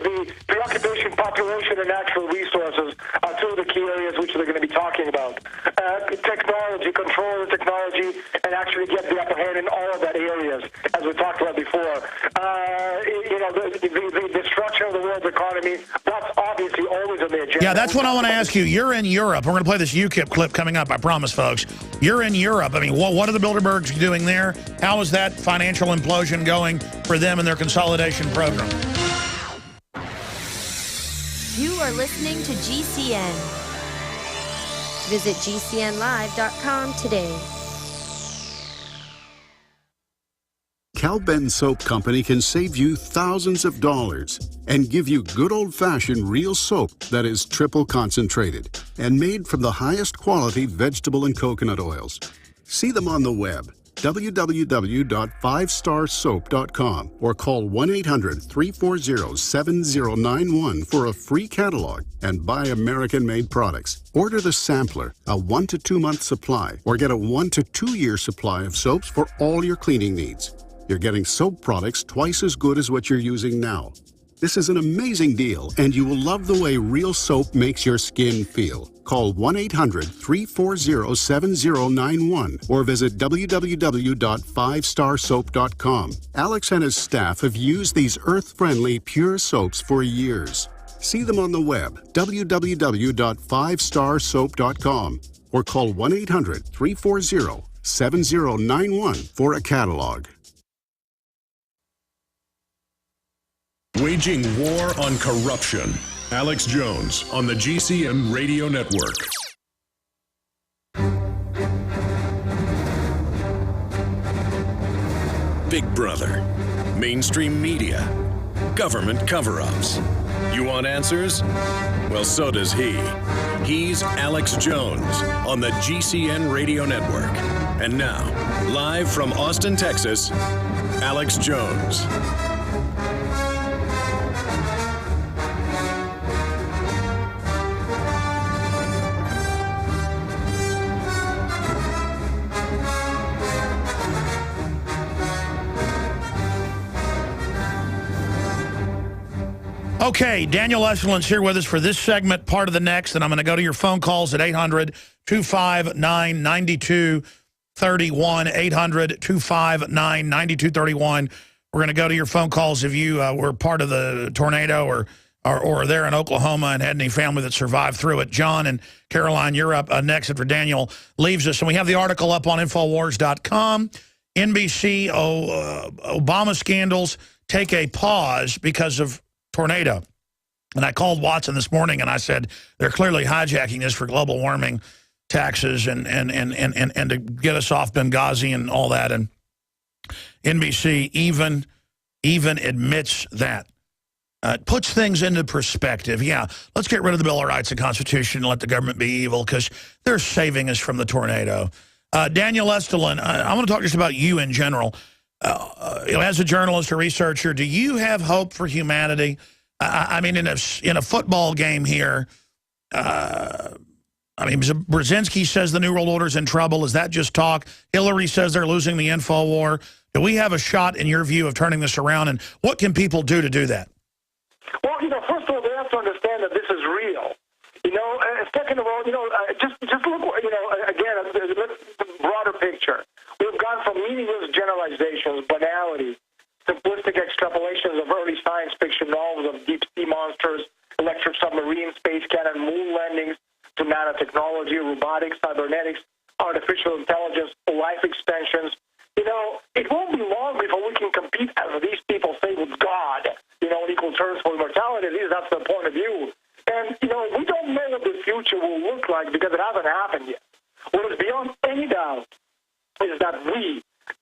the preoccupation, population, and natural resources are two of the key areas which they're going to be talking about. Technology, control the technology, and actually get the upper hand in all of that areas, as we talked about before. The destruction of the world's economy, that's obviously always on the agenda. Yeah, that's what I want to ask you. You're in Europe. We're going to play this UKIP clip coming up, I promise, folks. You're in Europe. I mean, what are the Bilderbergs doing there? How is that financial implosion going for them and their consolidation program? You are listening to GCN. Visit GCNlive.com today. Cal-Ben Soap Company can save you thousands of dollars and give you good old-fashioned real soap that is triple concentrated and made from the highest quality vegetable and coconut oils. See them on the web, www.5starsoap.com, or call 1-800-340-7091 for a free catalog and buy American-made products. Order the sampler, a 1 to 2 month supply, or get a 1 to 2 year supply of soaps for all your cleaning needs. You're getting soap products twice as good as what you're using now. This is an amazing deal, and you will love the way real soap makes your skin feel. Call 1-800-340-7091 or visit www.5starsoap.com. Alex and his staff have used these earth-friendly, pure soaps for years. See them on the web, www.5starsoap.com, or call 1-800-340-7091 for a catalog. Waging war on corruption. Alex Jones on the GCN Radio Network. Big Brother, mainstream media, government cover-ups. You want answers? Well, so does he. He's Alex Jones on the GCN Radio Network. And now, live from Austin, Texas, Alex Jones. Okay, Daniel Estulin's here with us for this segment, part of the next, and I'm going to go to your phone calls at 800-259-9231, 800-259-9231. We're going to go to your phone calls if you were part of the tornado or there in Oklahoma and had any family that survived through it. John and Caroline, you're up next after Daniel leaves us. And we have the article up on Infowars.com. NBC, Obama scandals take a pause because of tornado. And I called Watson this morning and I said, they're clearly hijacking this for global warming taxes and to get us off Benghazi and all that. And NBC even admits that. It puts things into perspective. Yeah, let's get rid of the Bill of Rights and Constitution and let the government be evil because they're saving us from the tornado. Daniel Estulin, I want to talk just about you in general. As a journalist or researcher, do you have hope for humanity? I mean, in a football game here, I mean, Brzezinski says the New World Order's in trouble. Is that just talk? Hillary says they're losing the info war. Do we have a shot, in your view, of turning this around? And what can people do to do that? Well, first of all, they have to understand that this is real. Second of all, just look, again, the broader picture. We've gone from meaningless generalizations, banality, simplistic extrapolations of early science fiction novels of deep sea monsters, electric submarine, space cannon, moon landings, to nanotechnology, robotics, cybernetics, artificial intelligence, life extensions. It won't be long before we can compete, as these people say, with God, in equal terms for immortality. At least that's their point of view. And, we don't know what the future will look like because it hasn't happened yet. What is beyond any doubt is that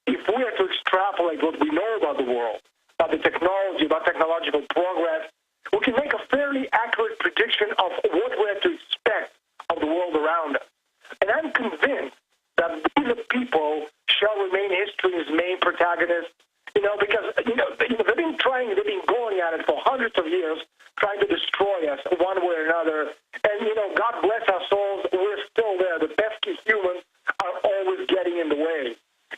if we are to extrapolate what we know about the world, about the technology, about technological progress, we can make a fairly accurate prediction of what we have to expect of the world around us. And I'm convinced that we, the people, shall remain history's main protagonists, because, they've been going at it for hundreds of years, trying to destroy us one way or another. And, God bless our souls, we're still there. The pesky humans are always getting in the way.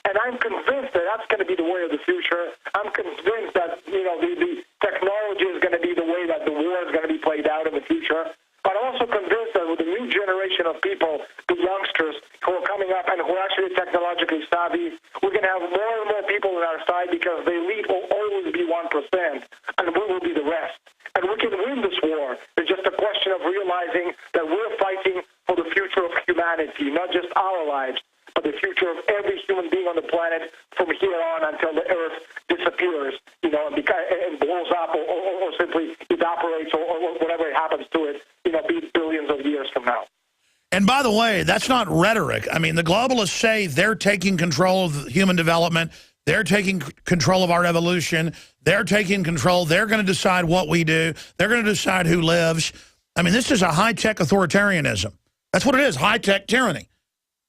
And I'm convinced that that's going to be the way of the future. I'm convinced that, the technology is going to be the way that the war is going to be played out in the future. But I'm also convinced that with the new generation of people, the youngsters who are coming up and who are actually technologically savvy, we're going to have more and more people on our side because the elite will always be 1% and we will be the rest. And we can win this war. It's just a question of realizing that we're fighting for the future of humanity, not just our lives, but the future of every human being on the planet from here on until the Earth disappears, and blows up or simply evaporates or whatever happens to it, be billions of years from now. And by the way, that's not rhetoric. I mean, the globalists say they're taking control of human development. They're taking control of our evolution. They're taking control. They're going to decide what we do. They're going to decide who lives. I mean, this is a high-tech authoritarianism. That's what it is, high-tech tyranny.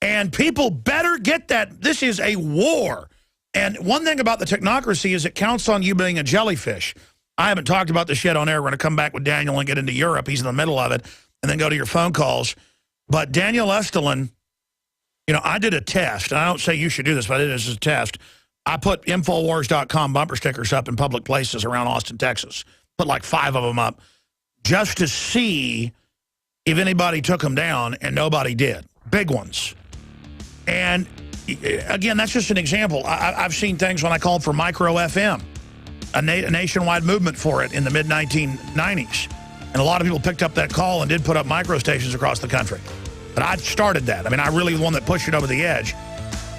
And people better get that. This is a war. And one thing about the technocracy is it counts on you being a jellyfish. I haven't talked about this yet on air. We're going to come back with Daniel and get into Europe. He's in the middle of it. And then go to your phone calls. But Daniel Estulin, I did a test. And I don't say you should do this, but I did this as a test. I put Infowars.com bumper stickers up in public places around Austin, Texas. Put like 5 of them up just to see if anybody took them down, and nobody did. Big ones. And again, that's just an example. I've seen things when I called for micro FM, a nationwide movement for it in the mid-1990s. And a lot of people picked up that call and did put up micro stations across the country. But I started that. I mean, I really the one that pushed it over the edge.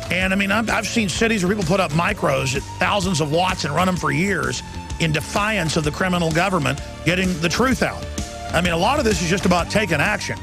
And, I mean, I've seen cities where people put up micros at thousands of watts and run them for years in defiance of the criminal government getting the truth out. I mean, a lot of this is just about taking action.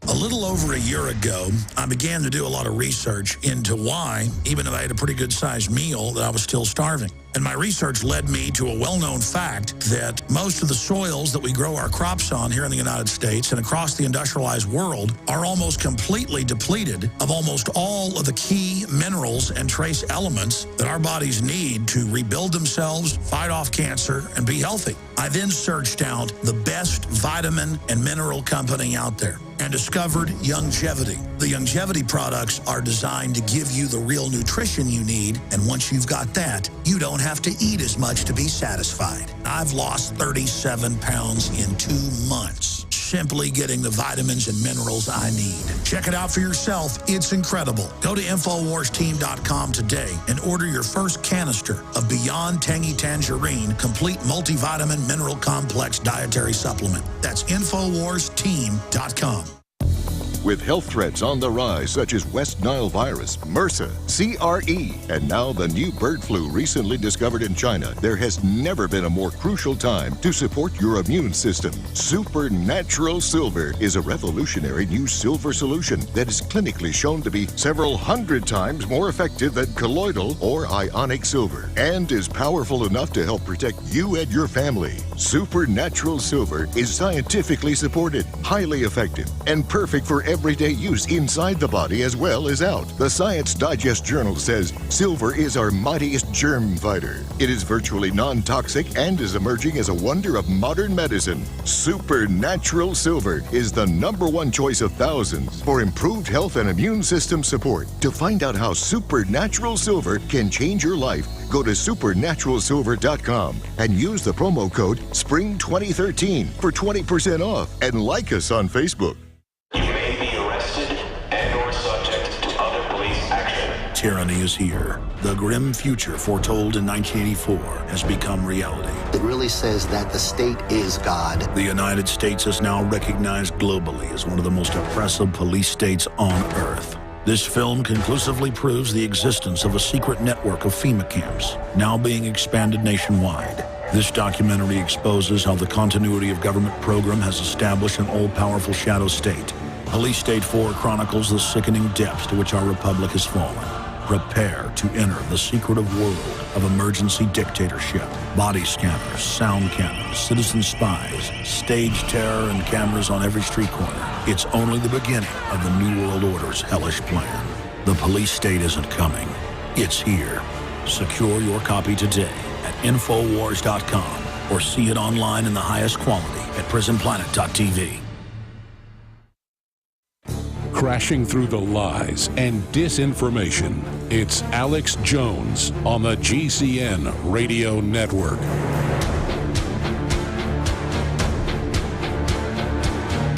A little over a year ago, I began to do a lot of research into why, even if I had a pretty good-sized meal, that I was still starving. And my research led me to a well-known fact that most of the soils that we grow our crops on here in the United States and across the industrialized world are almost completely depleted of almost all of the key minerals and trace elements that our bodies need to rebuild themselves, fight off cancer, and be healthy. I then searched out the best vitamin and mineral company out there and discovered Youngevity. The Youngevity products are designed to give you the real nutrition you need, and once you've got that, you don't have to eat as much to be satisfied. I've lost 37 pounds in 2 months, simply getting the vitamins and minerals I need. Check it out for yourself. It's incredible. Go to InfoWarsTeam.com today and order your first canister of Beyond Tangy Tangerine Complete Multivitamin Mineral Complex Dietary Supplement. That's InfoWarsTeam.com. With health threats on the rise, such as West Nile virus, MRSA, CRE, and now the new bird flu recently discovered in China, there has never been a more crucial time to support your immune system. Supernatural Silver is a revolutionary new silver solution that is clinically shown to be several hundred times more effective than colloidal or ionic silver, and is powerful enough to help protect you and your family. Supernatural Silver is scientifically supported, highly effective, and perfect for everyday use inside the body as well as out. The Science Digest Journal says silver is our mightiest germ fighter. It is virtually non-toxic and is emerging as a wonder of modern medicine. Supernatural Silver is the #1 choice of thousands for improved health and immune system support. To find out how Supernatural Silver can change your life, go to supernaturalsilver.com and use the promo code SPRING2013 for 20% off, and like us on Facebook. Tyranny is here. The grim future foretold in 1984 has become reality. It really says that the state is God. The United States is now recognized globally as one of the most oppressive police states on earth. This film conclusively proves the existence of a secret network of FEMA camps, now being expanded nationwide. This documentary exposes how the continuity of government program has established an all-powerful shadow state. Police State 4 chronicles the sickening depths to which our republic has fallen. Prepare to enter the secretive world of emergency dictatorship. Body scanners, sound cannons, citizen spies, stage terror, and cameras on every street corner. It's only the beginning of the New World Order's hellish plan. The police state isn't coming. It's here. Secure your copy today at Infowars.com or see it online in the highest quality at prisonplanet.tv. Crashing through the lies and disinformation, it's Alex Jones on the GCN Radio Network.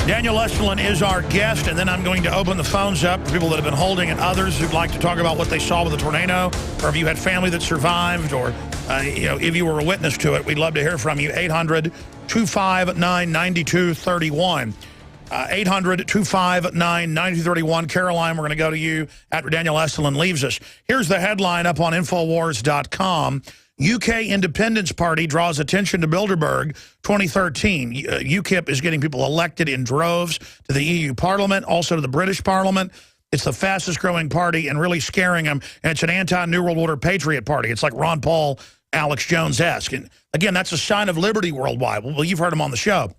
Daniel Estulin is our guest, and then I'm going to open the phones up for people that have been holding and others who'd like to talk about what they saw with the tornado, or if you had family that survived, or if you were a witness to it. We'd love to hear from you. 800-259-9231. 800-259-9231. Caroline, we're going to go to you after Daniel Estulin leaves us. Here's the headline up on Infowars.com. UK Independence Party draws attention to Bilderberg 2013. UKIP is getting people elected in droves to the EU Parliament, also to the British Parliament. It's the fastest growing party and really scaring them. And it's an anti-New World Order patriot party. It's like Ron Paul, Alex Jones-esque. And again, that's a sign of liberty worldwide. Well, you've heard him on the show.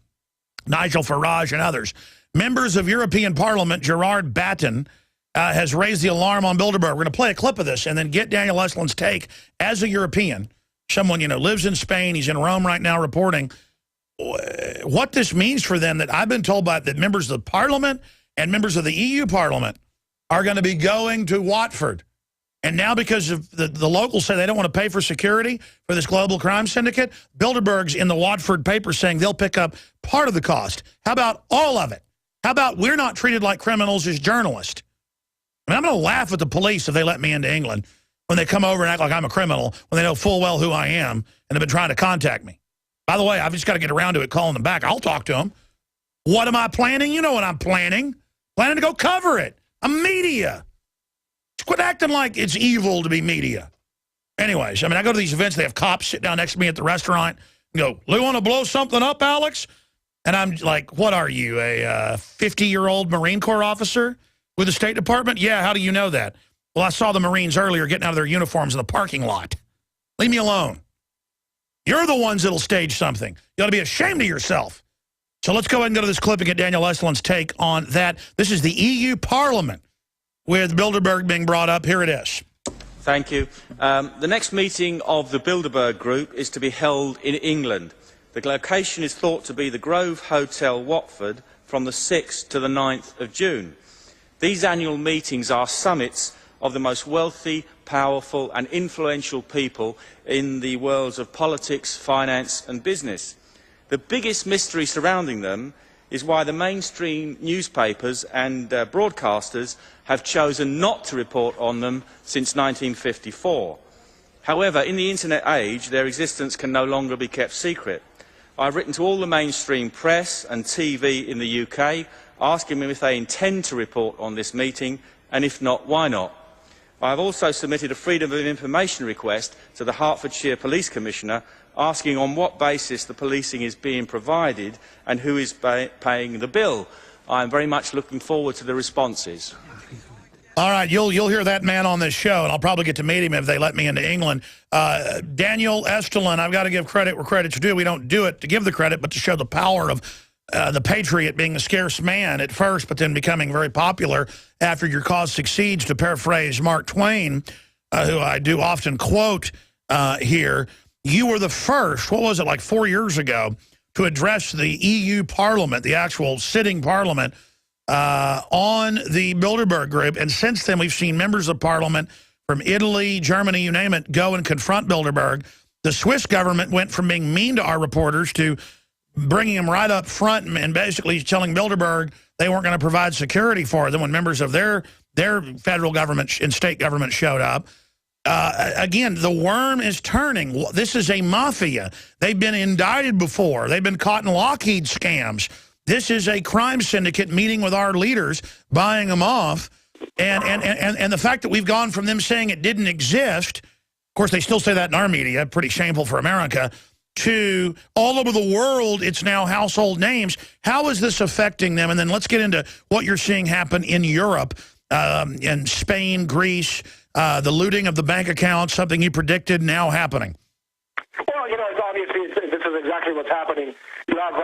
Nigel Farage and others. Members of European Parliament, Gerard Batten, has raised the alarm on Bilderberg. We're going to play a clip of this and then get Daniel Estulin's take as a European. Someone, lives in Spain. He's in Rome right now reporting what this means for them, that I've been told by that members of the Parliament and members of the EU Parliament are going to be going to Watford And now because of the locals say they don't want to pay for security for this global crime syndicate, Bilderberg's in the Watford paper saying they'll pick up part of the cost. How about all of it? How about we're not treated like criminals as journalists? I mean, I'm going to laugh at the police if they let me into England when they come over and act like I'm a criminal when they know full well who I am and have been trying to contact me. By the way, I've just got to get around to it, calling them back. I'll talk to them. What am I planning? You know what I'm planning. Planning to go cover it. I'm media. Quit acting like it's evil to be media. Anyways, I mean, I go to these events, they have cops sit down next to me at the restaurant and go, "You want to blow something up, Alex?" And I'm like, "What are you, a 50-year-old Marine Corps officer with the State Department?" "Yeah, how do you know that?" "Well, I saw the Marines earlier getting out of their uniforms in the parking lot." Leave me alone. You're the ones that'll stage something. You ought to be ashamed of yourself. So let's go ahead and go to this clip and get Daniel Estulin's take on that. This is the EU Parliament with Bilderberg being brought up. Here it is. Thank you. The next meeting of the Bilderberg Group is to be held in England. The location is thought to be the Grove Hotel, Watford, from the 6th to the 9th of June. These annual meetings are summits of the most wealthy, powerful and influential people in the worlds of politics, finance and business. The biggest mystery surrounding them is why the mainstream newspapers and broadcasters have chosen not to report on them since 1954. However, in the internet age, their existence can no longer be kept secret. I've written to all the mainstream press and TV in the UK, asking them if they intend to report on this meeting, and if not, why not. I have also submitted a Freedom of Information request to the Hertfordshire Police Commissioner, asking on what basis the policing is being provided and who is paying the bill. I am very much looking forward to the responses. All right, you'll hear that man on this show, and I'll probably get to meet him if they let me into England. Daniel Estulin, I've got to give credit where credit's due. We don't do it to give the credit, but to show the power of the patriot being a scarce man at first, but then becoming very popular after your cause succeeds, to paraphrase Mark Twain, who I do often quote here. You were the first, what was it, like 4 years ago, to address the EU Parliament, the actual sitting Parliament, on the Bilderberg Group. And since then, we've seen members of Parliament from Italy, Germany, you name it, go and confront Bilderberg. The Swiss government went from being mean to our reporters to bringing them right up front and basically telling Bilderberg they weren't going to provide security for them when members of their federal government and state government showed up. Again, the worm is turning. This is a mafia. They've been indicted before. They've been caught in Lockheed scams. This is a crime syndicate meeting with our leaders, buying them off. And the fact that we've gone from them saying it didn't exist, of course, they still say that in our media, pretty shameful for America, to all over the world, it's now household names. How is this affecting them? And then let's get into what you're seeing happen in Europe, in Spain, Greece, the looting of the bank accounts, something you predicted, now happening. Well, it's obviously, this is exactly what's happening. You have,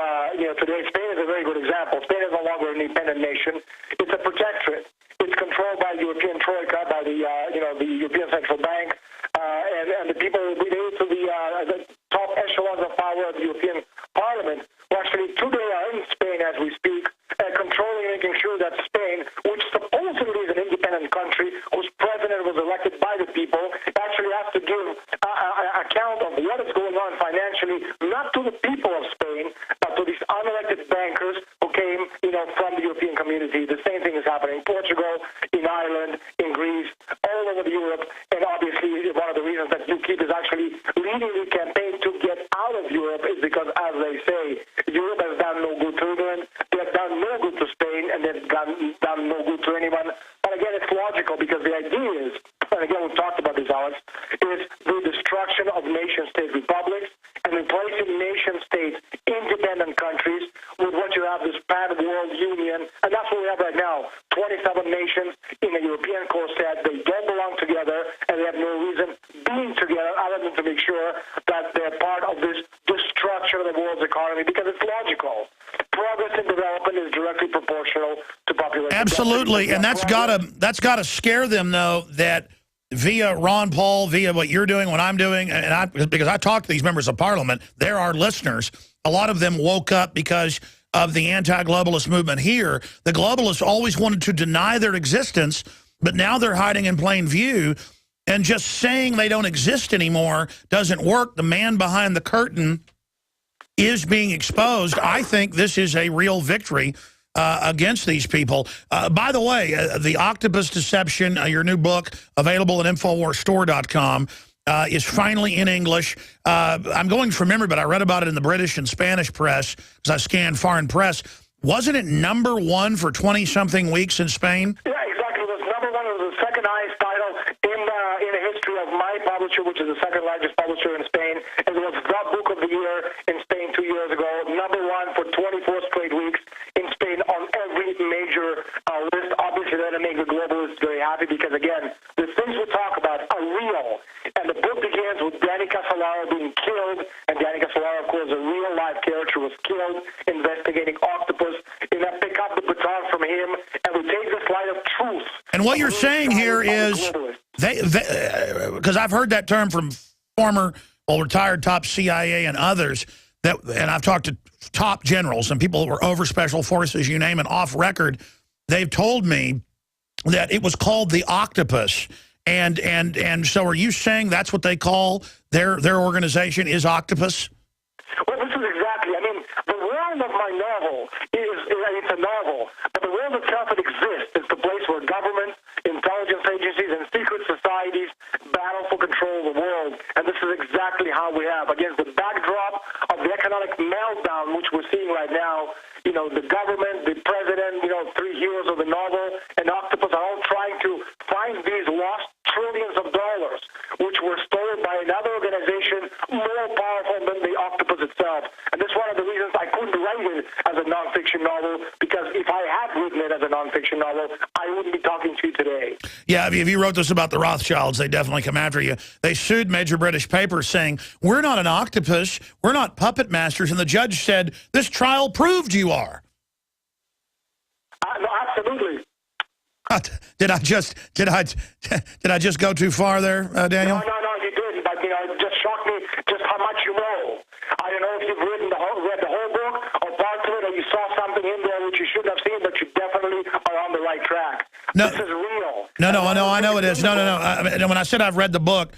today Spain is a very good example. Spain is no longer an independent nation. It's a protectorate. It's controlled by the European Troika, by the European Central Bank, and the people related to the top echelons of power of the European Parliament, who actually today are in Spain as we speak, controlling and making sure that Spain, which supposedly is an independent country, whose president was elected by the people, actually has to give account of what is going on financially, not to the people of Spain, but to these unelected bankers who came, from the European community. The same thing is happening in Portugal, in Ireland, in Greece, all over Europe, and obviously one of the reasons that UKIP is actually leading the campaign to get out of Europe is because, as they say, Europe has done no good to England, they have done no good to Spain, and they've done no good to anyone. But again, it's logical because the idea is, and again we've talked about this, Alex, is the destruction of nation-state republics and replacing nation-states, independent countries, with what you have, this pan-world union, and that's what we have right now. 27 nations in a European core set. They don't belong together, and they have no reason being together other than to make sure that they're part of this destruction of the world's economy, because it's logical. Progress and development is directly proportional to population. Absolutely, and that's gotta scare them, though, that via Ron Paul, via what you're doing, what I'm doing, and because I talk to these members of Parliament, they're our listeners. A lot of them woke up because of the anti-globalist movement here. The globalists always wanted to deny their existence, but now they're hiding in plain view. And just saying they don't exist anymore doesn't work. The man behind the curtain is being exposed. I think this is a real victory against these people. By the way, the Octopus Deception, your new book, available at InfoWarsStore.com, is finally in English. I'm going from memory, but I read about it in the British and Spanish press because I scanned foreign press. Wasn't it #1 for 20-something weeks in Spain? Yeah, exactly. It was #1. It was the second highest title in the history of my publisher, which is the second largest publisher in Spain. It was the book of the year in Spain 2 years ago. #1 for 24 straight weeks in Spain on every major list. Obviously, that'll make the globalists very happy because, again, the things we talk about are real. And the book begins with Danny Casolaro being killed. And Danny Casolaro, of course, a real-life character, was killed investigating Octopus. And I pick up the baton from him, and we take this light of truth. And what you're saying here is, because I've heard that term from former, retired top CIA and others, and I've talked to top generals and people who were over special forces, you name it, off record. They've told me that it was called the Octopus. And so are you saying that's what they call their organization is Octopus? Well, this is exactly. I mean, the world of my novel it's a novel, but the world itself, it exists. It's the place where government, intelligence agencies, and secret societies battle for control of the world. And this is exactly how we have, against the backdrop of the economic meltdown, which we're seeing right now. You know, the government, the president, three heroes of the novel, and Octopus are all trying to find these lost trillions of dollars, which were stolen by another organization more powerful than the Octopus itself. And that's one of the reasons I couldn't write it as a nonfiction novel, because if I had written it as a nonfiction novel, I wouldn't be talking to you today. Yeah, if you wrote this about the Rothschilds, they definitely come after you. They sued major British papers saying, we're not an octopus, we're not puppet masters, and the judge said, this trial proved you are. No, absolutely. Did I just go too far there, Daniel? No, you didn't. But it just shocked me just how much you know. I don't know if you've read the whole book or parts of it, or you saw something in there which you shouldn't have seen, but you definitely are on the right track. No, this is real. No, I know it is. No. When I said I've read the book,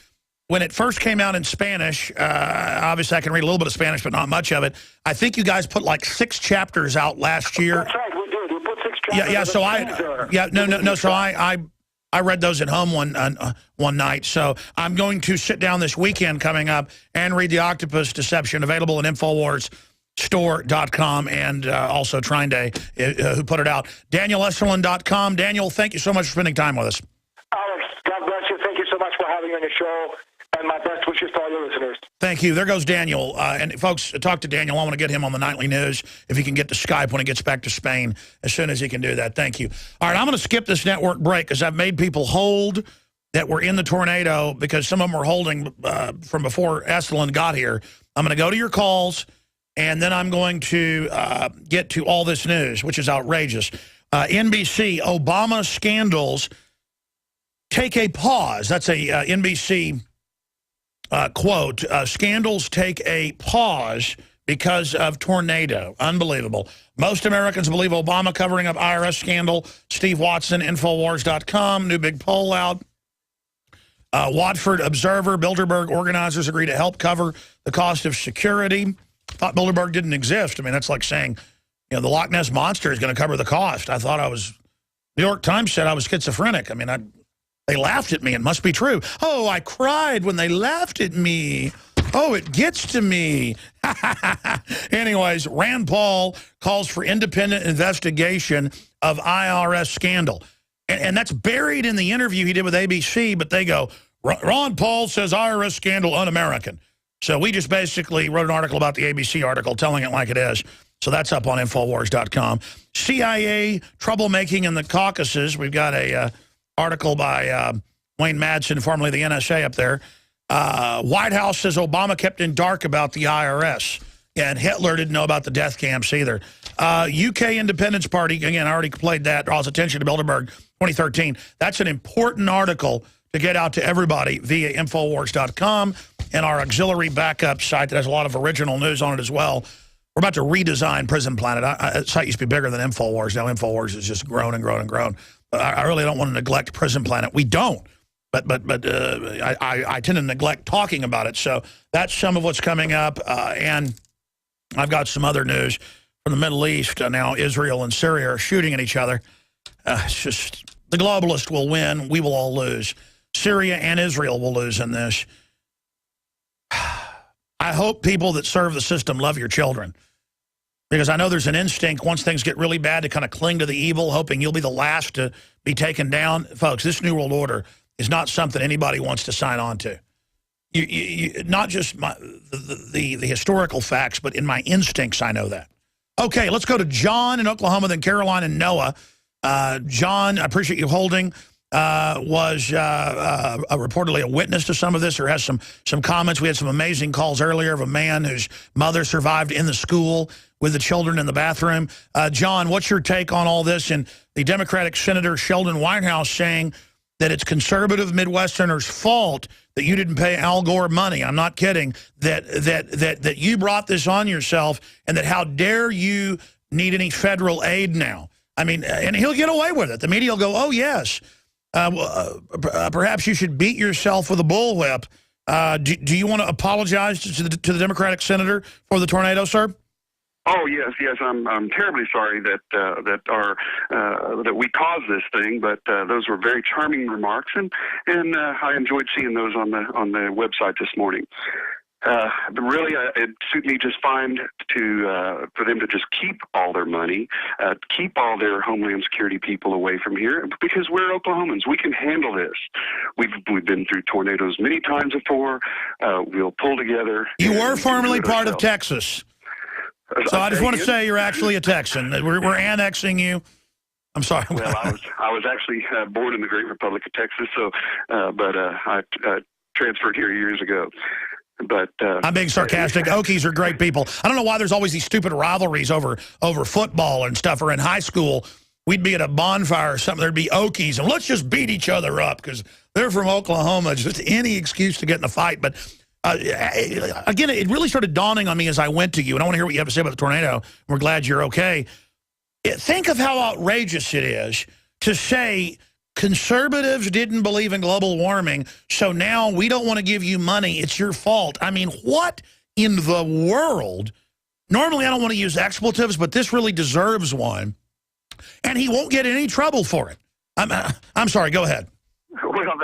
when it first came out in Spanish, obviously I can read a little bit of Spanish, but not much of it. I think you guys put like 6 chapters out last year. That's right, we did. We put 6 chapters. Yeah. So So I read those at home one night. So I'm going to sit down this weekend coming up and read the Octopus Deception, available at InfoWarsStore.com, and also Trine Day, who put it out. DanielEstulin.com. Daniel, thank you so much for spending time with us. Alex, God bless you. Thank you so much for having me on your show. And my best wishes to all your listeners. Thank you. There goes Daniel. And folks, talk to Daniel. I want to get him on the nightly news if he can get to Skype when he gets back to Spain, as soon as he can do that. Thank you. All right, I'm going to skip this network break because I've made people hold that were in the tornado because some of them were holding from before Estulin got here. I'm going to go to your calls, and then I'm going to get to all this news, which is outrageous. NBC, Obama scandals take a pause. That's a NBC quote. Scandals take a pause because of tornado. Unbelievable. Most Americans believe Obama covering up IRS scandal. Steve Watson, Infowars.com. New big poll out. Watford Observer, Bilderberg organizers agree to help cover the cost of security. Thought Bilderberg didn't exist. I mean, that's like saying, the Loch Ness Monster is going to cover the cost. I thought New York Times said I was schizophrenic. I mean, they laughed at me. It must be true. Oh, I cried when they laughed at me. Oh, it gets to me. Anyways, Rand Paul calls for independent investigation of IRS scandal. And that's buried in the interview he did with ABC, but they go, Ron Paul says IRS scandal un-American. So we just basically wrote an article about the ABC article, telling it like it is. So that's up on Infowars.com. CIA troublemaking in the Caucasus. We've got a article by Wayne Madsen, formerly the NSA, up there. White House says Obama kept in dark about the IRS. And Hitler didn't know about the death camps either. UK Independence Party, again, I already played that, draws attention to Bilderberg 2013. That's an important article to get out to everybody via Infowars.com and our auxiliary backup site that has a lot of original news on it as well. We're about to redesign Prison Planet. The site used to be bigger than Infowars. Now Infowars has just grown and grown and grown. I really don't want to neglect Prison Planet. We don't. I tend to neglect talking about it. So that's some of what's coming up. And I've got some other news from the Middle East. Now Israel and Syria are shooting at each other. It's just the globalist will win. We will all lose. Syria and Israel will lose in this. I hope people that serve the system love your children. Because I know there's an instinct once things get really bad to kind of cling to the evil, hoping you'll be the last to be taken down. Folks, this New World Order is not something anybody wants to sign on to. Not just the historical facts, but in my instincts, I know that. Okay, let's go to John in Oklahoma, then Caroline and Noah. John, I appreciate you holding. Was reportedly a witness to some of this or has some comments. We had some amazing calls earlier of a man whose mother survived in the school with the children in the bathroom. John, what's your take on all this? And the Democratic Senator Sheldon Whitehouse saying that it's conservative Midwesterners' fault that you didn't pay Al Gore money. I'm not kidding. That you brought this on yourself, and that how dare you need any federal aid now? I mean, and he'll get away with it. The media will go, oh, yes. Perhaps you should beat yourself with a bullwhip. Do you want to apologize to the Democratic senator for the tornado, sir? Oh yes. I'm terribly sorry that we caused this thing, but those were very charming remarks, and I enjoyed seeing those on the website this morning. But really, it suited me just fine for them to just keep all their money, keep all their Homeland Security people away from here, because we're Oklahomans. We can handle this. We've been through tornadoes many times before. We'll pull together. You were formerly part of Texas. So I just want to say you're actually a Texan. We're annexing you. I'm sorry. Well, I was actually born in the Great Republic of Texas, but I transferred here years ago. But I'm being sarcastic. Okies are great people. I don't know why there's always these stupid rivalries over football and stuff. Or in high school, we'd be at a bonfire or something. There'd be Okies, and let's just beat each other up because they're from Oklahoma. Just any excuse to get in a fight. But again, it really started dawning on me as I went to you, and I want to hear what you have to say about the tornado. We're glad you're okay. Think of how outrageous it is to say conservatives didn't believe in global warming, so now we don't want to give you money. It's your fault. I mean, what in the world? Normally, I don't want to use expletives, but this really deserves one. And he won't get in any trouble for it. I'm sorry. Go ahead. Well,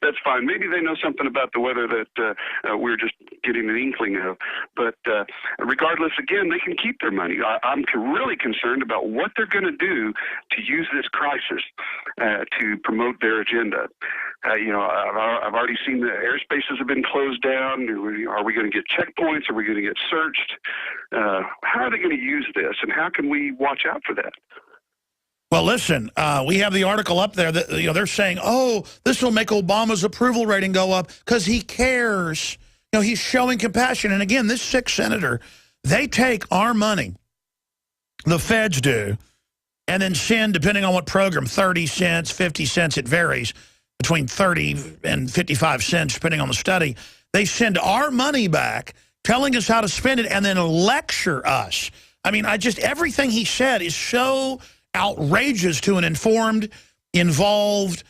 that's fine. Maybe they know something about the weather that we're just getting an inkling of. But regardless, again, they can keep their money. I'm really concerned about what they're going to do to use this crisis to promote their agenda. I've already seen the airspaces have been closed down. Are we going to get checkpoints? Are we going to get searched? How are they going to use this, and how can we watch out for that? Well, listen, we have the article up there that they're saying, oh, this will make Obama's approval rating go up because he cares. He's showing compassion. And again, this sick senator, they take our money, the feds do, and then send, depending on what program, 30 cents, 50 cents, it varies, between 30 and 55 cents, depending on the study. They send our money back, telling us how to spend it, and then lecture us. I mean, everything he said is so outrageous to an informed, involved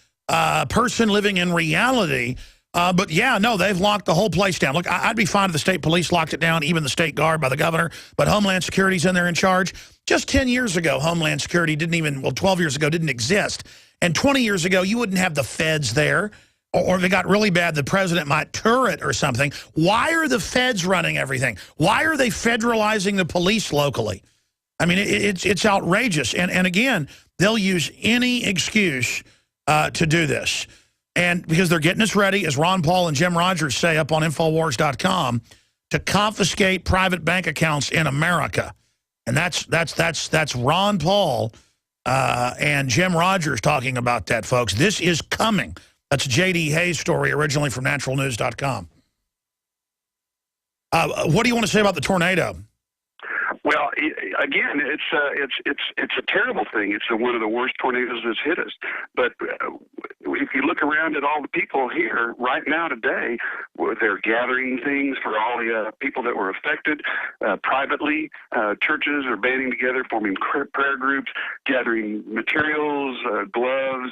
person living in reality. But yeah, no, they've locked the whole place down. Look, I'd be fine if the state police locked it down, even the state guard by the governor, but Homeland Security's in there in charge. Just 10 years ago, Homeland Security 12 years ago didn't exist. And 20 years ago, you wouldn't have the feds there. Or if it got really bad, the president might tour it or something. Why are the feds running everything? Why are they federalizing the police locally? I mean, it's outrageous. And again, they'll use any excuse to do this. And because they're getting us ready, as Ron Paul and Jim Rogers say up on Infowars.com, to confiscate private bank accounts in America. And that's Ron Paul and Jim Rogers talking about that, folks. This is coming. That's J.D. Hayes' story, originally from naturalnews.com. What do you want to say about the tornado? Well, again, it's a terrible thing. It's one of the worst tornadoes that's hit us. But if you look around at all the people here right now today, they're gathering things for all the people that were affected privately. Churches are banding together, forming prayer groups, gathering materials, gloves,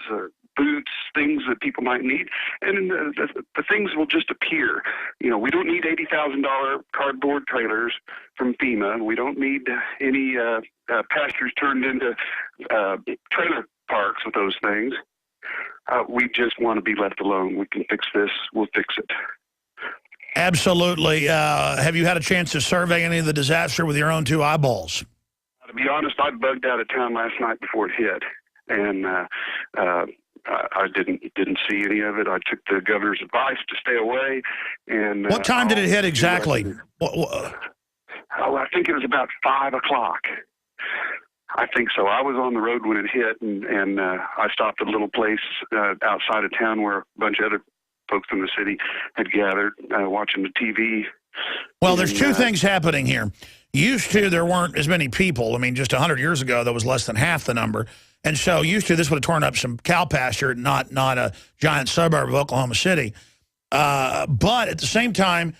boots, things that people might need, and the things will just appear. You know, we don't need $80,000 cardboard trailers from FEMA. We don't need any pastures turned into trailer parks with those things. We just want to be left alone. We can fix this. We'll fix it. Absolutely. Have you had a chance to survey any of the disaster with your own two eyeballs? To be honest, I bugged out of town last night before it hit, and I didn't see any of it. I took the governor's advice to stay away. And what time did it hit exactly? I think it was about 5 o'clock. I think so. I was on the road when it hit, and I stopped at a little place outside of town where a bunch of other folks in the city had gathered, watching the TV. Well, there's two things happening here. Used to, there weren't as many people. I mean, just 100 years ago, there was less than half the number. And so used to, this would have torn up some cow pasture, not a giant suburb of Oklahoma City. But at the same time,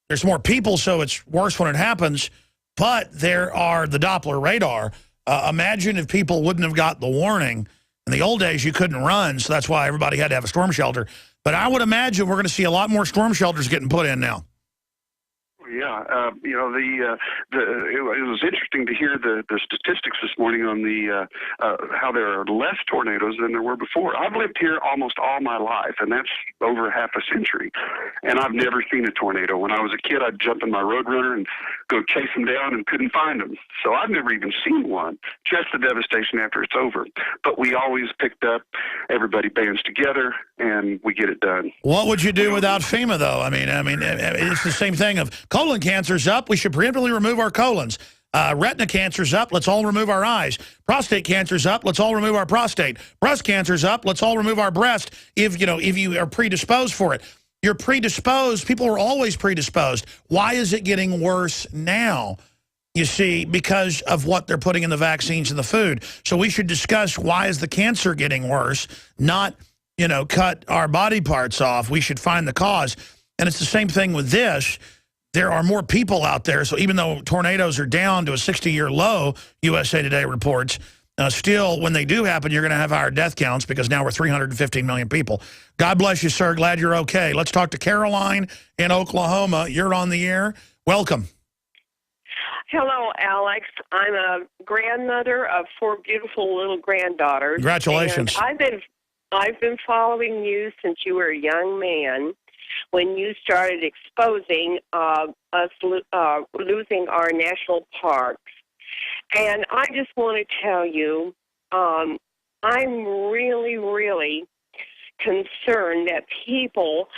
there's more people, so it's worse when it happens. But there are the Doppler radar. Imagine if people wouldn't have got the warning. In the old days, you couldn't run, so that's why everybody had to have a storm shelter. But I would imagine we're going to see a lot more storm shelters getting put in now. Yeah, you know, it was interesting to hear the statistics this morning on the how there are less tornadoes than there were before. I've lived here almost all my life, and that's over half a century, and I've never seen a tornado. When I was a kid, I'd jump in my Roadrunner and go chase them down and couldn't find them. So I've never even seen one, just the devastation after it's over. But we always picked up, everybody bands together, and we get it done. What would you do without FEMA, though? I mean, it's the same thing of colon cancer's up, we should preemptively remove our colons. Retina cancer's up, let's all remove our eyes. Prostate cancer's up, let's all remove our prostate. Breast cancer's up, let's all remove our breast if you are predisposed for it. You're predisposed, people are always predisposed. Why is it getting worse now? You see, because of what they're putting in the vaccines and the food. So we should discuss why is the cancer getting worse, not, cut our body parts off. We should find the cause. And it's the same thing with this. There are more people out there, so even though tornadoes are down to a 60-year low, USA Today reports, still, when they do happen, you're going to have higher death counts because now we're 315 million people. God bless you, sir. Glad you're okay. Let's talk to Caroline in Oklahoma. You're on the air. Welcome. Hello, Alex. I'm a grandmother of 4 beautiful little granddaughters. Congratulations. And I've been following you since you were a young man, when you started exposing us losing our national parks. And I just want to tell you, I'm really, really concerned that people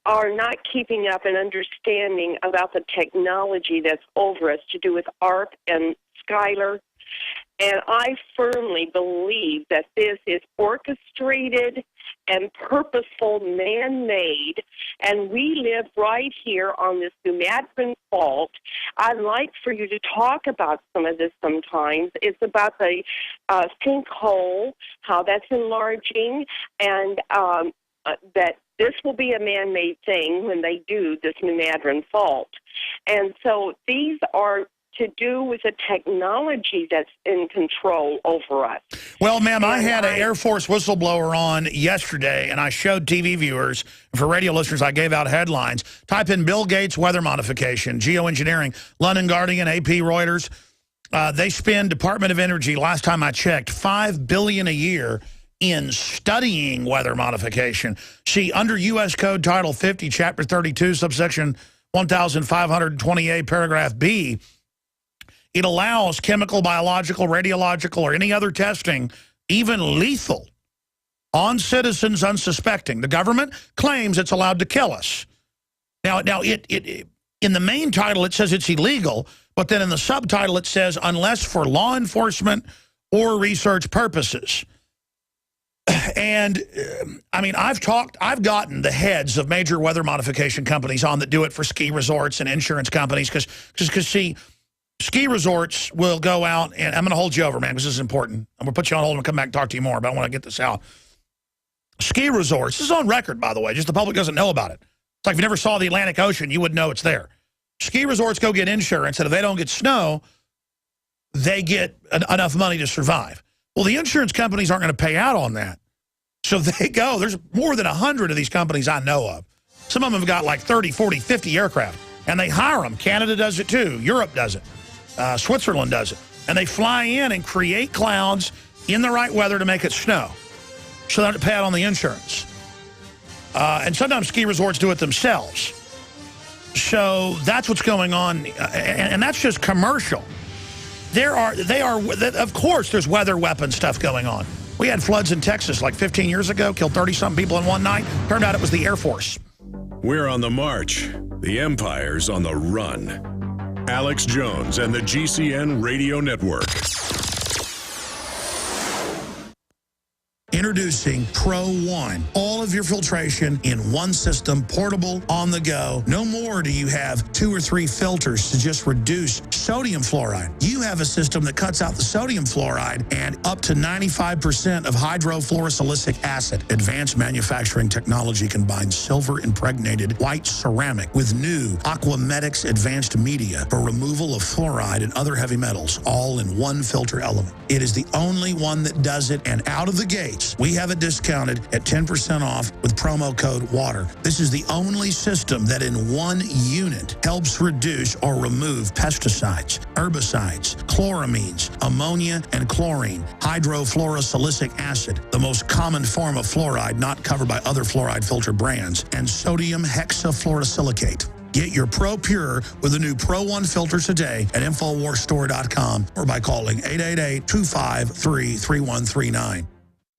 are not keeping up and understanding about the technology that's over us to do with ARP and Skylar. And I firmly believe that this is orchestrated and purposeful, man-made, and we live right here on this New Madrid Fault. I'd like for you to talk about some of this sometimes. It's about the sinkhole, how that's enlarging, and that this will be a man-made thing when they do this New Madrid Fault. And so these are to do with the technology that's in control over us. Well, ma'am, I had an Air Force whistleblower on yesterday, and I showed TV viewers. For radio listeners, I gave out headlines. Type in Bill Gates weather modification, geoengineering, London Guardian, AP, Reuters. They spend, Department of Energy, last time I checked, $5 billion a year in studying weather modification. See, under U.S. Code Title 50, Chapter 32, subsection 1528, paragraph B, it allows chemical, biological, radiological, or any other testing, even lethal, on citizens unsuspecting. The government claims it's allowed to kill us. Now it in the main title, it says it's illegal, but then in the subtitle, it says, unless for law enforcement or research purposes. And, I mean, I've gotten the heads of major weather modification companies on that do it for ski resorts and insurance companies because see, ski resorts will go out, and I'm going to hold you over, man, because this is important. I'm going to put you on hold and come back and talk to you more, but I want to get this out. Ski resorts, this is on record, by the way, just the public doesn't know about it. It's like if you never saw the Atlantic Ocean, you wouldn't know it's there. Ski resorts go get insurance, and if they don't get snow, they get enough money to survive. Well, the insurance companies aren't going to pay out on that. So they go, there's more than 100 of these companies I know of. Some of them have got like 30, 40, 50 aircraft, and they hire them. Canada does it too. Europe does it. Switzerland does it. And they fly in and create clouds in the right weather to make it snow. So they don't pay out on the insurance. And sometimes ski resorts do it themselves. So that's what's going on, and that's just commercial. Of course, there's weather weapon stuff going on. We had floods in Texas like 15 years ago, killed 30-something people in one night. Turned out it was the Air Force. We're on the march. The empire's on the run. Alex Jones and the GCN Radio Network. Introducing Pro One. All of your filtration in one system, portable, on the go. No more do you have 2 or 3 filters to just reduce sodium fluoride. You have a system that cuts out the sodium fluoride and up to 95% of hydrofluorosilicic acid. Advanced manufacturing technology combines silver-impregnated white ceramic with new Aquamedics advanced media for removal of fluoride and other heavy metals, all in one filter element. It is the only one that does it, and out of the gates, we have it discounted at 10% off with promo code WATER. This is the only system that in one unit helps reduce or remove pesticides, herbicides, chloramines, ammonia, and chlorine, hydrofluorosilicic acid, the most common form of fluoride not covered by other fluoride filter brands, and sodium hexafluorosilicate. Get your Pro Pure with the new Pro One filter today at InfoWarsStore.com or by calling 888-253-3139.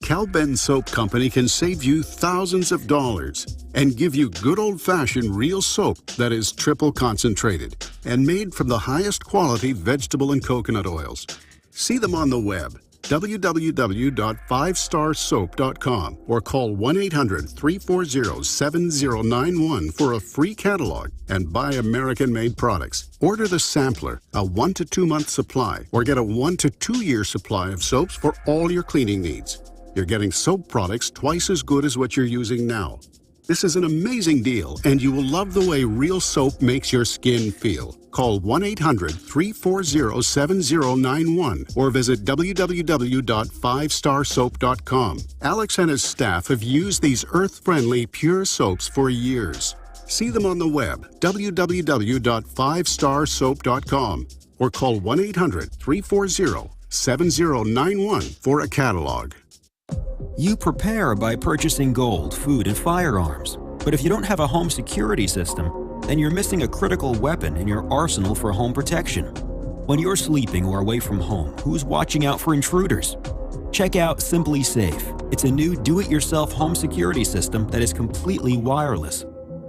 Cal-Ben Soap Company can save you thousands of dollars and give you good old-fashioned real soap that is triple concentrated and made from the highest quality vegetable and coconut oils. See them on the web, www.5starsoap.com, or call 1-800-340-7091 for a free catalog and buy American-made products. Order the sampler, a 1 to 2 month supply, or get a 1 to 2 year supply of soaps for all your cleaning needs. You're getting soap products twice as good as what you're using now. This is an amazing deal, and you will love the way real soap makes your skin feel. Call 1-800-340-7091 or visit www.5starsoap.com. Alex and his staff have used these earth-friendly, pure soaps for years. See them on the web, www.5starsoap.com, or call 1-800-340-7091 for a catalog. You prepare by purchasing gold, food, and firearms. But if you don't have a home security system, then you're missing a critical weapon in your arsenal for home protection. When you're sleeping or away from home, who's watching out for intruders? Check out Simply Safe. It's a new do-it-yourself home security system that is completely wireless.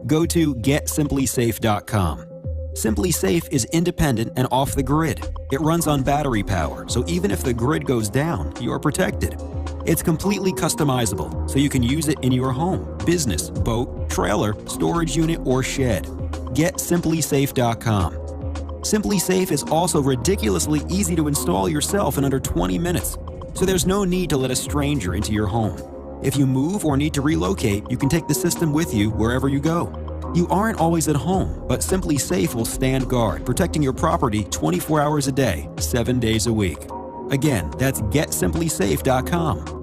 Go to GetSimplySafe.com. Simply Safe is independent and off the grid. It runs on battery power, so even if the grid goes down, you're protected. It's completely customizable, so you can use it in your home, business, boat, trailer, storage unit, or shed. GetSimplySafe.com. Simply Safe is also ridiculously easy to install yourself in under 20 minutes, so there's no need to let a stranger into your home. If you move or need to relocate, you can take the system with you wherever you go. You aren't always at home, but Simply Safe will stand guard, protecting your property 24 hours a day, 7 days a week. Again, that's GetSimplySafe.com.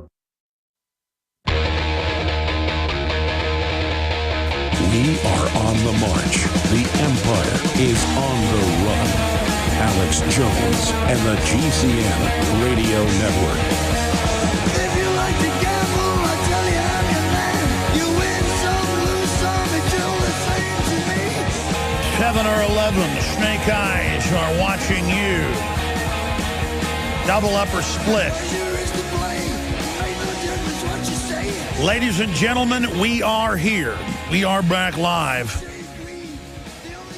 We are on the march. The empire is on the run. Alex Jones and the GCN Radio Network. If you like to gamble, I tell you I'm your man. You win some, lose some, it's all the same to me. 7 or 11, snake eyes are watching you. Double upper split. Ladies and gentlemen, we are here. We are back live.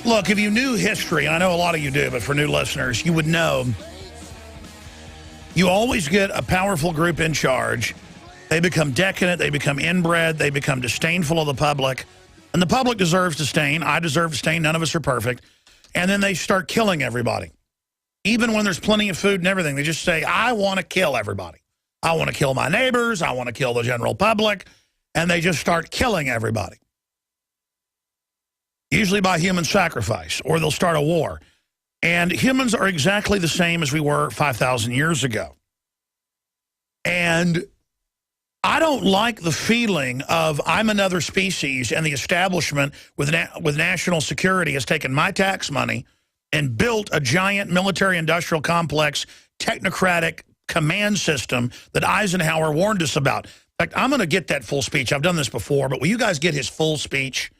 Look, if you knew history, and I know a lot of you do, but for new listeners, you would know you always get a powerful group in charge. They become decadent, they become inbred, they become disdainful of the public. And the public deserves disdain. I deserve disdain. None of us are perfect. And then they start killing everybody. even when there's plenty of food and everything. They just say, I want to kill everybody. I want to kill my neighbors. I want to kill the general public. And they just start killing everybody. Usually by human sacrifice, or they'll start a war. And humans are exactly the same as we were 5,000 years ago. And I don't like the feeling of I'm another species and the establishment with national security has taken my tax money and built a giant military-industrial complex, technocratic command system that Eisenhower warned us about. In fact, I'm going to get that full speech. I've done this before, but will you guys get his full speech?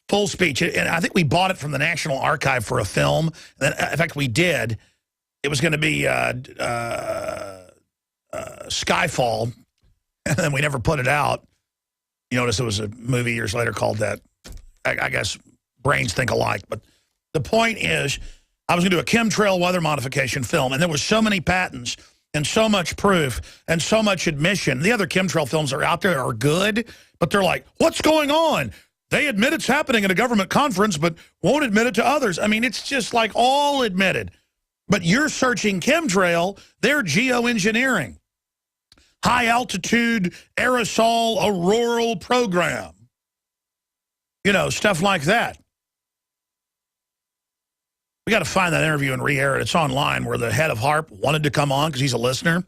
Full speech. And I think we bought it from the National Archive for a film. In fact, we did. It was going to be Skyfall, and then we never put it out. You notice there was a movie years later called that. I guess brains think alike. But the point is, I was going to do a chemtrail weather modification film, and there was so many patents and so much proof and so much admission. The other chemtrail films that are out there are good, but they're like, what's going on? They admit it's happening at a government conference, but won't admit it to others. I mean, it's just like all admitted. But you're searching chemtrail, they're geoengineering. High-altitude aerosol auroral program. You know, stuff like that. We got to find that interview and re-air it. It's online where the head of HARP wanted to come on because he's a listener.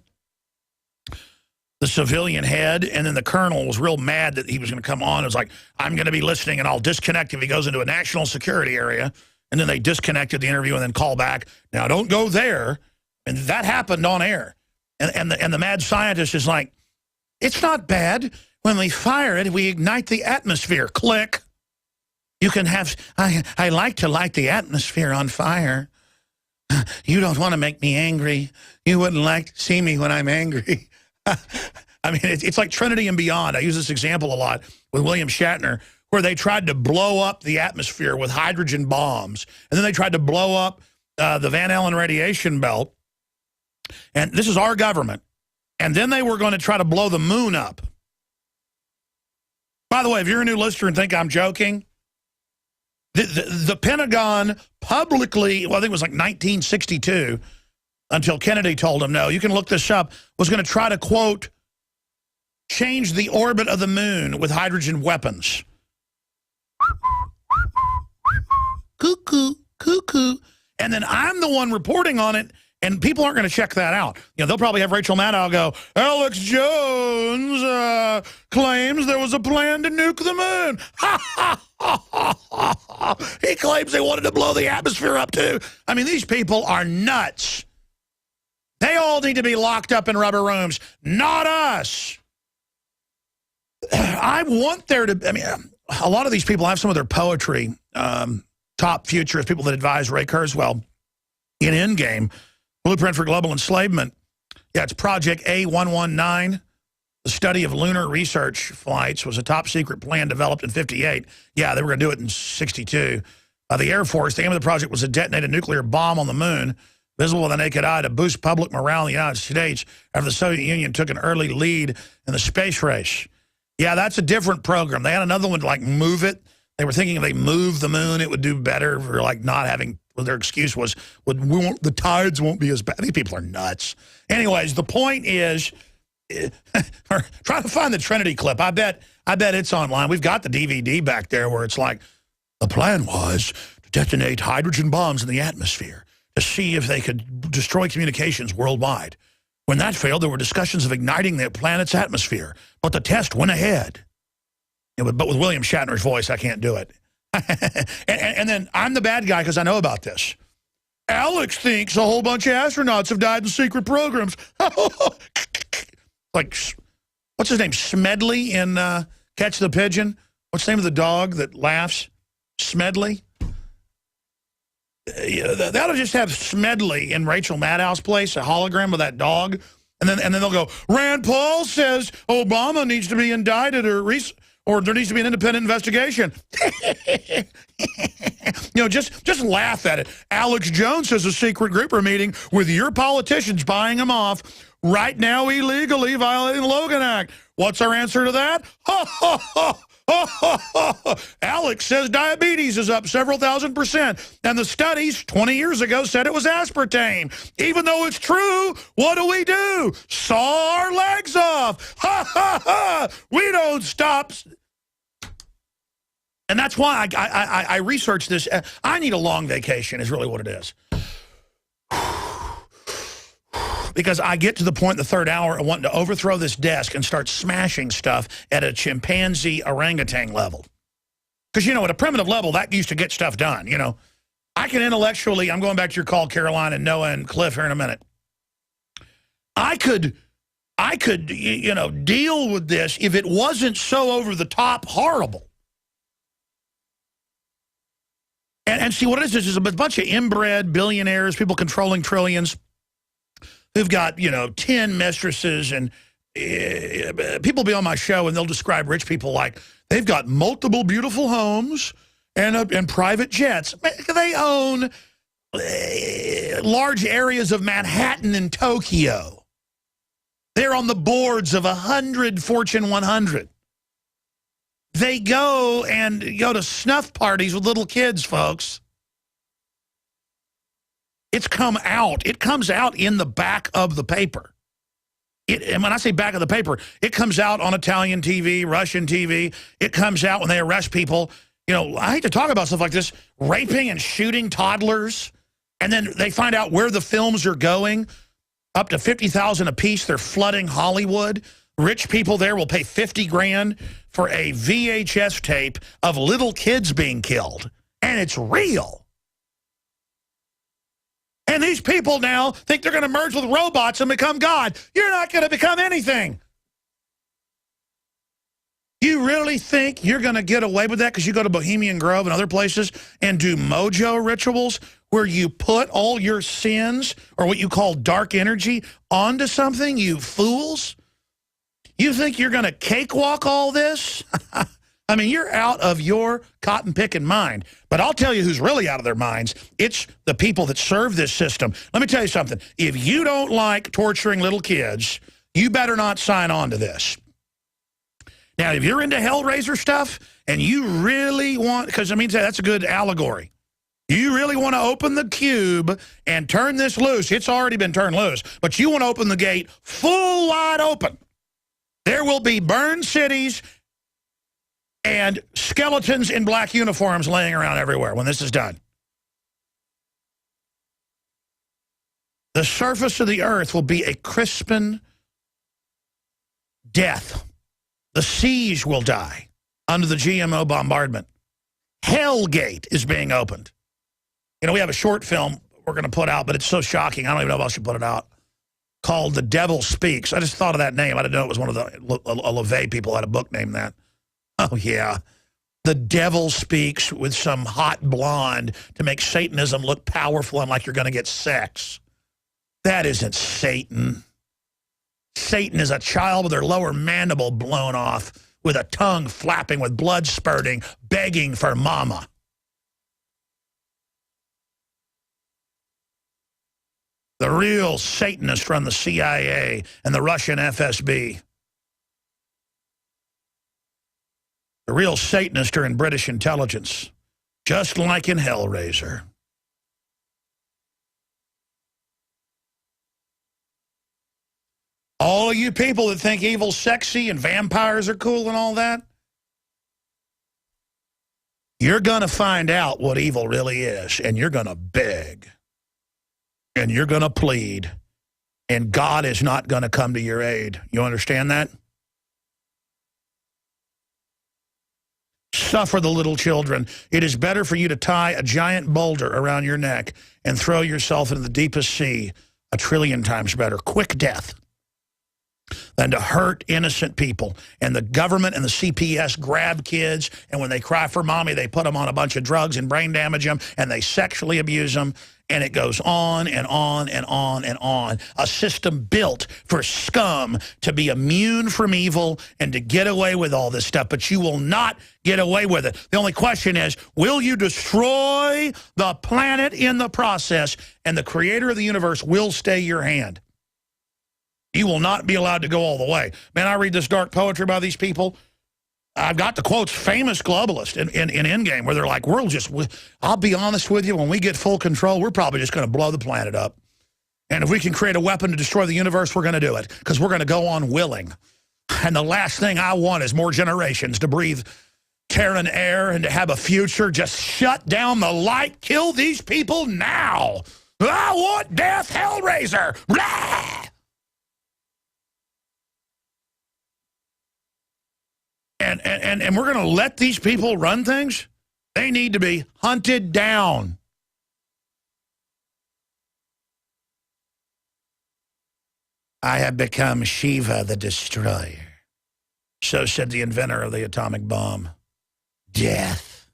The civilian head, and then the colonel was real mad that he was going to come on. It was like, I'm going to be listening, and I'll disconnect if he goes into a national security area. And then they disconnected the interview and then call back. Now, don't go there. And that happened on air. And the mad scientist is like, it's not bad. When we fire it, we ignite the atmosphere. Click. You can have, I like to light the atmosphere on fire. You don't want to make me angry. You wouldn't like to see me when I'm angry. I mean, it's like Trinity and Beyond. I use this example a lot with William Shatner, where they tried to blow up the atmosphere with hydrogen bombs. And then they tried to blow up the Van Allen radiation belt. And this is our government. And then they were going to try to blow the moon up. By the way, if you're a new listener and think I'm joking, the Pentagon publicly, well, I think it was like 1962, until Kennedy told them, no, you can look this up, was going to try to, quote, change the orbit of the moon with hydrogen weapons. Cuckoo, cuckoo. And then I'm the one reporting on it, and people aren't going to check that out. You know, they'll probably have Rachel Maddow go, Alex Jones claims there was a plan to nuke the moon. He claims they wanted to blow the atmosphere up, too. I mean, these people are nuts. They all need to be locked up in rubber rooms, not us. I want there to, I mean, a lot of these people have some of their poetry, top futurists, people that advise Ray Kurzweil in Endgame, Blueprint for Global Enslavement. Yeah, it's Project A119. The study of lunar research flights was a top secret plan developed in 58. Yeah, they were going to do it in 62. The Air Force, the aim of the project was to detonate a nuclear bomb on the moon, visible with the naked eye, to boost public morale in the United States after the Soviet Union took an early lead in the space race. Yeah, that's a different program. They had another one to, like, move it. They were thinking if they moved the moon, it would do better for, like, not having, well, their excuse was, the tides won't be as bad. These people are nuts. Anyways, the point is, try to find the Trinity clip. I bet it's online. We've got the DVD back there where it's like, the plan was to detonate hydrogen bombs in the atmosphere to see if they could destroy communications worldwide. When that failed, there were discussions of igniting the planet's atmosphere, but the test went ahead. You know, but with William Shatner's voice, I can't do it. and then I'm the bad guy because I know about this. Alex thinks a whole bunch of astronauts have died in secret programs. Like, what's his name? Smedley in Catch the Pigeon? What's the name of the dog that laughs? Smedley? They ought to just have Smedley in Rachel Maddow's place, a hologram of that dog. And then they'll go, Rand Paul says Obama needs to be indicted or there needs to be an independent investigation. You know, just laugh at it. Alex Jones has a secret group are meeting with your politicians buying them off right now illegally violating the Logan Act. What's our answer to that? Alex says diabetes is up several %, and the studies 20 years ago said it was aspartame. Even though it's true, what do? Saw our legs off. Ha, ha, ha. We don't stop. And that's why I researched this. I need a long vacation is really what it is. Because I get to the point in the third hour of wanting to overthrow this desk and start smashing stuff at a chimpanzee orangutan level. Because, you know, at a primitive level, that used to get stuff done, you know. I can intellectually, I'm going back to your call, Caroline, and Noah and Cliff here in a minute. I could, you know, deal with this if it wasn't so over-the-top horrible. And see, what it is a bunch of inbred billionaires, people controlling trillions, who've got, you know, 10 mistresses, and people be on my show and they'll describe rich people like they've got multiple beautiful homes and private jets. They own large areas of Manhattan and Tokyo. They're on the boards of 100 Fortune 100. They go to snuff parties with little kids, folks. It's come out. It comes out in the back of the paper. And when I say back of the paper, it comes out on Italian TV, Russian TV. It comes out when they arrest people. You know, I hate to talk about stuff like this, raping and shooting toddlers. And then they find out where the films are going, up to $50,000 a piece. They're flooding Hollywood. Rich people there will pay $50,000 for a VHS tape of little kids being killed. And it's real. And these people now think they're going to merge with robots and become God. You're not going to become anything. You really think you're going to get away with that because you go to Bohemian Grove and other places and do mojo rituals where you put all your sins or what you call dark energy onto something, you fools? You think you're going to cakewalk all this? I mean, you're out of your cotton-picking mind. But I'll tell you who's really out of their minds. It's the people that serve this system. Let me tell you something. If you don't like torturing little kids, you better not sign on to this. Now, if you're into Hellraiser stuff and you really want, because I mean, that's a good allegory. You really want to open the cube and turn this loose. It's already been turned loose. But you want to open the gate full wide open. There will be burned cities and skeletons in black uniforms laying around everywhere when this is done. The surface of the earth will be a crispen death. The seas will die under the GMO bombardment. Hellgate is being opened. You know, we have a short film we're going to put out, but it's so shocking, I don't even know if I should put it out, called The Devil Speaks. I just thought of that name. I didn't know it was one of the LaVey people had a book named that. Oh, yeah. The Devil Speaks with some hot blonde to make Satanism look powerful and like you're going to get sex. That isn't Satan. Satan is a child with their lower mandible blown off, with a tongue flapping, with blood spurting, begging for mama. The real Satanists run the CIA and the Russian FSB. The real Satanists are in British intelligence, just like in Hellraiser. All of you people that think evil's sexy and vampires are cool and all that, you're going to find out what evil really is, and you're going to beg, and you're going to plead, and God is not going to come to your aid. You understand that? Suffer the little children. It is better for you to tie a giant boulder around your neck and throw yourself into the deepest sea, 1,000,000,000 times better. Quick death than to hurt innocent people. And the government and the CPS grab kids, and when they cry for mommy, they put them on a bunch of drugs and brain damage them, and they sexually abuse them, and it goes on and on and on and on. A system built for scum to be immune from evil and to get away with all this stuff, but you will not get away with it. The only question is, will you destroy the planet in the process, and the creator of the universe will stay your hand? You will not be allowed to go all the way. Man, I read this dark poetry by these people. I've got the quotes, famous globalist in Endgame, where they're like, I'll be honest with you, when we get full control, we're probably just going to blow the planet up. And if we can create a weapon to destroy the universe, we're going to do it, because we're going to go on willing. And the last thing I want is more generations to breathe Terran air and to have a future. Just shut down the light. Kill these people now. I want death, Hellraiser. Blah! And we're going to let these people run things? They need to be hunted down. I have become Shiva the Destroyer. So said the inventor of the atomic bomb. Death.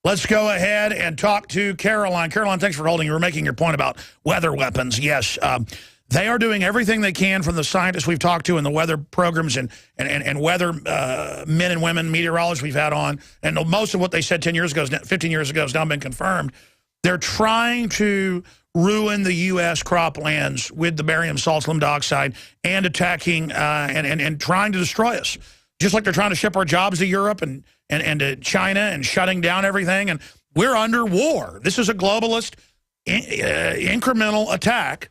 Let's go ahead and talk to Caroline. Caroline, thanks for holding. You were making your point about weather weapons. Yes, they are doing everything they can, from the scientists we've talked to in the weather programs and weather men and women meteorologists we've had on. And most of what they said 10 years ago, 15 years ago has now been confirmed. They're trying to ruin the U.S. croplands with the barium salt dioxide and attacking and trying to destroy us. Just like they're trying to ship our jobs to Europe and to China and shutting down everything. And we're under war. This is a globalist incremental attack,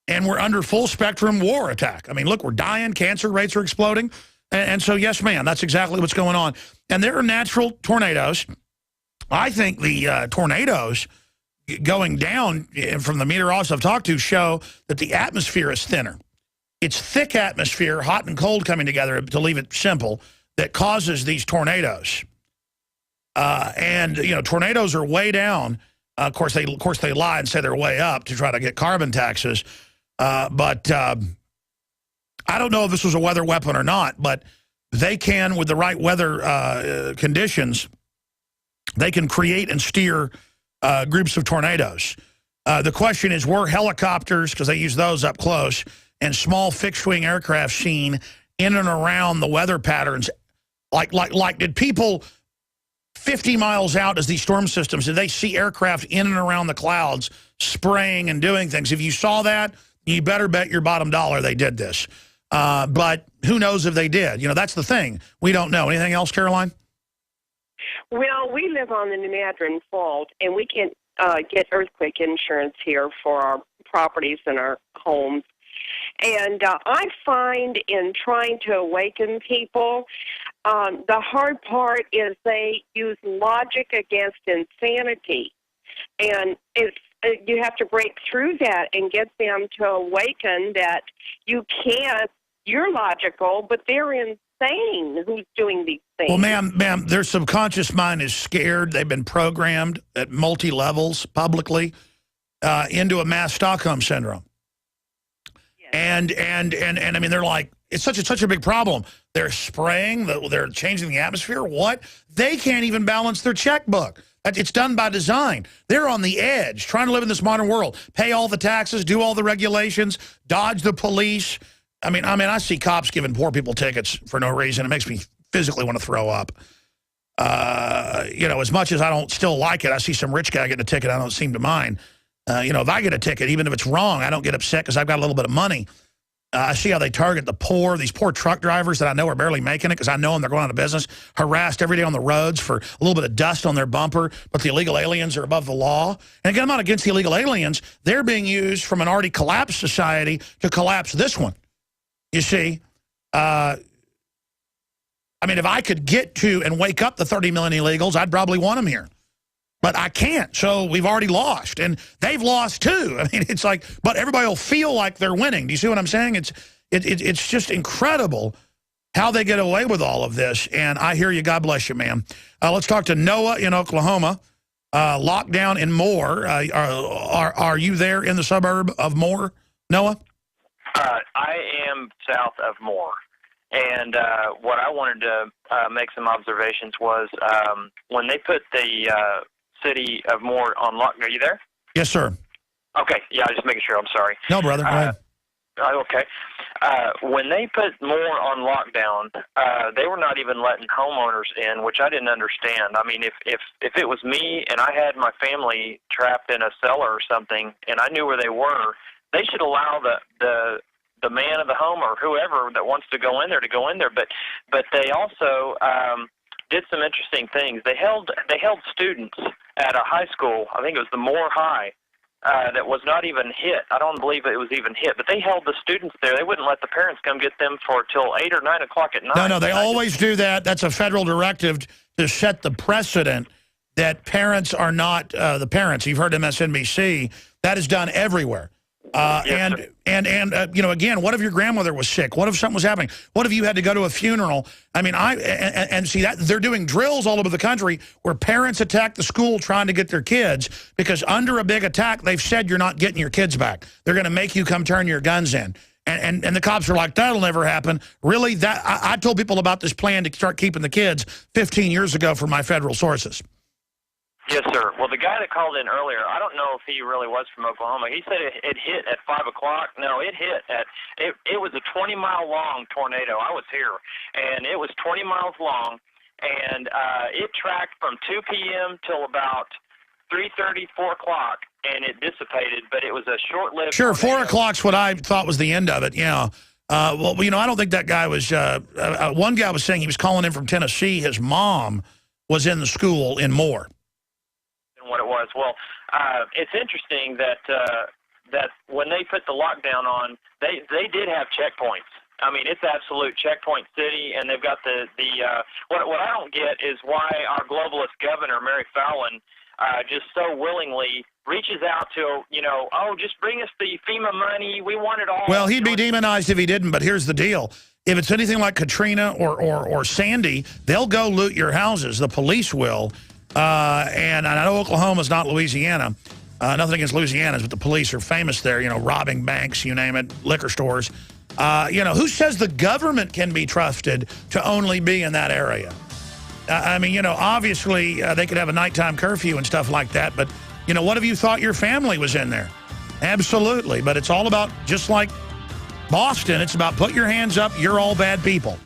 and we're under full spectrum war attack. I mean, look, we're dying. Cancer rates are exploding. And so, yes, ma'am, that's exactly what's going on. And there are natural tornadoes. I think the tornadoes going down from the meteorologists I've talked to show that the atmosphere is thinner. It's thick atmosphere, hot and cold coming together, to leave it simple, that causes these tornadoes. And, you know, tornadoes are way down. Of course, they lie and say they're way up to try to get carbon taxes. But I don't know if this was a weather weapon or not, but they can, with the right weather conditions, they can create and steer groups of tornadoes. The question is, were helicopters, because they use those up close, and small fixed-wing aircraft seen in and around the weather patterns? Like did people 50 miles out as these storm systems, did they see aircraft in and around the clouds spraying and doing things? If you saw that, you better bet your bottom dollar they did this. But who knows if they did? You know, that's the thing. We don't know. Anything else, Caroline? Well, we live on the New Madron Fault, and we can get earthquake insurance here for our properties and our homes. And I find in trying to awaken people, the hard part is they use logic against insanity. And it's you have to break through that and get them to awaken that you can't, you're logical, but they're insane who's doing these things. Well, ma'am, their subconscious mind is scared. They've been programmed at multi-levels publicly into a mass Stockholm syndrome. And I mean, they're like, it's such a big problem. They're spraying, they're changing the atmosphere. What? They can't even balance their checkbook. It's done by design. They're on the edge, trying to live in this modern world, pay all the taxes, do all the regulations, dodge the police. I mean, I see cops giving poor people tickets for no reason. It makes me physically want to throw up. You know, as much as I don't still like it, I see some rich guy getting a ticket I don't seem to mind. You know, if I get a ticket, even if it's wrong, I don't get upset because I've got a little bit of money. I see how they target the poor, these poor truck drivers that I know are barely making it because I know them, they're going out of business, harassed every day on the roads for a little bit of dust on their bumper, but the illegal aliens are above the law. And again, I'm not against the illegal aliens. They're being used from an already collapsed society to collapse this one. You see, I mean, if I could get to and wake up the 30 million illegals, I'd probably want them here. But I can't, so we've already lost. And they've lost, too. I mean, it's like, but everybody will feel like they're winning. Do you see what I'm saying? It's just incredible how they get away with all of this. And I hear you. God bless you, ma'am. Let's talk to Noah in Oklahoma. Lockdown in Moore. Are you there in the suburb of Moore, Noah? I am south of Moore. And what I wanted to make some observations was when they put the city of Moore on lockdown. Are you there? Yes, sir. Okay. Yeah, I'm just making sure. I'm sorry. No, brother. Go ahead. Okay. When they put Moore on lockdown, they were not even letting homeowners in, which I didn't understand. I mean, if it was me and I had my family trapped in a cellar or something, and I knew where they were, they should allow the man of the home or whoever that wants to go in there to go in there. But they also did some interesting things. They held students at a high school. I think it was the Moore High. That was not even hit. I don't believe it was even hit, but they held the students there. They wouldn't let the parents come get them for till 8 or 9 o'clock at night. No, they always do that. That's a federal directive to set the precedent that parents are not the parents. You've heard MSNBC. That is done everywhere. Yes, you know, again, what if your grandmother was sick? What if something was happening? What if you had to go to a funeral? I mean, and see that they're doing drills all over the country where parents attack the school trying to get their kids because under a big attack, they've said you're not getting your kids back. They're going to make you come turn your guns in. And the cops are like, that'll never happen. Really? I told people about this plan to start keeping the kids 15 years ago from my federal sources. Yes, sir. Well, the guy that called in earlier, I don't know if he really was from Oklahoma. He said it hit at 5 o'clock. No, it hit at, it was a 20-mile long tornado. I was here, and it was 20 miles long, and it tracked from 2 p.m. till about 3:30, 4 o'clock, and it dissipated, but it was a short-lived Sure, tornado. 4 o'clock's what I thought was the end of it, yeah. Well, you know, I don't think that guy was, one guy was saying he was calling in from Tennessee. His mom was in the school in Moore. What it was. Well, it's interesting that that when they put the lockdown on, they did have checkpoints. I mean, it's absolute checkpoint city, and they've got the what I don't get is why our globalist governor, Mary Fallon, just so willingly reaches out to, you know, oh, just bring us the FEMA money. We want it all. Well, he'd be demonized if he didn't, but here's the deal. If it's anything like Katrina or Sandy, they'll go loot your houses. The police will. And I know Oklahoma's not Louisiana. Nothing against Louisiana, but the police are famous there, you know, robbing banks, you name it, liquor stores. You know, who says the government can be trusted to only be in that area? I mean, you know, obviously they could have a nighttime curfew and stuff like that, but, you know, what if you thought your family was in there? Absolutely, but it's all about, just like Boston, it's about put your hands up, you're all bad people.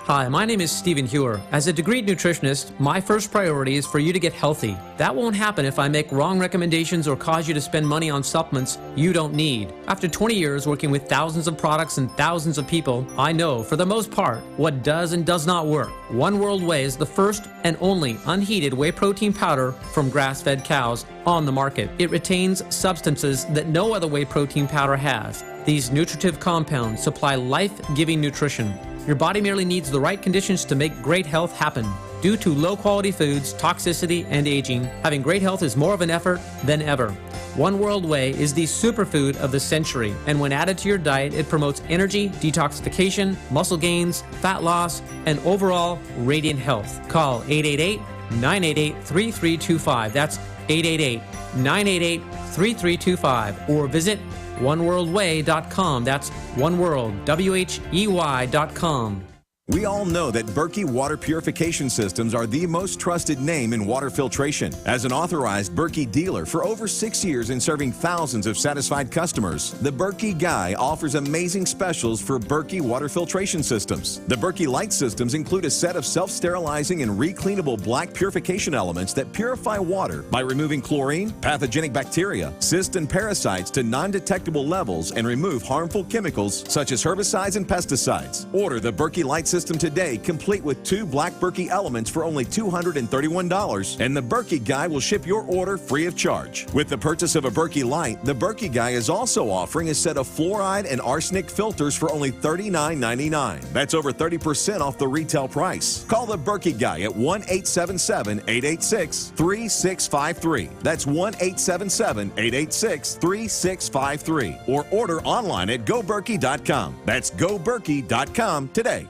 Hi, my name is Stephen Hewer. As a degreed nutritionist, my first priority is for you to get healthy. That won't happen if I make wrong recommendations or cause you to spend money on supplements you don't need. After 20 years working with thousands of products and thousands of people, I know, for the most part, what does and does not work. One World Whey is the first and only unheated whey protein powder from grass-fed cows on the market. It retains substances that no other whey protein powder has. These nutritive compounds supply life-giving nutrition. Your body merely needs the right conditions to make great health happen. Due to low-quality foods, toxicity, and aging, having great health is more of an effort than ever. One World Whey is the superfood of the century, and when added to your diet, it promotes energy, detoxification, muscle gains, fat loss, and overall radiant health. Call 888-988-3325. That's 888-988-3325. Or visit oneworldwhey.com. That's oneworld.com. We all know that Berkey water purification systems are the most trusted name in water filtration. As an authorized Berkey dealer for over 6 years and serving thousands of satisfied customers, the Berkey Guy offers amazing specials for Berkey water filtration systems. The Berkey Light systems include a set of self-sterilizing and recleanable black purification elements that purify water by removing chlorine, pathogenic bacteria, cysts, and parasites to non-detectable levels and remove harmful chemicals such as herbicides and pesticides. Order the Berkey Light system today, complete with 2 black Berkey elements for only $231, and the Berkey Guy will ship your order free of charge. With the purchase of a Berkey Light, the Berkey Guy is also offering a set of fluoride and arsenic filters for only $39.99. That's over 30% off the retail price. Call the Berkey Guy at 1-877-886-3653. That's 1-877-886-3653. Or order online at goberkey.com. That's goberkey.com today.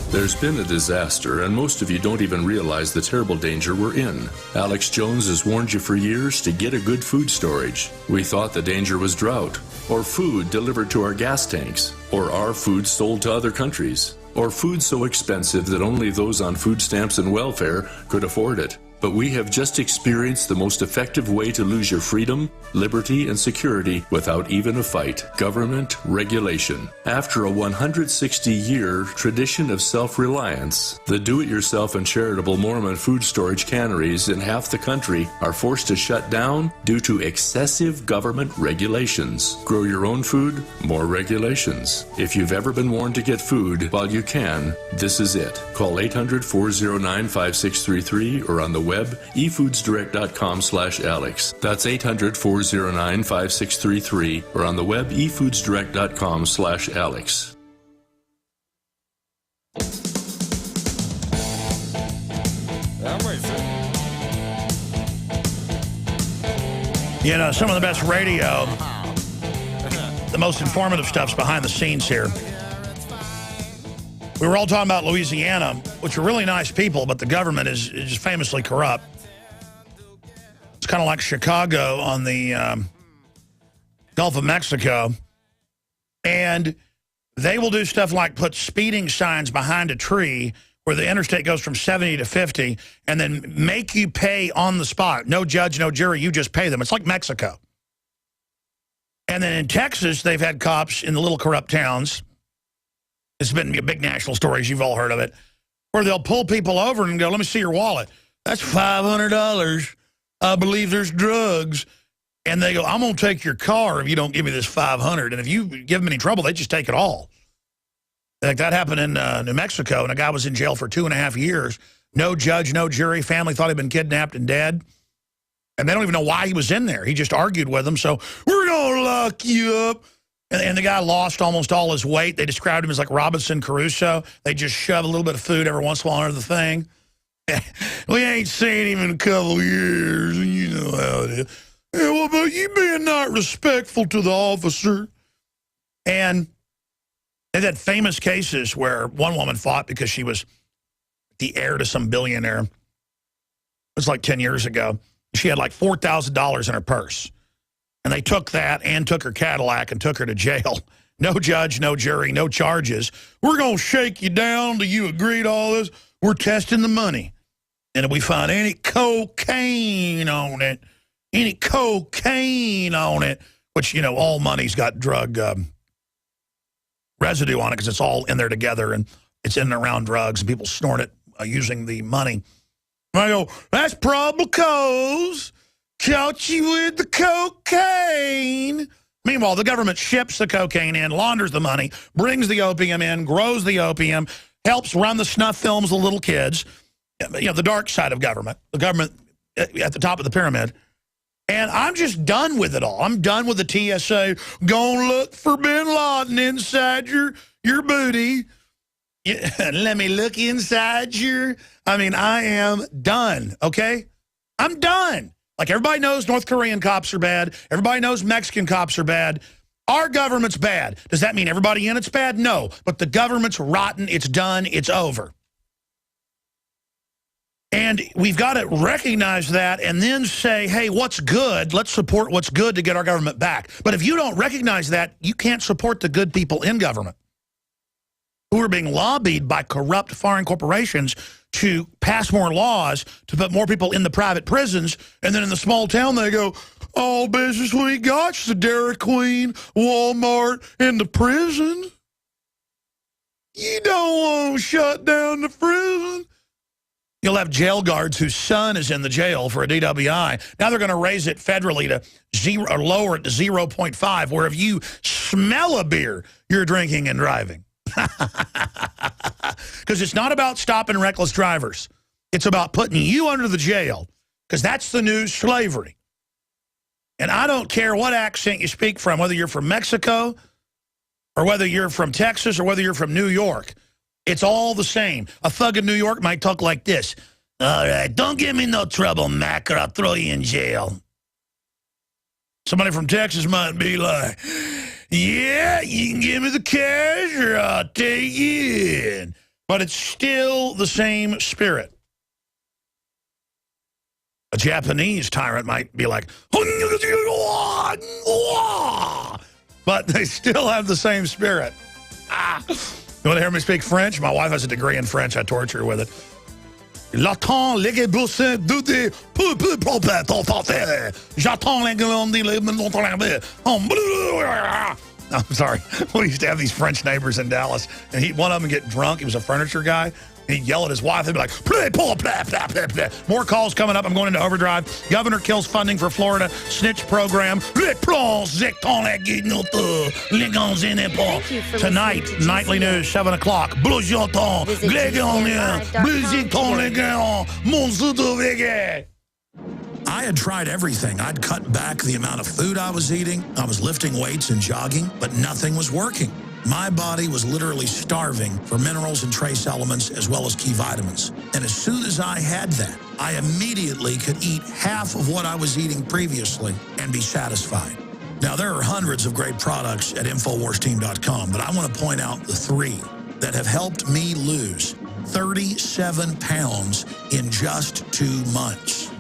There's been a disaster, and most of you don't even realize the terrible danger we're in. Alex Jones has warned you for years to get a good food storage. We thought the danger was drought, or food delivered to our gas tanks, or our food sold to other countries, or food so expensive that only those on food stamps and welfare could afford it. but we have just experienced the most effective way to lose your freedom, liberty, and security without even a fight: government regulation. After a 160-year tradition of self-reliance, the do-it-yourself and charitable Mormon food storage canneries in half the country are forced to shut down due to excessive government regulations. Grow your own food, more regulations. If you've ever been warned to get food while you can, this is it. Call 800-409-5633 or on the web, efoodsdirect.com/Alex. That's 800-409-5633 or on the web, efoodsdirect.com/Alex. You know, some of the best radio, the most informative stuff's behind the scenes here. We were all talking about Louisiana, which are really nice people, but the government is just famously corrupt. It's kind of like Chicago on the Gulf of Mexico. And they will do stuff like put speeding signs behind a tree where the interstate goes from 70 to 50 and then make you pay on the spot. No judge, no jury, you just pay them. It's like Mexico. And then in Texas, they've had cops in the little corrupt towns. It's been a big national story, you've all heard of it, where they'll pull people over and go, let me see your wallet. That's $500. I believe there's drugs. And they go, I'm going to take your car if you don't give me this $500. And if you give them any trouble, they just take it all. Like that happened in New Mexico, and a guy was in jail for 2.5 years. No judge, no jury. Family thought he'd been kidnapped and dead. And they don't even know why he was in there. He just argued with them. So we're going to lock you up. And the guy lost almost all his weight. They described him as like Robinson Crusoe. They just shove a little bit of food every once in a while under the thing. We ain't seen him in a couple years, and you know how it is. Yeah, well, but you being not respectful to the officer. And they've had famous cases where one woman fought because she was the heir to some billionaire. It was like 10 years ago. She had like $4,000 in her purse. And they took that and took her Cadillac and took her to jail. No judge, no jury, no charges. We're going to shake you down till you agree to all this. We're testing the money. And if we find any cocaine on it, which, you know, all money's got drug residue on it because it's all in there together and it's in and around drugs and people snort it using the money. And I go, that's probable cause. Caught you with the cocaine. Meanwhile, the government ships the cocaine in, launders the money, brings the opium in, grows the opium, helps run the snuff films of little kids. You know, the dark side of government. The government at the top of the pyramid. And I'm just done with it all. I'm done with the TSA. Gonna look for Bin Laden inside your booty. Let me look inside your... I mean, I am done, okay? I'm done. Like, everybody knows North Korean cops are bad. Everybody knows Mexican cops are bad. Our government's bad. Does that mean everybody in it's bad? No. But the government's rotten. It's done. It's over. And we've got to recognize that and then say, hey, what's good? Let's support what's good to get our government back. But if you don't recognize that, you can't support the good people in government who are being lobbied by corrupt foreign corporations to pass more laws, to put more people in the private prisons, and then in the small town they go, all business we got's the Dairy Queen, Walmart, and the prison. You don't want to shut down the prison. You'll have jail guards whose son is in the jail for a DWI. Now they're going to raise it federally to 0, or lower it to 0.5, where if you smell a beer, you're drinking and driving. Because it's not about stopping reckless drivers. It's about putting you under the jail, because that's the new slavery. And I don't care what accent you speak from, whether you're from Mexico or whether you're from Texas or whether you're from New York. It's all the same. A thug in New York might talk like this. All right, don't give me no trouble, Mac, or I'll throw you in jail. Somebody from Texas might be like, yeah, you can give me the cash or I'll take you in. But it's still the same spirit. A Japanese tyrant might be like, but they still have the same spirit. You want to hear me speak French? My wife has a degree in French. I torture her with it. J'attends les boussins de J'attends I'm sorry. We used to have these French neighbors in Dallas, and one of them would get drunk. He was a furniture guy. He'd yell at his wife. They'd be like, play, pull, blah, blah, blah, blah. More calls coming up. I'm going into overdrive. Governor kills funding for Florida snitch program. Tonight, nightly news, 7 o'clock. I had tried everything. I'd cut back the amount of food I was eating. I was lifting weights and jogging, but nothing was working. My body was literally starving for minerals and trace elements as well as key vitamins. And as soon as I had that, I immediately could eat half of what I was eating previously and be satisfied. Now, there are hundreds of great products at InfoWarsTeam.com, but I want to point out the 3 that have helped me lose 37 pounds in just 2 months.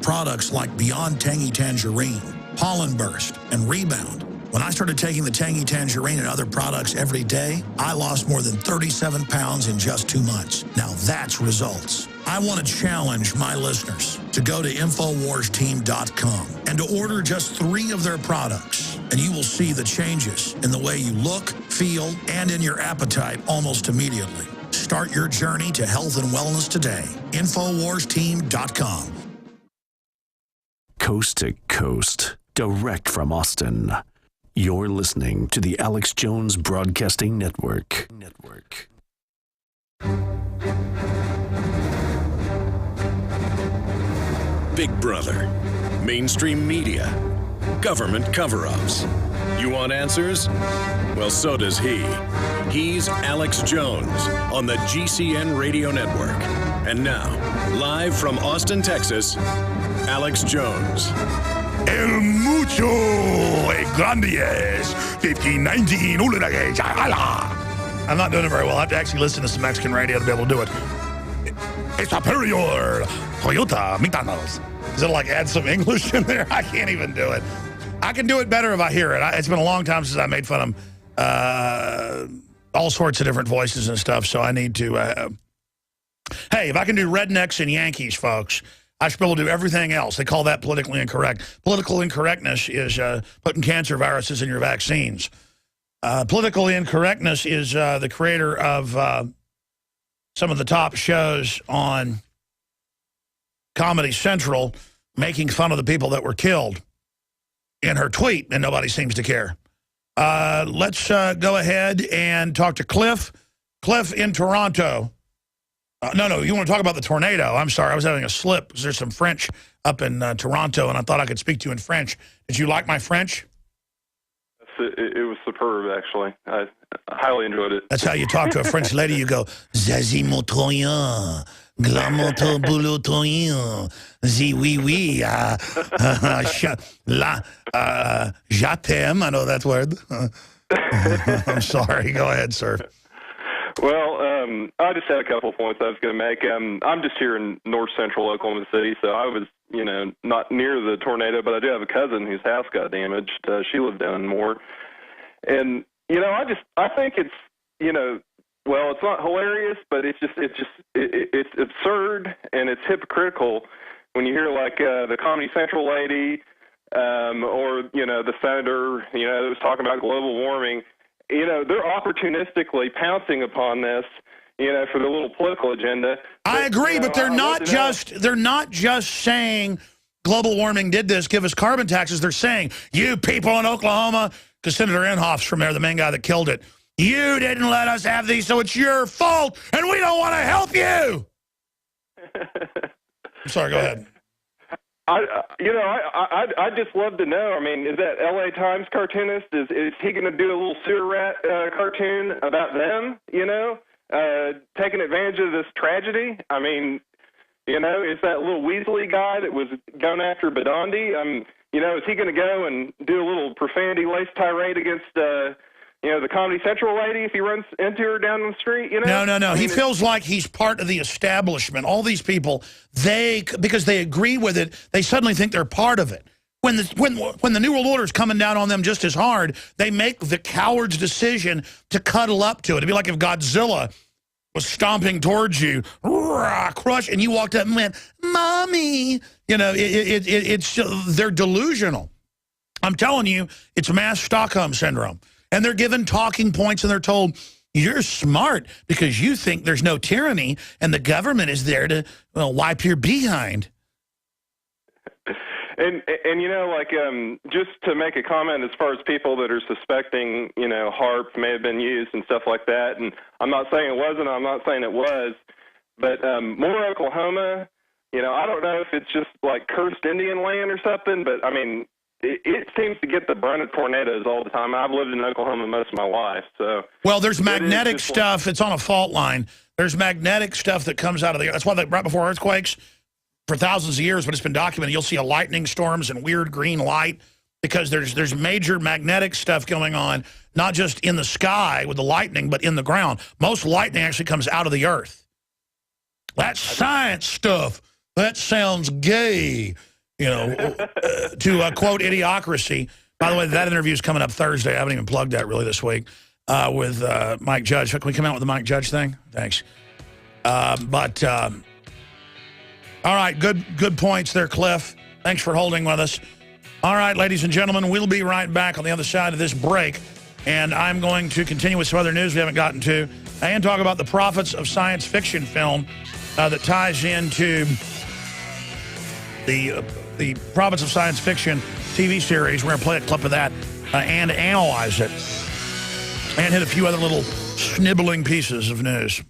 Products like Beyond Tangy Tangerine, Pollen Burst, and Rebound. When I started taking the Tangy Tangerine and other products every day, I lost more than 37 pounds in just 2 months. Now that's results. I want to challenge my listeners to go to InfoWarsTeam.com and to order just 3 of their products, and you will see the changes in the way you look, feel, and in your appetite almost immediately. Start your journey to health and wellness today. InfoWarsTeam.com. Coast to coast, direct from Austin. You're listening to the Alex Jones Broadcasting Network. Big Brother, mainstream media, government cover-ups. You want answers? Well, so does he. He's Alex Jones on the GCN Radio Network. And now, live from Austin, Texas, Alex Jones. El mucho grandes 1519. I'm not doing it very well. I have to actually listen to some Mexican radio to be able to do it. It's superior Toyota McDonald's. Is it like add some English in there? I can't even do it. I can do it better if I hear it. It's been a long time since I made fun of all sorts of different voices and stuff, so I need to... hey, if I can do rednecks and Yankees, folks, I should be able to do everything else. They call that politically incorrect. Political incorrectness is putting cancer viruses in your vaccines. Political incorrectness is the creator of some of the top shows on Comedy Central making fun of the people that were killed in her tweet, and nobody seems to care. Let's go ahead and talk to Cliff. Cliff in Toronto. No, you want to talk about the tornado. I'm sorry, I was having a slip because there's some French up in Toronto, and I thought I could speak to you in French. Did you like my French? It was superb, actually. I highly enjoyed it. That's how you talk to a French lady. You go, Zazie motoyen, glamoto boulotoyen, zi oui oui, j'attends. I know that word. I'm sorry. Go ahead, sir. Well, I just had a couple of points I was going to make. I'm just here in north central Oklahoma City, so I was, not near the tornado, but I do have a cousin whose house got damaged. She lived down in Moore. And, I think it's, well, it's not hilarious, but it's absurd and it's hypocritical when you hear like the Comedy Central lady or, the senator, that was talking about global warming. They're opportunistically pouncing upon this, for the little political agenda. I agree, but they're not just saying global warming did this, give us carbon taxes. They're saying, you people in Oklahoma, because Senator Inhofe's from there, the main guy that killed it, you didn't let us have these, so it's your fault, and we don't want to help you. I'm sorry, go ahead. I'd just love to know. I mean, is that LA Times cartoonist? Is he going to do a little sewer rat cartoon about them? Taking advantage of this tragedy? I mean, is that little Weasley guy that was going after Badandi? Is he going to go and do a little profanity-laced tirade against, the Comedy Central lady if he runs into her down the street? No. He feels like he's part of the establishment. All these people, because they agree with it, they suddenly think they're part of it. When the New World Order is coming down on them just as hard, they make the coward's decision to cuddle up to it. It'd be like if Godzilla was stomping towards you, rah, crush, and you walked up and went, "Mommy," you know, they're delusional. I'm telling you, it's mass Stockholm syndrome. And they're given talking points and they're told, you're smart because you think there's no tyranny and the government is there to wipe your behind. And you know, like, just to make a comment as far as people that are suspecting, you know, HAARP may have been used and stuff like that, and I'm not saying it wasn't, I'm not saying it was, but Moore, Oklahoma, you know, I don't know if it's just like cursed Indian land or something, but I mean, it seems to get the brunt of tornadoes all the time. I've lived in Oklahoma most of my life, so. Well, there's magnetic stuff. It's on a fault line. There's magnetic stuff that comes out of the earth. That's why right before earthquakes, for thousands of years, when it's been documented, you'll see a lightning storms and weird green light because there's major magnetic stuff going on, not just in the sky with the lightning, but in the ground. Most lightning actually comes out of the earth. That's science stuff. That sounds gay, you know, to quote Idiocracy. By the way, that interview is coming up Thursday. I haven't even plugged that really this week with Mike Judge. Can we come out with the Mike Judge thing? Thanks. All right, good points there, Cliff. Thanks for holding with us. All right, ladies and gentlemen, we'll be right back on the other side of this break, and I'm going to continue with some other news we haven't gotten to and talk about the Prophets of Science Fiction film that ties into the Prophets of Science Fiction TV series. We're going to play a clip of that and analyze it and hit a few other little snibbling pieces of news.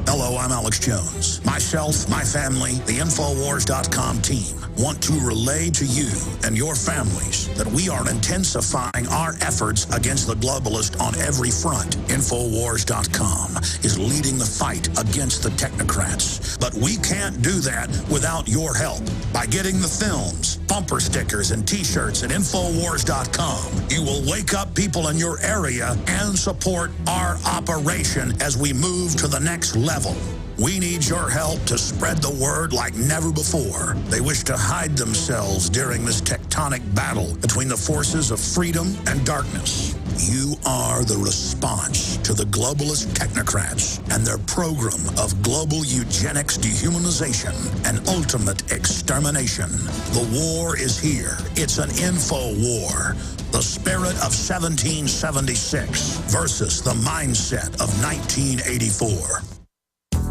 Hello, I'm Alex Jones. Myself, my family, the Infowars.com team want to relay to you and your families that we are intensifying our efforts against the globalist on every front. Infowars.com is leading the fight against the technocrats. But we can't do that without your help. By getting the films, bumper stickers, and T-shirts at Infowars.com, you will wake up people in your area and support our operation as we move to the next level. We need your help to spread the word like never before. They wish to hide themselves during this tectonic battle between the forces of freedom and darkness. You are the response to the globalist technocrats and their program of global eugenics, dehumanization, and ultimate extermination. The war is here. It's an info war. The spirit of 1776 versus the mindset of 1984.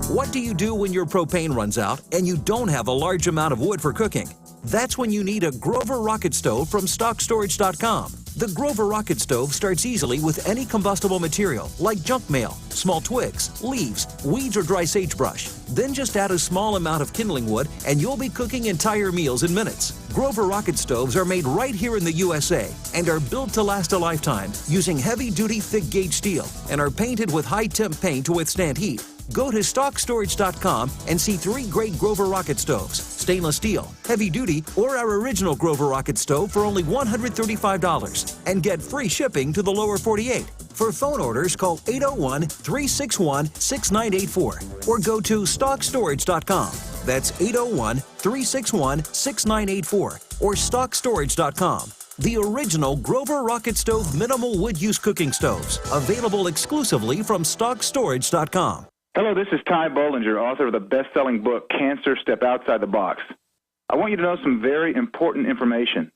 What do you do when your propane runs out and you don't have a large amount of wood for cooking? That's when you need a Grover rocket stove from StockStorage.com. The Grover rocket stove starts easily with any combustible material like junk mail, small twigs, leaves, weeds, or dry sagebrush. Then just add a small amount of kindling wood and you'll be cooking entire meals in minutes. Grover rocket stoves are made right here in the USA and are built to last a lifetime using heavy-duty thick-gauge steel and are painted with high-temp paint to withstand heat. Go to StockStorage.com and see 3 great Grover rocket stoves, stainless steel, heavy duty, or our original Grover rocket stove for only $135 and get free shipping to the lower 48. For phone orders, call 801-361-6984 or go to StockStorage.com. That's 801-361-6984 or StockStorage.com. The original Grover rocket stove minimal wood use cooking stoves, available exclusively from StockStorage.com. Hello, this is Ty Bollinger, author of the best-selling book, Cancer, Step Outside the Box. I want you to know some very important information.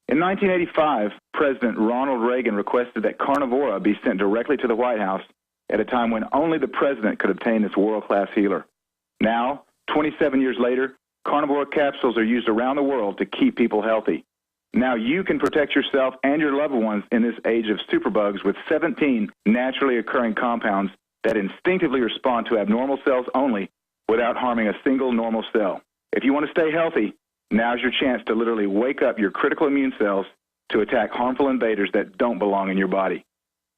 In 1985, President Ronald Reagan requested that Carnivora be sent directly to the White House at a time when only the president could obtain this world-class healer. Now, 27 years later, Carnivora capsules are used around the world to keep people healthy. Now you can protect yourself and your loved ones in this age of superbugs with 17 naturally occurring compounds that instinctively respond to abnormal cells only without harming a single normal cell. If you want to stay healthy, now's your chance to literally wake up your critical immune cells to attack harmful invaders that don't belong in your body.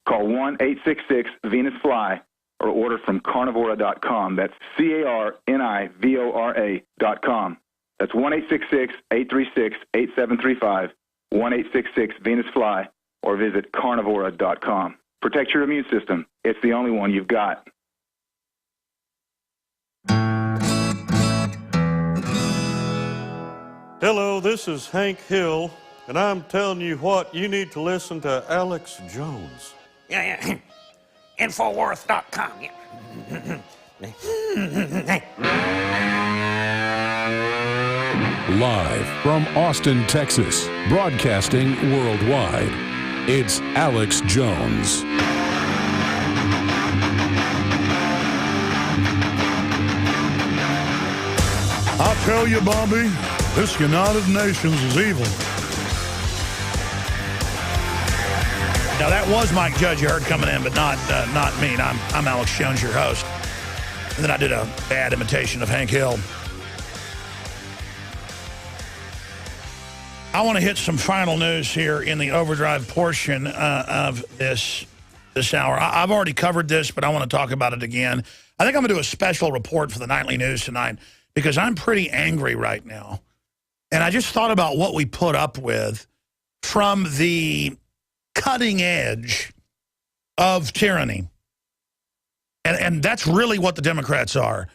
Call 1-866-VENUS-FLY or order from carnivora.com. That's CARNIVORA.com. That's 1-866-836-8735, 1-866-VENUS-FLY, or visit carnivora.com. Protect your immune system. It's the only one you've got. Hello, this is Hank Hill, and I'm telling you what, you need to listen to Alex Jones. Infowars.com. Live from Austin, Texas, broadcasting worldwide, it's Alex Jones. I'll tell you, Bobby, this United Nations is evil. Now, that was Mike Judge you heard coming in, but not me. I'm Alex Jones, your host. And then I did a bad imitation of Hank Hill. I want to hit some final news here in the overdrive portion of this hour. I've already covered this, but I want to talk about it again. I think I'm going to do a special report for the nightly news tonight because I'm pretty angry right now. And I just thought about what we put up with from the cutting edge of tyranny. And that's really what the Democrats are.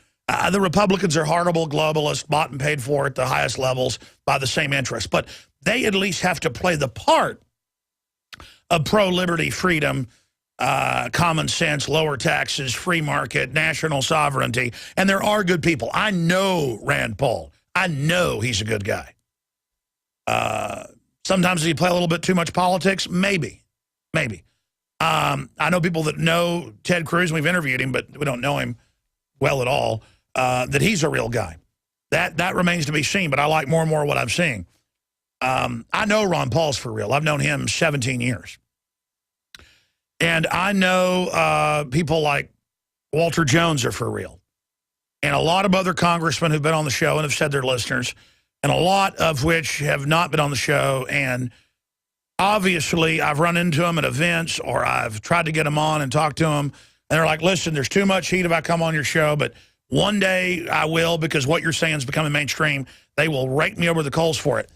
The Republicans are horrible globalists, bought and paid for at the highest levels by the same interests. But they at least have to play the part of pro-liberty, freedom, common sense, lower taxes, free market, national sovereignty. And there are good people. I know Rand Paul. I know he's a good guy. Sometimes does he play a little bit too much politics? Maybe. I know people that know Ted Cruz, and we've interviewed him, but we don't know him well at all, that he's a real guy. That remains to be seen, but I like more and more what I'm seeing. I know Ron Paul's for real. I've known him 17 years. And I know people like Walter Jones are for real. And a lot of other congressmen who've been on the show and have said they're listeners, and a lot of which have not been on the show. And obviously, I've run into them at events, or I've tried to get them on and talk to them. And they're like, listen, there's too much heat if I come on your show, but one day I will, because what you're saying is becoming mainstream. They will rake me over the coals for it.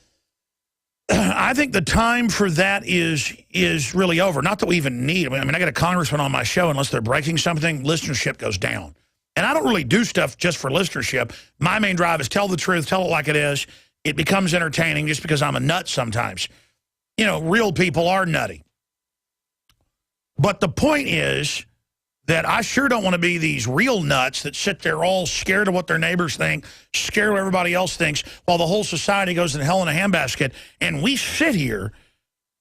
I think the time for that is really over. Not that we even need. I mean, I got a congressman on my show. Unless they're breaking something, listenership goes down. And I don't really do stuff just for listenership. My main drive is tell the truth, tell it like it is. It becomes entertaining just because I'm a nut sometimes. You know, real people are nutty. But the point is that I sure don't want to be these real nuts that sit there all scared of what their neighbors think, scared of what everybody else thinks, while the whole society goes to hell in a handbasket. And we sit here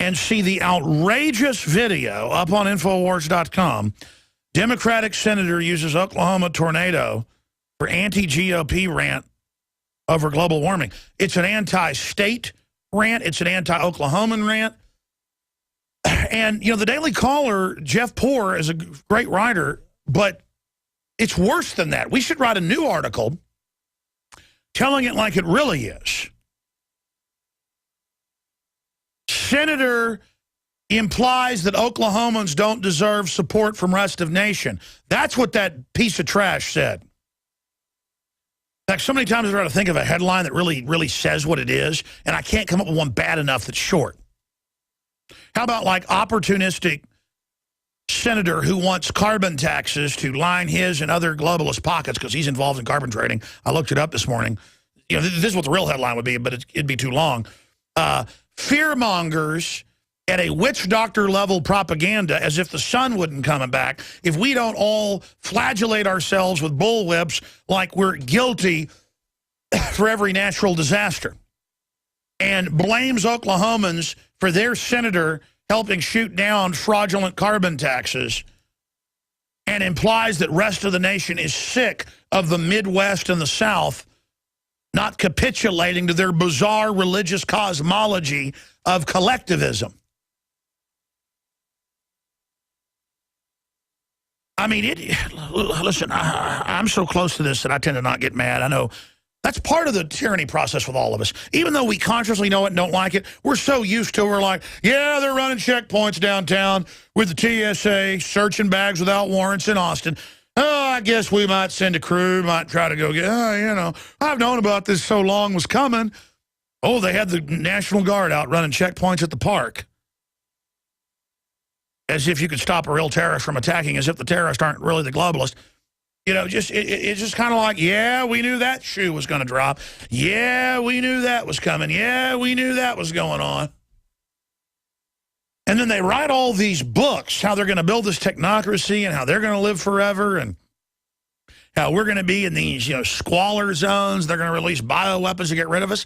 and see the outrageous video up on Infowars.com. Democratic senator uses Oklahoma tornado for anti-GOP rant over global warming. It's an anti-state rant. It's an anti-Oklahoman rant. And, you know, the Daily Caller, Jeff Poore is a great writer, but it's worse than that. We should write a new article telling it like it really is. Senator implies that Oklahomans don't deserve support from rest of nation. That's what that piece of trash said. In fact, so many times I try to think of a headline that really says what it is, and I can't come up with one bad enough that's short. How about like opportunistic senator who wants carbon taxes to line his and other globalist pockets because he's involved in carbon trading? I looked it up this morning. You know, this is what the real headline would be, but it'd be too long. Fearmongers at a witch doctor level propaganda, as if the sun wouldn't come back if we don't all flagellate ourselves with bullwhips like we're guilty for every natural disaster, and blames Oklahomans for their senator helping shoot down fraudulent carbon taxes, and implies that rest of the nation is sick of the Midwest and the South not capitulating to their bizarre religious cosmology of collectivism. I mean, listen, I'm so close to this that I tend to not get mad. I know that's part of the tyranny process with all of us. Even though we consciously know it and don't like it, we're so used to it. We're like, yeah, they're running checkpoints downtown with the TSA, searching bags without warrants in Austin. Oh, I guess we might send a crew, might try to go get, you know, I've known about this so long was coming. Oh, they had the National Guard out running checkpoints at the park. As if you could stop a real terrorist from attacking, as if the terrorists aren't really the globalist. You know, just it's just kind of like, yeah, we knew that shoe was going to drop. Yeah, we knew that was coming. Yeah, we knew that was going on. And then they write all these books, how they're going to build this technocracy and how they're going to live forever and how we're going to be in these, squalor zones. They're going to release bioweapons to get rid of us.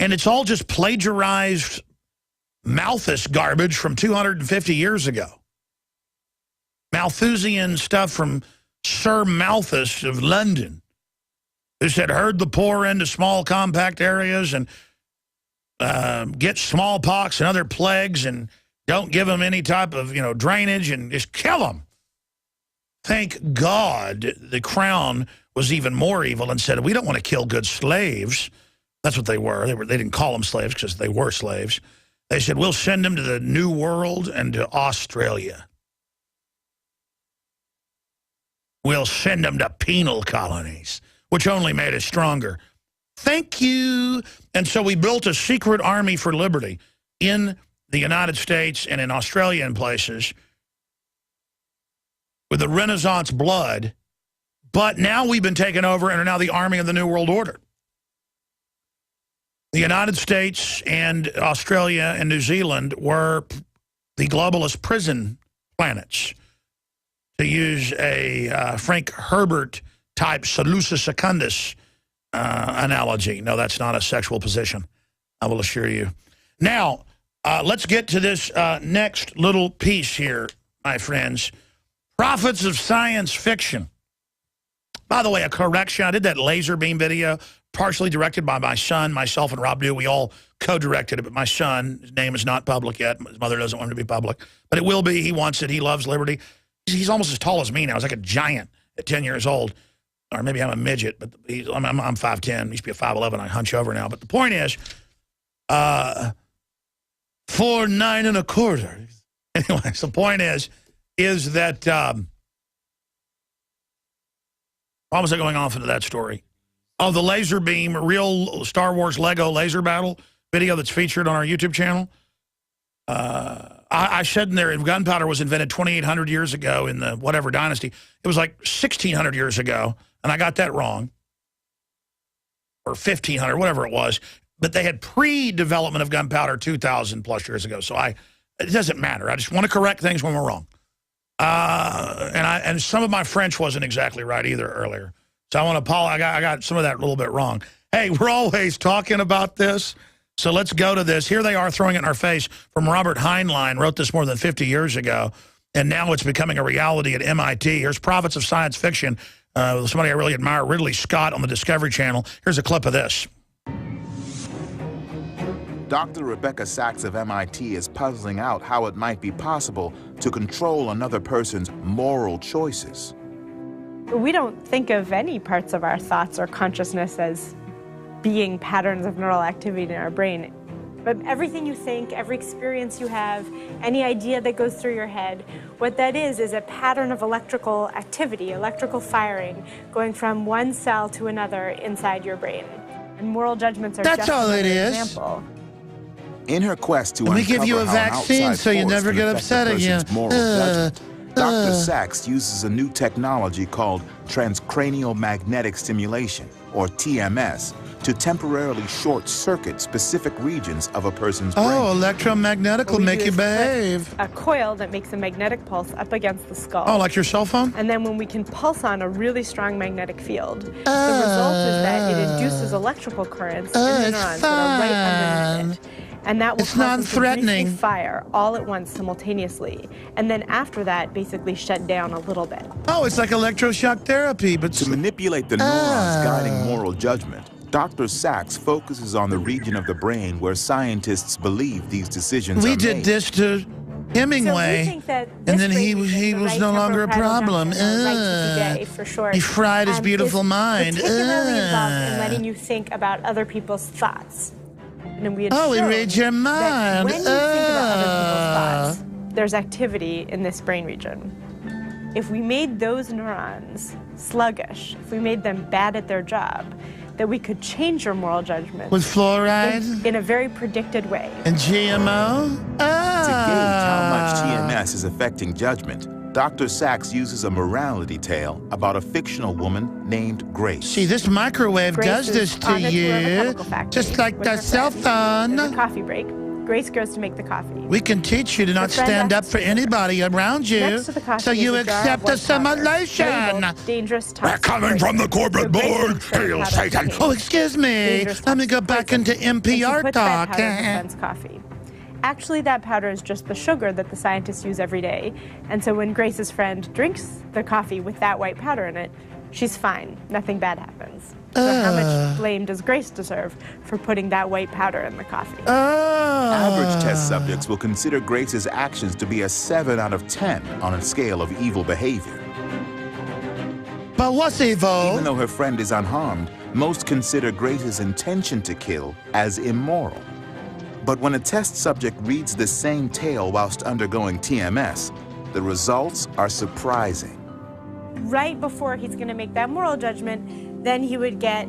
And it's all just plagiarized Malthus garbage from 250 years ago. Malthusian stuff from Sir Malthus of London, who said herd the poor into small compact areas and get smallpox and other plagues and don't give them any type of, drainage and just kill them. Thank God the crown was even more evil and said, we don't want to kill good slaves. That's what they were. They didn't call them slaves because they were slaves. They said, we'll send them to the New World and to Australia. We'll send them to penal colonies, which only made us stronger. Thank you. And so we built a secret army for liberty in the United States and in Australia and places with the Renaissance blood. But now we've been taken over and are now the army of the New World Order. The United States and Australia and New Zealand were the globalist prison planets, to use a Frank Herbert-type salusa secundus analogy. No, that's not a sexual position, I will assure you. Now, let's get to this next little piece here, my friends. Prophets of science fiction. By the way, a correction. I did that laser beam video, partially directed by my son, myself, and Rob Dew. We all co-directed it, but my son, his name is not public yet. His mother doesn't want him to be public, but it will be. He wants it. He loves liberty. He's almost as tall as me now. He's like a giant at 10 years old. Or maybe I'm a midget, but I'm 5'10". He used to be a 5'11". I hunch over now. But the point is, 4'9 1/4. Anyways, the point is that, why was I going off into that story? Oh, the laser beam, real Star Wars Lego laser battle video that's featured on our YouTube channel. I said in there, gunpowder was invented 2,800 years ago in the whatever dynasty. It was like 1,600 years ago, and I got that wrong. Or 1,500, whatever it was. But they had pre-development of gunpowder 2,000 plus years ago. So it doesn't matter. I just want to correct things when we're wrong. And some of my French wasn't exactly right either earlier. So I want to apologize. I got some of that a little bit wrong. Hey, we're always talking about this. So let's go to this. Here they are throwing it in our face from Robert Heinlein, wrote this more than 50 years ago, and now it's becoming a reality at MIT. Here's Prophets of Science Fiction, somebody I really admire, Ridley Scott on the Discovery Channel. Here's a clip of this. Dr. Rebecca Sachs of MIT is puzzling out how it might be possible to control another person's moral choices. We don't think of any parts of our thoughts or consciousness as being patterns of neural activity in our brain. But everything you think, every experience you have, any idea that goes through your head, what that is a pattern of electrical activity, electrical firing, going from one cell to another inside your brain. And moral judgments are just another example. In her quest to we give you a vaccine so you never get upset again. Dr. Sachs uses a new technology called transcranial magnetic stimulation, or TMS, to temporarily short-circuit specific regions of a person's brain. Oh, electromagnetic will make you behave. A coil that makes a magnetic pulse up against the skull. Oh, like your cell phone? And then when we can pulse on a really strong magnetic field, the result is that it induces electrical currents in the neurons that are right underneath it. And that will cause them to briefly fire all at once simultaneously. And then after that, basically shut down a little bit. Oh, it's like electroshock therapy, but to manipulate the neurons guiding moral judgment, Dr. Sachs focuses on the region of the brain where scientists believe these decisions are made. We did this to Hemingway, and then he was no longer a problem. He fried his beautiful mind. Particularly involved in letting you think about other people's thoughts. And we had he reads your mind. When you think about other people's thoughts, there's activity in this brain region. If we made those neurons sluggish, if we made them bad at their job, that we could change your moral judgment. With fluoride? In a very predicted way. And GMO? To gauge how much TMS is affecting judgment, Dr. Sachs uses a morality tale about a fictional woman named Grace. See, this microwave does this to you, just like the cell phone. There's a coffee break. Grace goes to make the coffee. We can teach you to not stand up for anybody around you, Next to the coffee so you is a jar of accept white assimilation. powder, labeled dangerous We're toxic coming from the poison. corporate So Grace board. puts that Hail powder Satan. in the Oh, excuse me. dangerous Let me go toxic back poison. into And she NPR puts that talk. powder in Ben's coffee. Actually, that powder is just the sugar that the scientists use every day. And so when Grace's friend drinks the coffee with that white powder in it, she's fine. Nothing bad happens. So how much blame does Grace deserve for putting that white powder in the coffee? Average test subjects will consider Grace's actions to be a 7 out of 10 on a scale of evil behavior. But what's evil? Even though her friend is unharmed, most consider Grace's intention to kill as immoral. But when a test subject reads the same tale whilst undergoing TMS, the results are surprising. Right before he's going to make that moral judgment, then he would get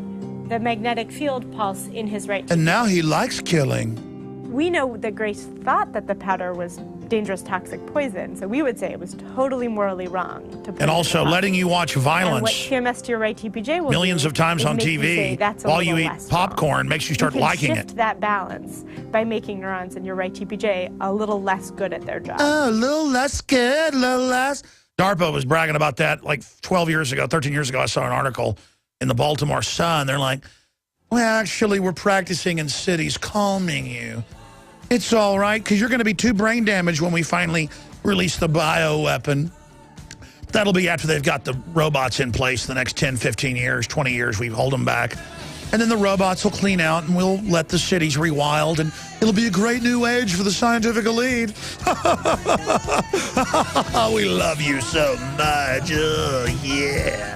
the magnetic field pulse in his right And now he likes killing. We know that Grace thought that the powder was dangerous toxic poison, so we would say it was totally morally wrong to put And it also in the letting you watch And what violence TMS to your right TPJ will millions do of times is on make you say, TV "That's a while you little eat less popcorn makes you start can liking shift it. that balance by making neurons in your right TPJ a little less good at their job. Oh, a little less good, a little less. DARPA was bragging about that like 12 years ago, 13 years ago. I saw an article in the Baltimore Sun. They're like, well, actually, we're practicing in cities calming you. It's all right, because you're going to be too brain damaged when we finally release the bioweapon. That'll be after they've got the robots in place the next 10, 15 years, 20 years. We hold them back. And then the robots will clean out, and we'll let the cities rewild, and it'll be a great new age for the scientific elite. We love you so much. Oh, yeah.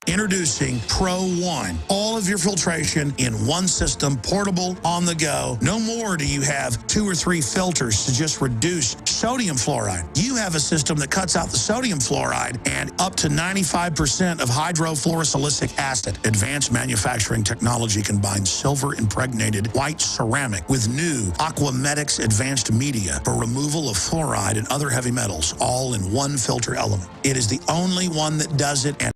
Introducing Pro One. All of your filtration in one system, portable, on the go. No more do you have 2 or 3 filters to just reduce sodium fluoride. You have a system that cuts out the sodium fluoride and up to 95% of hydrofluorosilicic acid. Advanced manufacturing technology combines silver-impregnated white ceramic with new Aquamedics advanced media for removal of fluoride and other heavy metals, all in one filter element. It is the only one that does it, and